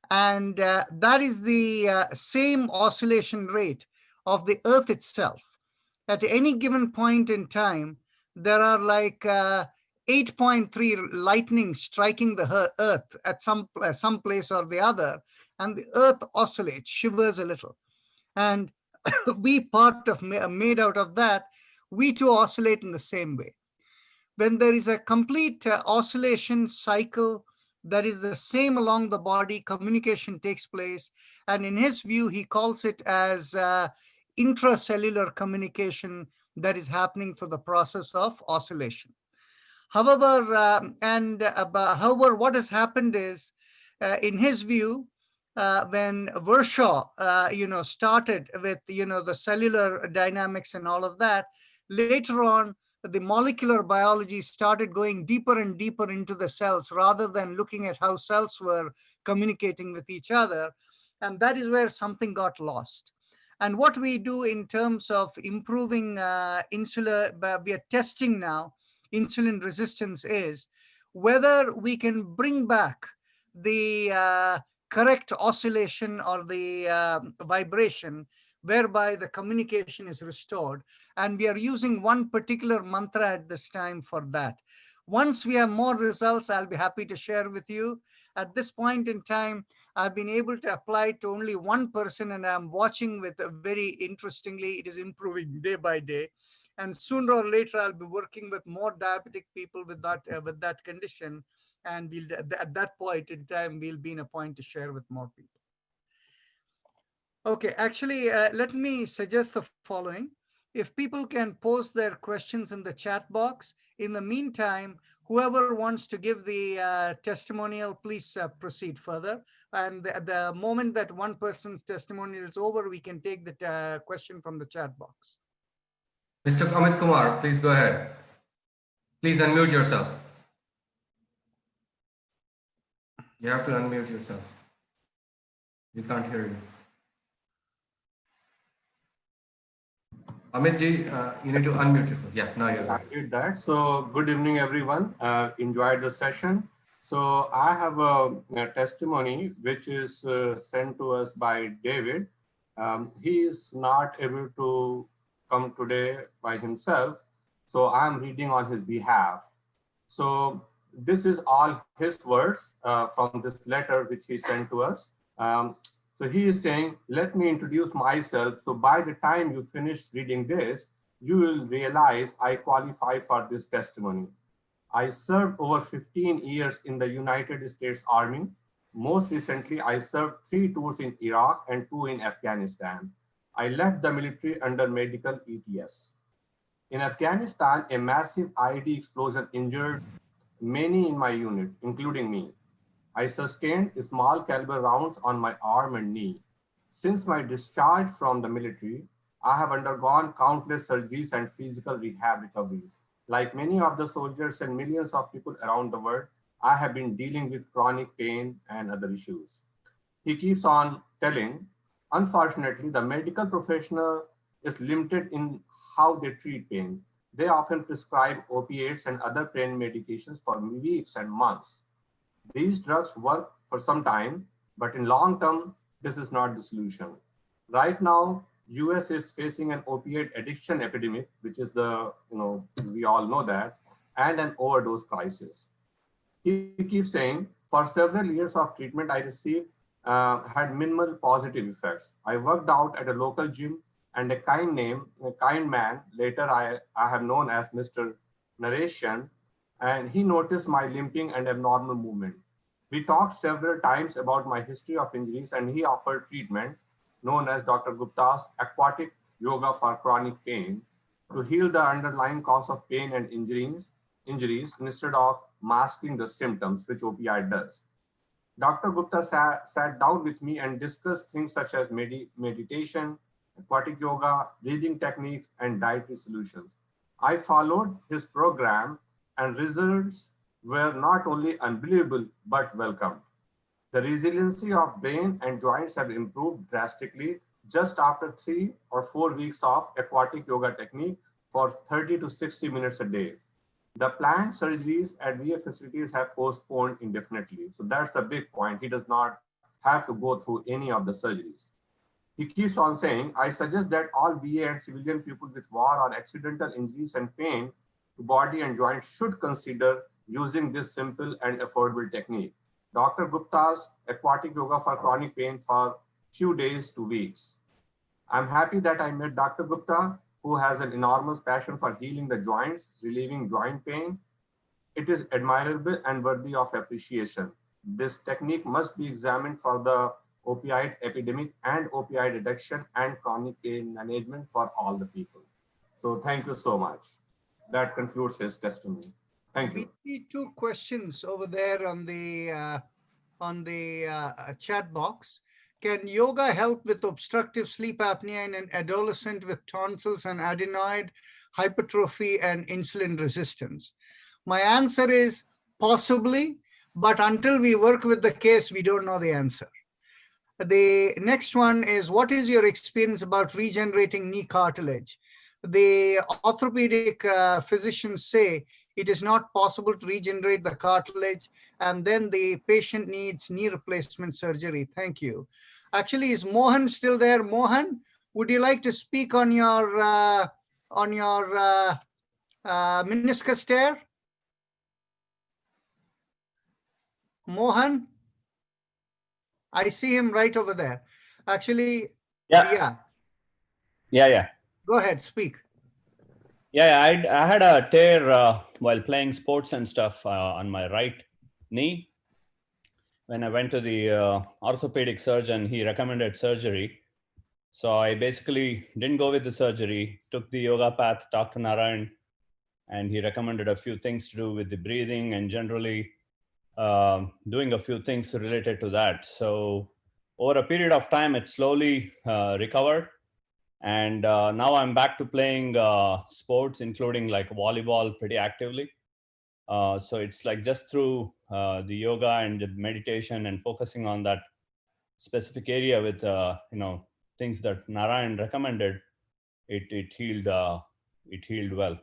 And that is the same oscillation rate of the Earth itself. At any given point in time, there are like 8.3 lightning striking the Earth at some place or the other, and the Earth oscillates, shivers a little. And we made out of that, we too oscillate in the same way. When there is a complete oscillation cycle that is the same along the body, communication takes place. And in his view, he calls it as intracellular communication that is happening through the process of oscillation. However, however, what has happened is, in his view, when Vershaw, started with, the cellular dynamics and all of that, later on, the molecular biology started going deeper and deeper into the cells rather than looking at how cells were communicating with each other. And that is where something got lost. And what we do in terms of improving insulin, we are testing now insulin resistance, is whether we can bring back the correct oscillation or the vibration whereby the communication is restored. And we are using one particular mantra at this time for that. Once we have more results, I'll be happy to share with you. At this point in time, I've been able to apply it to only one person, and I'm watching with very interestingly, it is improving day by day. And sooner or later, I'll be working with more diabetic people with that condition. And we'll, at that point in time, we'll be in a point to share with more people. Okay, actually, let me suggest the following. If people can post their questions in the chat box, in the meantime, whoever wants to give the testimonial, please proceed further. And the moment that one person's testimonial is over, we can take the question from the chat box. Mr. Amit Kumar, please go ahead. Please unmute yourself. You have to unmute yourself. We can't hear you. Amit ji, you need to unmute yourself. Yeah, now you're I did that. So good evening, everyone. Enjoyed the session. So I have a testimony which is sent to us by David. He is not able to come today by himself. So I'm reading on his behalf. So this is all his words from this letter which he sent to us. So he is saying, let me introduce myself. So by the time you finish reading this, you will realize I qualify for this testimony. I served over 15 years in the United States Army. Most recently, I served 3 tours in Iraq and 2 in Afghanistan. I left the military under medical ETS. In Afghanistan, a massive IED explosion injured many in my unit, including me. I sustained small caliber rounds on my arm and knee. Since my discharge from the military, I have undergone countless surgeries and physical rehab recoveries. Like many of the soldiers and millions of people around the world, I have been dealing with chronic pain and other issues. He keeps on telling, unfortunately, the medical professional is limited in how they treat pain. They often prescribe opiates and other pain medications for weeks and months. These drugs work for some time, but in long term, this is not the solution. Right now, US is facing an opiate addiction epidemic, which is we all know that, and an overdose crisis. He keeps saying, for several years of treatment I received had minimal positive effects. I worked out at a local gym, and a kind man, later I have known as Mr. Narration, and he noticed my limping and abnormal movement. We talked several times about my history of injuries, and he offered treatment known as Dr. Guptas Aquatic Yoga for chronic pain to heal the underlying cause of pain and injuries instead of masking the symptoms, which OPI does. Dr. Gupta sat down with me and discussed things such as meditation, aquatic yoga, breathing techniques, and dietary solutions. I followed his program, and results were not only unbelievable, but welcomed. The resiliency of brain and joints have improved drastically just after 3 or 4 weeks of aquatic yoga technique for 30 to 60 minutes a day. The planned surgeries at VA facilities have postponed indefinitely. So that's the big point. He does not have to go through any of the surgeries. He keeps on saying, I suggest that all VA and civilian people with war or accidental injuries and pain to body and joints should consider using this simple and affordable technique. Dr. Gupta's aquatic yoga for chronic pain for few days to weeks. I'm happy that I met Dr. Gupta, who has an enormous passion for healing the joints, relieving joint pain. It is admirable and worthy of appreciation. This technique must be examined for the opioid epidemic and opioid addiction and chronic pain management for all the people. So thank you so much. That concludes his testimony. Thank you. We see 2 questions over there on the chat box. Can yoga help with obstructive sleep apnea in an adolescent with tonsils and adenoid hypertrophy and insulin resistance? My answer is possibly, but until we work with the case, we don't know the answer. The next one is, what is your experience about regenerating knee cartilage? The orthopedic physicians say it is not possible to regenerate the cartilage, and then the patient needs knee replacement surgery. Thank you. Actually, is Mohan still there? Mohan, would you like to speak on your meniscus tear? Mohan? I see him right over there. Actually, Yeah. yeah. Go ahead, speak. Yeah, I had a tear while playing sports and stuff on my right knee. When I went to the orthopedic surgeon, he recommended surgery. So I basically didn't go with the surgery, took the yoga path, talked to Narayan, and he recommended a few things to do with the breathing and generally doing a few things related to that. So over a period of time, it slowly recovered. And now I'm back to playing sports, including like volleyball pretty actively. So it's like just through the yoga and the meditation and focusing on that specific area with, things that Narayan recommended, it healed well.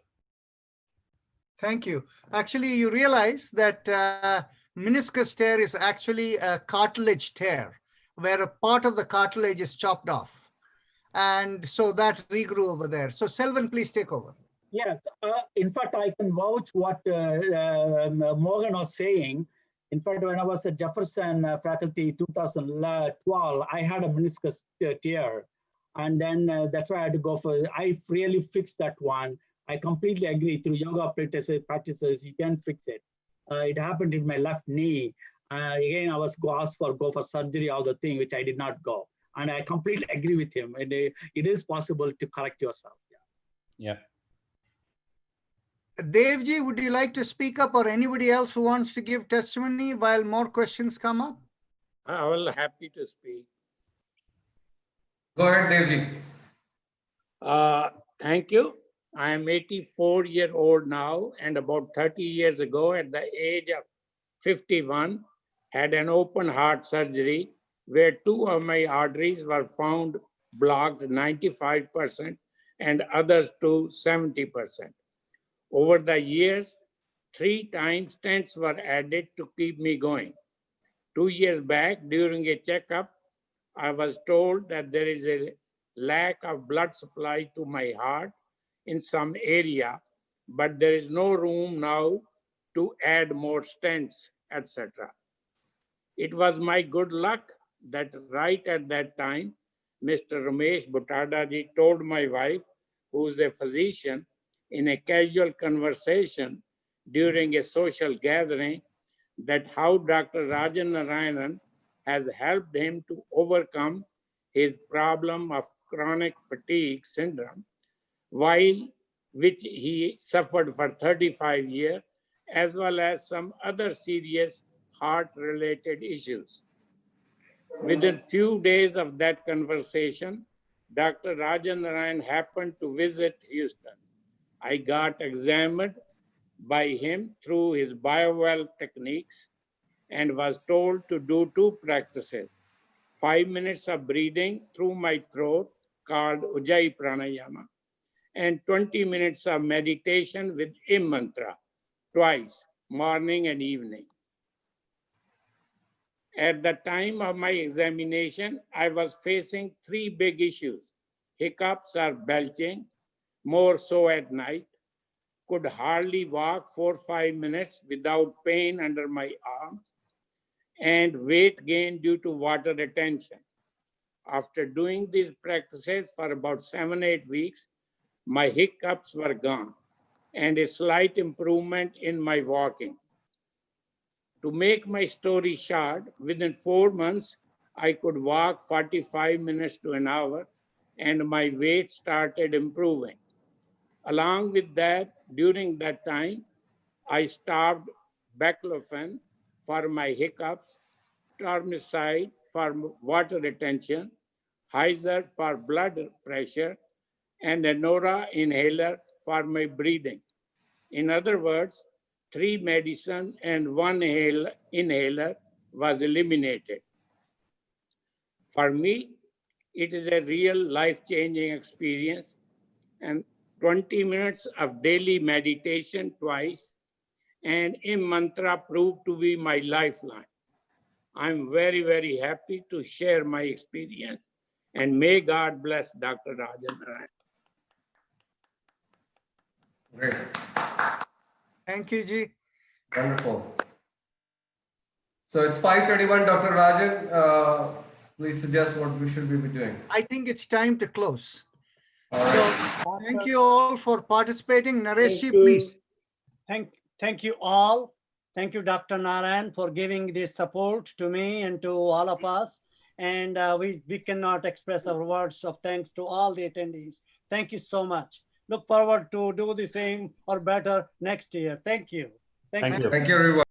Thank you. Actually, you realize that meniscus tear is actually a cartilage tear, where a part of the cartilage is chopped off. And so that regrew over there. So Selvan, please take over. Yes, in fact, I can vouch what Morgan was saying. In fact, when I was at Jefferson faculty 2012, I had a meniscus tear. And then that's why I had to go for, I really fixed that one. I completely agree. Through yoga practices, you can fix it. It happened in my left knee. Again, I was asked for go for surgery, all the thing, which I did not go. And I completely agree with him. And it is possible to correct yourself. Yeah. Devji, would you like to speak up, or anybody else who wants to give testimony while more questions come up? I will happy to speak. Go ahead, Devji. Thank you. I am 84-year-old now, and about 30 years ago, at the age of 51, had an open heart surgery where 2 of my arteries were found blocked 95% and others to 70%. Over the years, 3 times stents were added to keep me going. 2 years back, during a checkup, I was told that there is a lack of blood supply to my heart in some area, but there is no room now to add more stents, etc. It was my good luck that right at that time, Mr. Ramesh Butadaji told my wife, who is a physician, in a casual conversation during a social gathering, that how Dr. Rajan Narayanan has helped him to overcome his problem of chronic fatigue syndrome, which he suffered for 35 years, as well as some other serious heart-related issues. Within few days of that conversation, Dr. Rajan Narayan happened to visit Houston. I got examined by him through his BioWell techniques and was told to do 2 practices: 5 minutes of breathing through my throat called Ujjayi Pranayama, and 20 minutes of meditation with Im mantra, twice, morning and evening. At the time of my examination, I was facing 3 big issues: hiccups or belching, more so at night, could hardly walk 4 or 5 minutes without pain under my arms, and weight gain due to water retention. After doing these practices for about 7-8 weeks, my hiccups were gone and a slight improvement in my walking. To make my story short, within 4 months, I could walk 45 minutes to an hour and my weight started improving. Along with that, during that time, I stopped baclofen for my hiccups, Turmeric for water retention, Hyzer for blood pressure, and a Nora inhaler for my breathing. In other words, 3 medicine and 1 inhaler was eliminated. For me, it is a real life-changing experience, and 20 minutes of daily meditation twice and Im mantra proved to be my lifeline. I'm very, very happy to share my experience, and may God bless Dr. Rajan Narayan. Great. Thank you, Ji. Wonderful. So it's 5:31, Dr. Rajan. Please suggest what we should be doing. I think it's time to close. All right. So thank you all for participating. Nareshji, Thank you. please. Thank you all. Thank you, Dr. Narayan, for giving this support to me and to all of us. And we cannot express our words of thanks to all the attendees. Thank you so much. Look forward to do the same or better next year. Thank you. Thank you. Thank you, everyone.